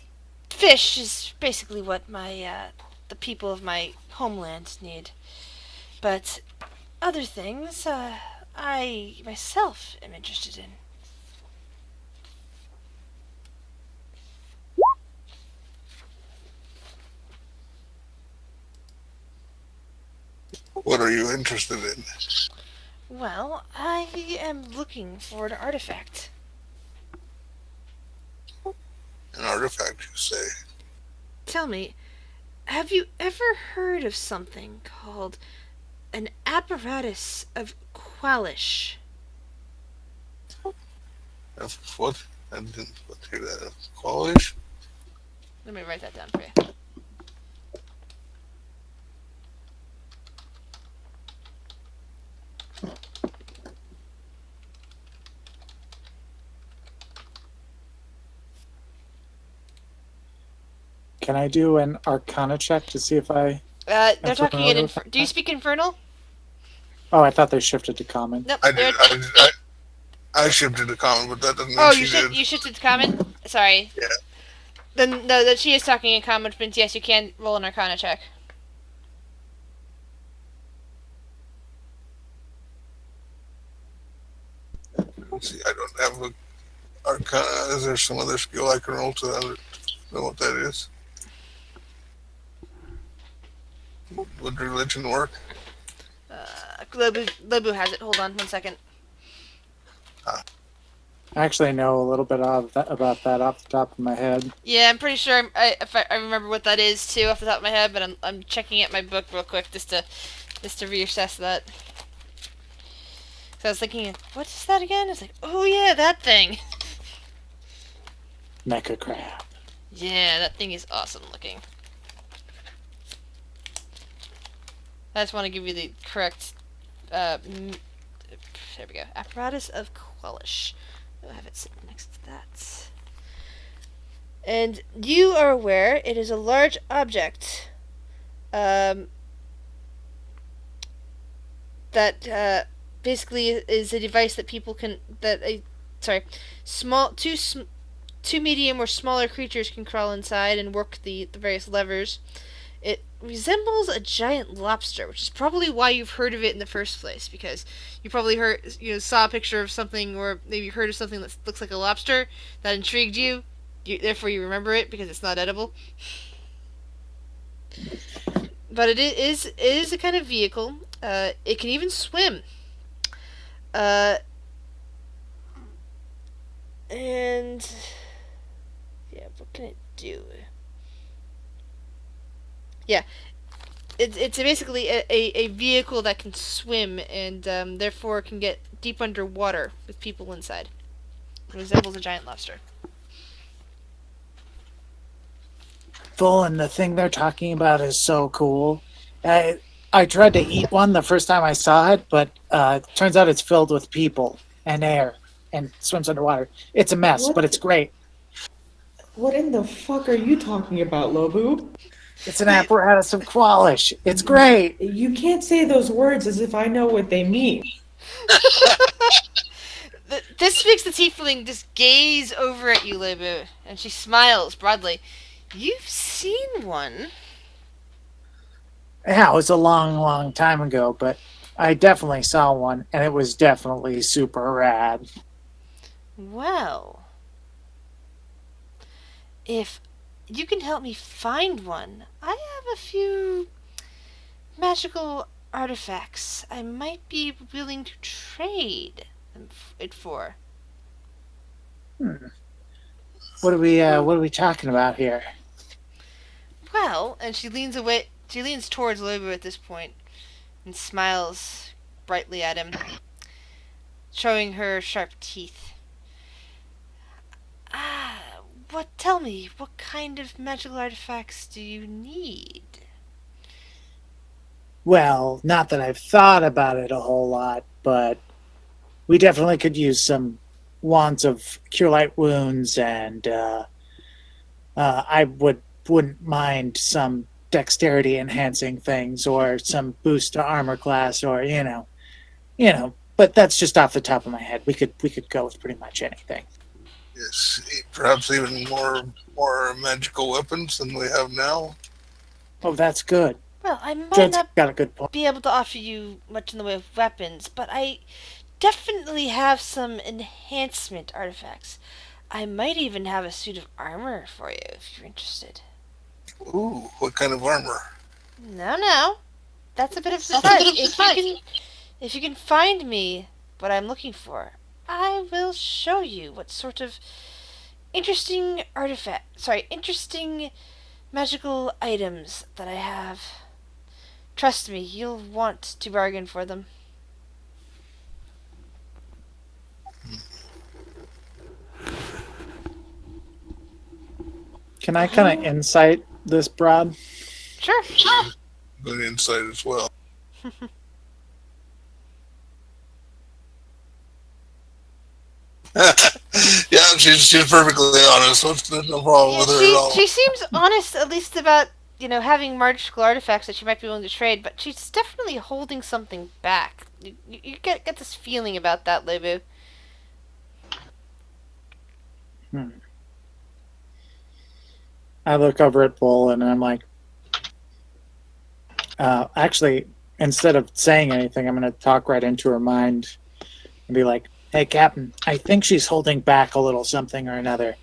fish is basically what the people of my homeland need. But other things, I myself am interested in. What are you interested in? Well, I am looking for an artifact. An artifact, you say? Tell me, have you ever heard of something called an apparatus of Qualish? What? I didn't hear that. Qualish? Let me write that down for you. Can I do an Arcana check to see if I... They're That's talking what in. I wrote. Do you speak Infernal? Oh, I thought they shifted to common. Nope. I did. I shifted to common, but that doesn't mean Oh, she did. you shifted to common. Sorry. Yeah. Then no, that she is talking in common, which means yes, you can roll an Arcana check. Let's see, I don't have a Arcana. Is there some other skill I can roll to know what that is? Would religion work? Lebu has it. Hold on, 1 second. I actually know a little bit about that off the top of my head. Yeah, I'm pretty sure if I remember what that is too off the top of my head, but I'm checking at my book real quick just to reassess that. So I was thinking, what is that again? It's like, oh yeah, that thing. Mecha crab. Yeah, that thing is awesome looking. I just want to give you the correct. There we go. Apparatus of Quellish. I'll have it sitting next to that. And you are aware it is a large object that basically is a device that people can two medium or smaller creatures can crawl inside and work the various levers. It resembles a giant lobster, which is probably why you've heard of it in the first place, because you probably saw a picture of something, or maybe heard of something that looks like a lobster that intrigued you. Therefore you remember it because it's not edible. But it is a kind of vehicle. It can even swim. And yeah, what can it do? Yeah, it's basically a vehicle that can swim and therefore can get deep underwater with people inside. It resembles a giant lobster. And the thing they're talking about is so cool. I tried to eat one the first time I saw it, but turns out it's filled with people and air and swims underwater. It's a mess, What? but it's great. What in the fuck are you talking about, Lobu? It's an apparatus of Qualish. It's great. You can't say those words as if I know what they mean. This makes the tiefling just gaze over at you, Lebu, and she smiles broadly. You've seen one. Yeah, it was a long, long time ago, but I definitely saw one, and it was definitely super rad. Well, if you can help me find one, I have a few magical artifacts I might be willing to trade it for. Hmm. What are we talking about here? Well, and she leans away. She leans towards Lobo at this point and smiles brightly at him, showing her sharp teeth. Ah, what? Tell me, what kind of magical artifacts do you need? Well, not that I've thought about it a whole lot, but we definitely could use some wands of cure light wounds, and I wouldn't mind some dexterity enhancing things, or some boost to armor class, or you know. But that's just off the top of my head. We could go with pretty much anything. Yes, perhaps even more magical weapons than we have now. Oh, that's good. Well, I might Dred's not got a good point. be able to offer you much in the way of weapons, but I definitely have some enhancement artifacts. I might even have a suit of armor for you if you're interested. Ooh, what kind of armor? No. That's a bit of a surprise. If you can find me what I'm looking for, I will show you what sort of interesting magical items that I have. Trust me, you'll want to bargain for them. Can I kind of insight this broad? Sure. Good insight as well. Yeah, she's perfectly honest. There's no problem with her at all. She seems honest, at least about having magical artifacts that she might be willing to trade, but she's definitely holding something back. You get this feeling about that, Lebu. I look over at Bull and I'm like, actually, instead of saying anything, I'm going to talk right into her mind and be like, hey, Captain, I think she's holding back a little something or another.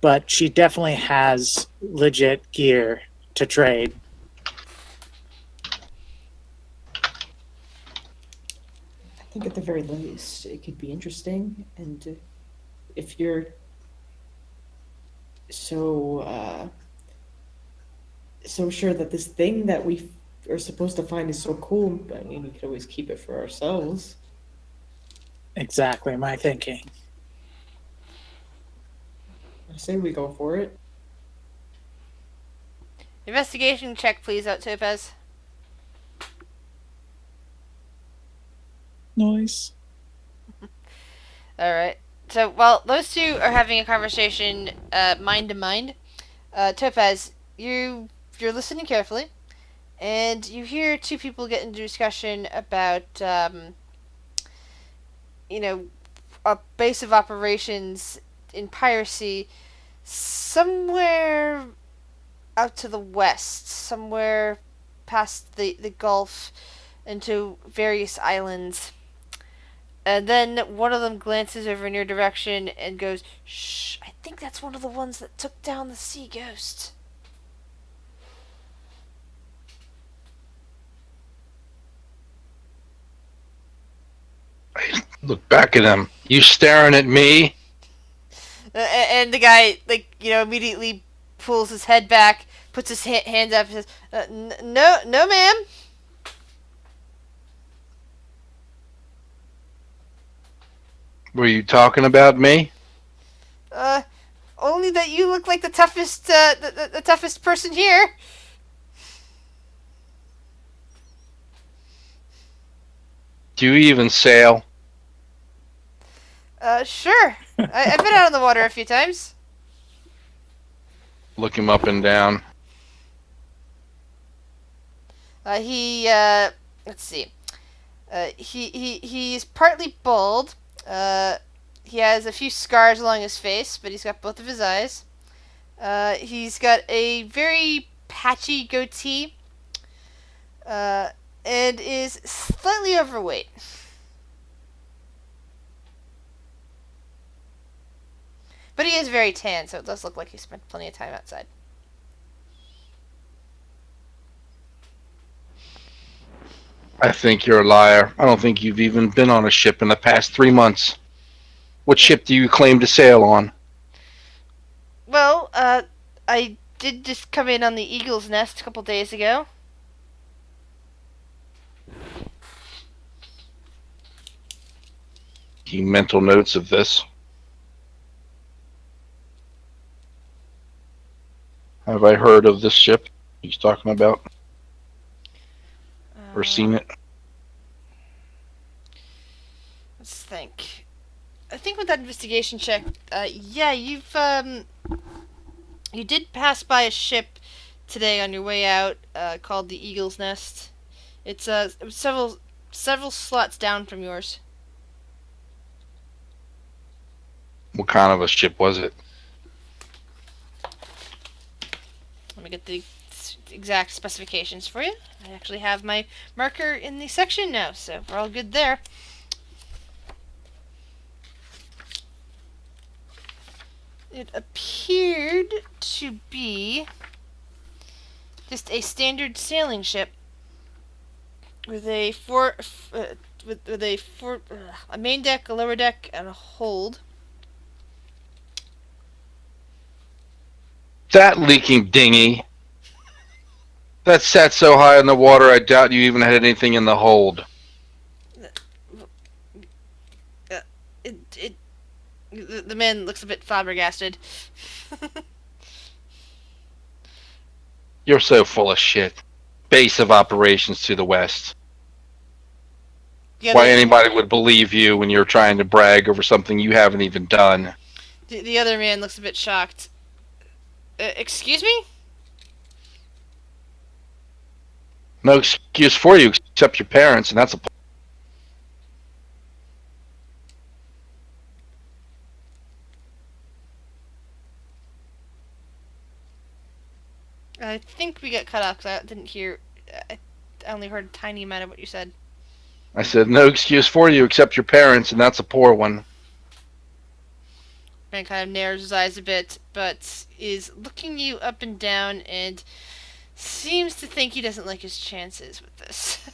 But she definitely has legit gear to trade. I think at the very least, it could be interesting. And if you're so sure that this thing that we are supposed to find is so cool, I mean, we could always keep it for ourselves. Exactly my thinking. I say we go for it. Investigation check, please, out Topaz. Nice. Alright. So, while those two are having a conversation mind to mind, Topaz, you're listening carefully, and you hear two people get into discussion about, a base of operations in piracy somewhere out to the west, somewhere past the Gulf into various islands. And then one of them glances over in your direction and goes, "Shh, I think that's one of the ones that took down the sea ghost." Look back at him. You staring at me? And the guy, immediately pulls his head back, puts his hands up, and says, no, ma'am." Were you talking about me? Only that you look like the toughest, the toughest person here. Do you even sail? Sure. I've been out on the water a few times. Look him up and down. Let's see. He's partly bald. He has a few scars along his face, but he's got both of his eyes. He's got a very patchy goatee. And is slightly overweight. is very tan, so it does look like he spent plenty of time outside. I think you're a liar. I don't think you've even been on a ship in the past 3 months. What ship do you claim to sail on? Well, I did just come in on the Eagle's Nest a couple days ago. Taking mental notes of this. Have I heard of this ship he's talking about? Or seen it? Let's think. I think with that investigation check, yeah, you did pass by a ship today on your way out, called the Eagle's Nest. It's it was several slots down from yours. What kind of a ship was it? Let me get the exact specifications for you. I actually have my marker in the section now, so we're all good there. It appeared to be just a standard sailing ship with a a main deck, a lower deck, and a hold. That leaking dinghy. That sat so high in the water, I doubt you even had anything in the hold. The man looks a bit flabbergasted. You're so full of shit. Base of operations to the west. Why anybody would believe you when you're trying to brag over something you haven't even done. The other man looks a bit shocked. Excuse me? No excuse for you except your parents, and that's a... I think we got cut off because I didn't hear. I only heard a tiny amount of what you said. I said, no excuse for you except your parents, and that's a poor one. Man kind of narrows his eyes a bit, but is looking you up and down and seems to think he doesn't like his chances with this.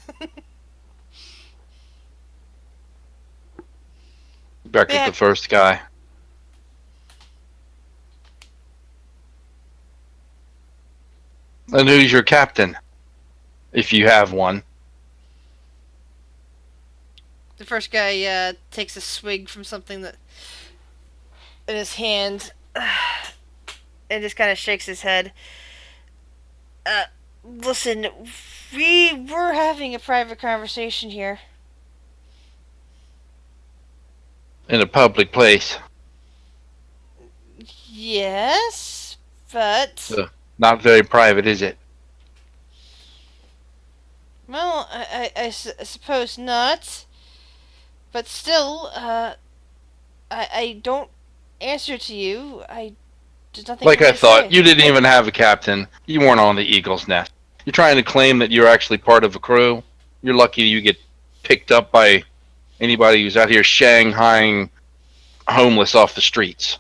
Back at the first guy. And who's your captain? If you have one. The first guy takes a swig from something that in his hand and just kind of shakes his head. Listen, we were having a private conversation here. In a public place. Yes, but... Not very private, is it? Well, I suppose not. But still, I don't answer to you. There's nothing like for me I to thought, say. you didn't even have a captain. You weren't on the Eagle's Nest. You're trying to claim that you're actually part of a crew. You're lucky you get picked up by anybody who's out here shanghaiing homeless off the streets.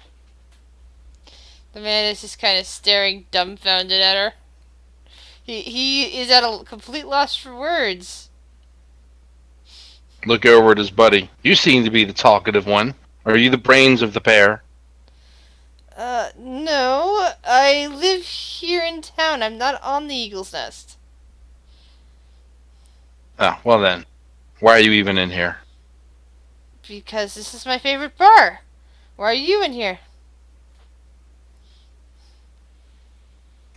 The man is just kind of staring dumbfounded at her. He is at a complete loss for words. Look over at his buddy. You seem to be the talkative one. Are you the brains of the pair? No. I live here in town. I'm not on the Eagle's Nest. Oh, well then. Why are you even in here? Because this is my favorite bar. Why are you in here?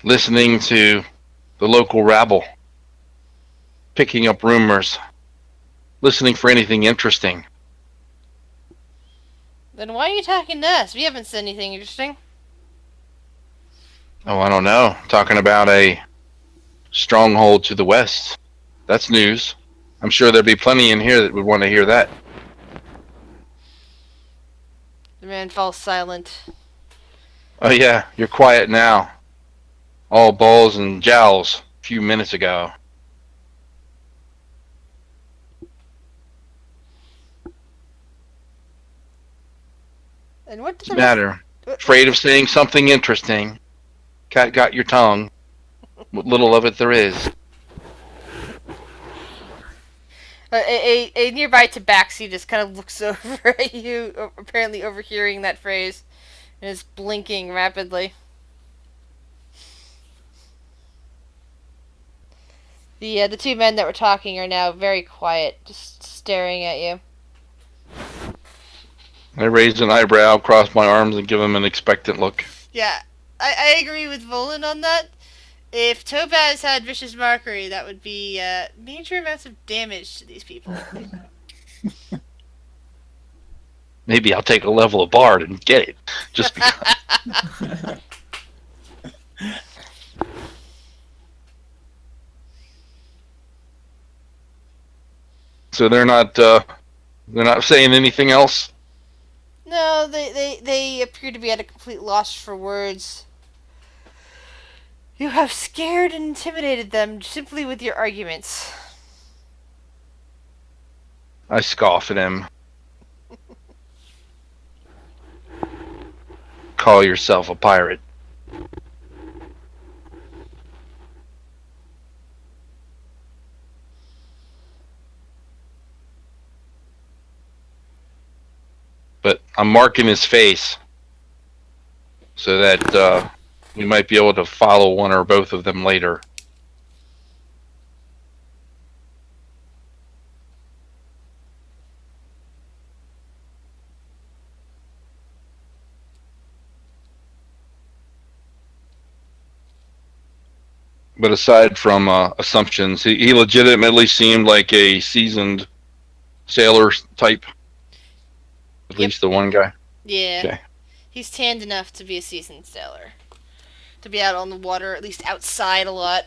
Listening to the local rabble. Picking up rumors. Listening for anything interesting. Then why are you talking to us? We haven't said anything interesting. Oh, I don't know. Talking about a stronghold to the west. That's news. I'm sure there'd be plenty in here that would want to hear that. The man falls silent. Oh yeah, you're quiet now. All balls and jowls a few minutes ago. And what What's the matter? Afraid of saying something interesting. Cat got your tongue. What little of it there is. A nearby tabaxi just kind of looks over at you, apparently overhearing that phrase, and is blinking rapidly. The two men that were talking are now very quiet, just staring at you. I raise an eyebrow, cross my arms, and give him an expectant look. Yeah, I agree with Volan on that. If Topaz had Vicious Mockery, that would be major amounts of damage to these people. Maybe I'll take a level of Bard and get it. Just because. So they're not saying anything else? No, they appear to be at a complete loss for words. You have scared and intimidated them simply with your arguments. I scoff at him. Call yourself a pirate. But I'm marking his face so that we might be able to follow one or both of them later. But aside from assumptions, he legitimately seemed like a seasoned sailor type. At least the one guy. Yeah. Okay. He's tanned enough to be a seasoned sailor. To be out on the water, at least outside a lot.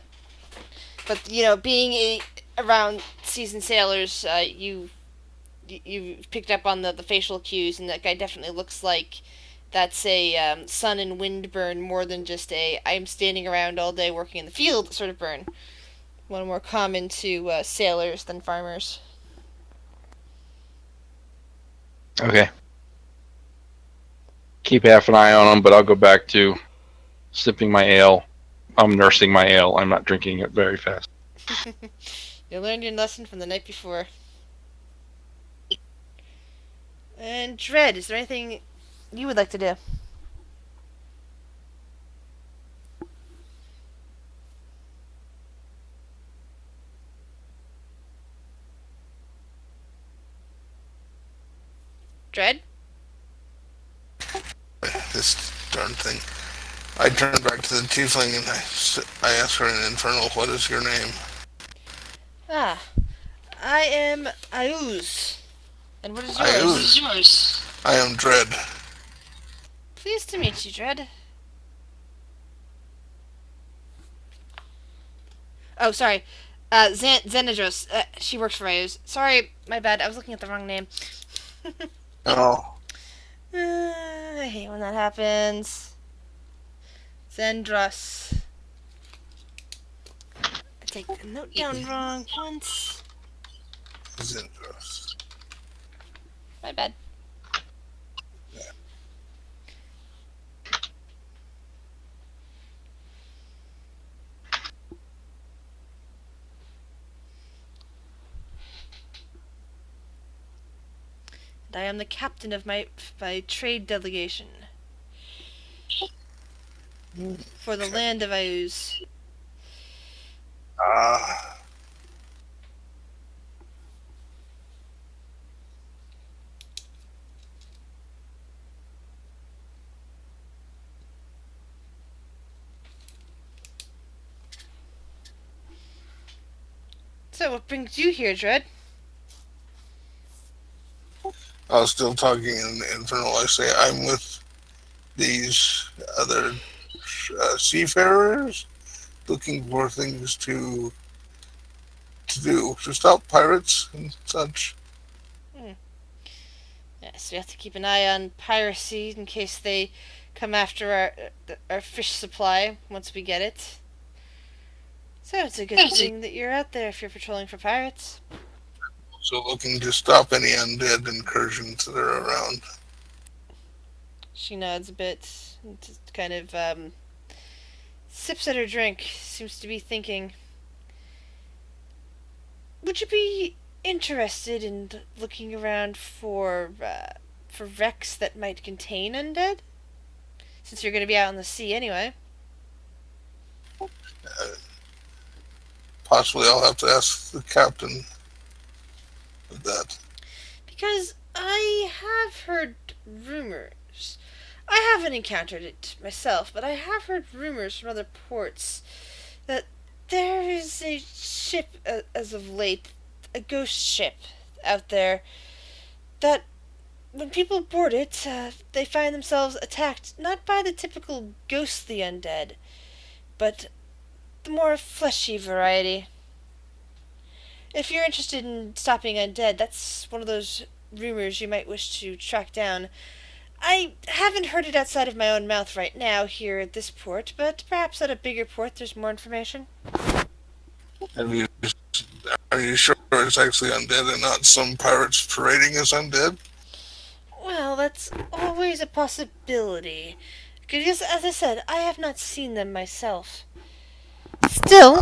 But, being around seasoned sailors, you picked up on the facial cues, and that guy definitely looks like that's a sun and wind burn more than just a I'm standing around all day working in the field sort of burn. One more common to sailors than farmers. Okay. Keep half an eye on him, but I'll go back to sipping my ale. I'm nursing my ale. I'm not drinking it very fast. You learned your lesson from the night before. And Dread, is there anything you would like to do? Dread? This darn thing. I turn back to the tiefling and I ask her in Infernal, what is your name? Ah, I am Ayuz. And what is yours? Ayuz. What is yours? I am Dread. Pleased to meet you, Dread. Oh, sorry. Xenadros. She works for Ayuz. Sorry, my bad. I was looking at the wrong name. Oh. I hate when that happens. Zendros. I take the note down wrong once. Zendros. My bad. Yeah. And I am the captain of my trade delegation. For the land of Ayuz. Ah. So, what brings you here, Dread? I was still talking in Infernal. I say, I'm with these other seafarers looking for things to do to stop pirates and such. Yes, we have to keep an eye on piracy in case they come after our fish supply once we get it. So it's a good thing that you're out there if you're patrolling for pirates. So looking to stop any undead incursions that are around. She nods a bit, and just kind of sips at her drink. Seems to be thinking. Would you be interested in looking around for wrecks that might contain undead? Since you're going to be out on the sea anyway. Possibly I'll have to ask the captain of that. Because I have heard rumors. I haven't encountered it myself, but I have heard rumors from other ports that there is a ship, as of late, a ghost ship out there, that when people board it, they find themselves attacked not by the typical ghostly undead, but the more fleshy variety. If you're interested in stopping undead, that's one of those rumors you might wish to track down. I haven't heard it outside of my own mouth right now here at this port, but perhaps at a bigger port there's more information. And are you sure it's actually undead and not some pirates parading as undead? Well, that's always a possibility. Because, as I said, I have not seen them myself. Still,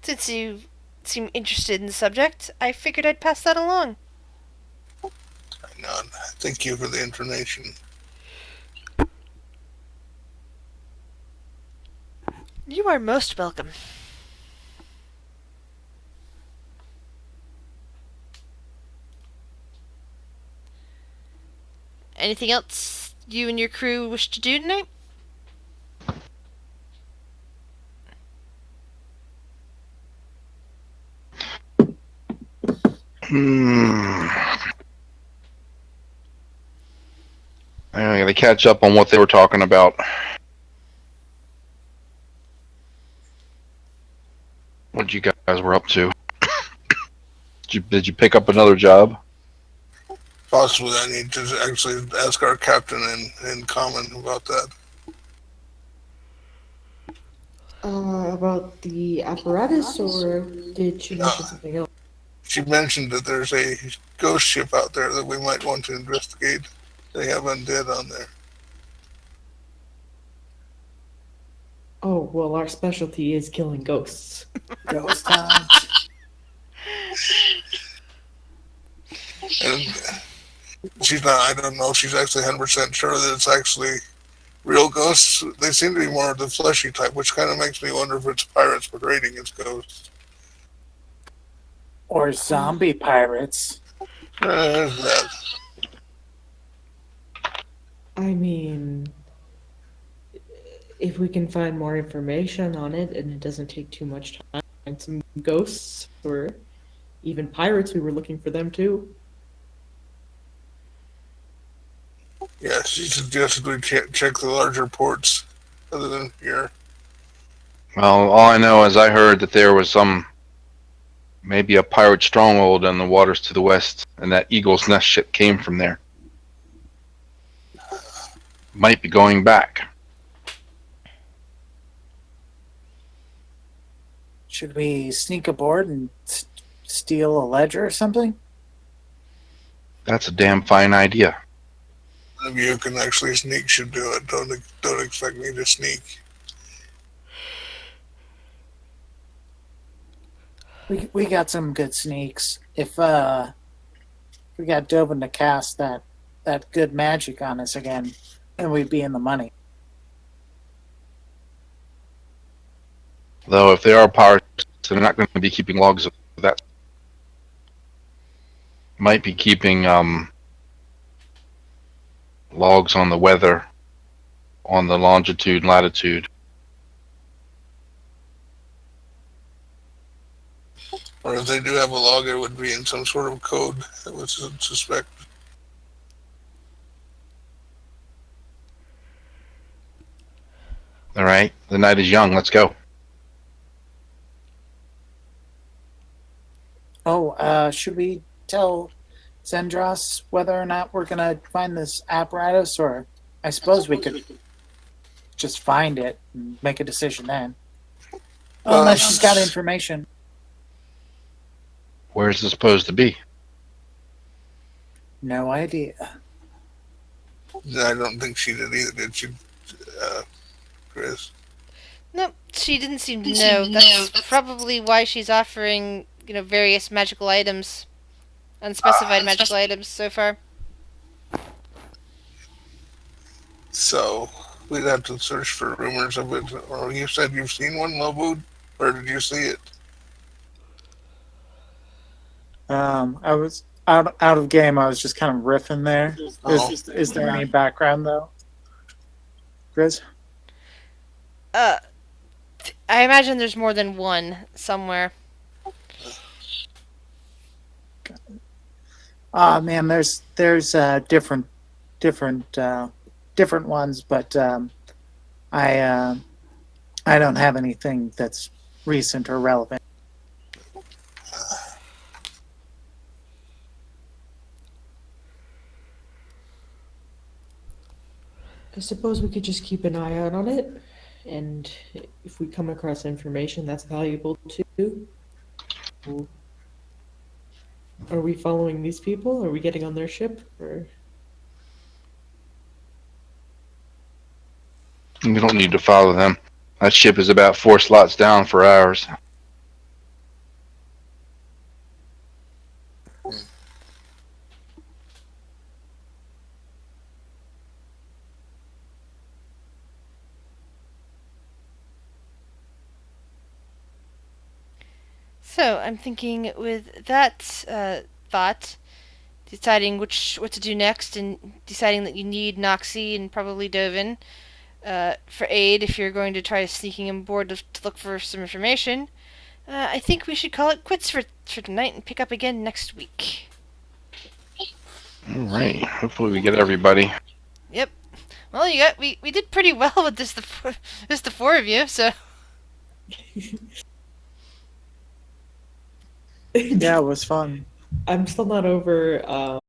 since you seem interested in the subject, I figured I'd pass that along. I nod. Thank you for the information. You are most welcome. Anything else you and your crew wish to do tonight? I gotta catch up on what they were talking about. What you guys were up to? Did you pick up another job? Possibly I need to actually ask our captain in common about that. About the apparatus, or did she mention something else? She mentioned that there's a ghost ship out there that we might want to investigate. They have undead on there. Oh, well, our specialty is killing ghosts. Ghost time. And she's not, I don't know if she's actually 100% sure that it's actually real ghosts. They seem to be more of the fleshy type, which kind of makes me wonder if it's pirates parading as ghosts. Or zombie pirates. There's that. I mean, if we can find more information on it and it doesn't take too much time, and some ghosts or even pirates, we were looking for them too. Yeah, she suggested we check the larger ports other than here. Well, all I know is I heard that there was maybe a pirate stronghold in the waters to the west, and that Eagle's Nest ship came from there. Might be going back. Should we sneak aboard and steal a ledger or something? That's a damn fine idea. If you can actually sneak, should do it. Don't expect me to sneak. We got some good sneaks. If we got Dovin to cast that good magic on us again, then we'd be in the money. Though if they are pirates, they're not going to be keeping logs of that. Might be keeping logs on the weather, on the longitude and latitude. Or if they do have a log, it would be in some sort of code, I would suspect. All right, the night is young. Let's go. Oh, should we tell Zendros whether or not we're gonna find this apparatus, or I suppose we could just find it and make a decision then. Unless she's got information. Where's it supposed to be? No idea. I don't think she did either, did she, Chris? Nope, she didn't seem to know. That's probably why she's offering, various magical items, unspecified magical items so far. So we'd have to search for rumors of it. Or you said you've seen one, Lowood? Where did you see it? I was out of game. I was just kind of riffing there. Oh. Is there any background though, Chris? I imagine there's more than one somewhere. Man, there's different ones, but I don't have anything that's recent or relevant. I suppose we could just keep an eye out on it, and if we come across information that's valuable too. Are we following these people? Are we getting on their ship? Or We don't need to follow them. That ship is about 4 slots down for ours. So I'm thinking with that thought, deciding what to do next, and deciding that you need Noxie and probably Dovin for aid if you're going to try sneaking on board to look for some information. I think we should call it quits for tonight and pick up again next week. All right. Hopefully we get everybody. Yep. Well, we did pretty well with just the four of you, so. Yeah, it was fun. I'm still not over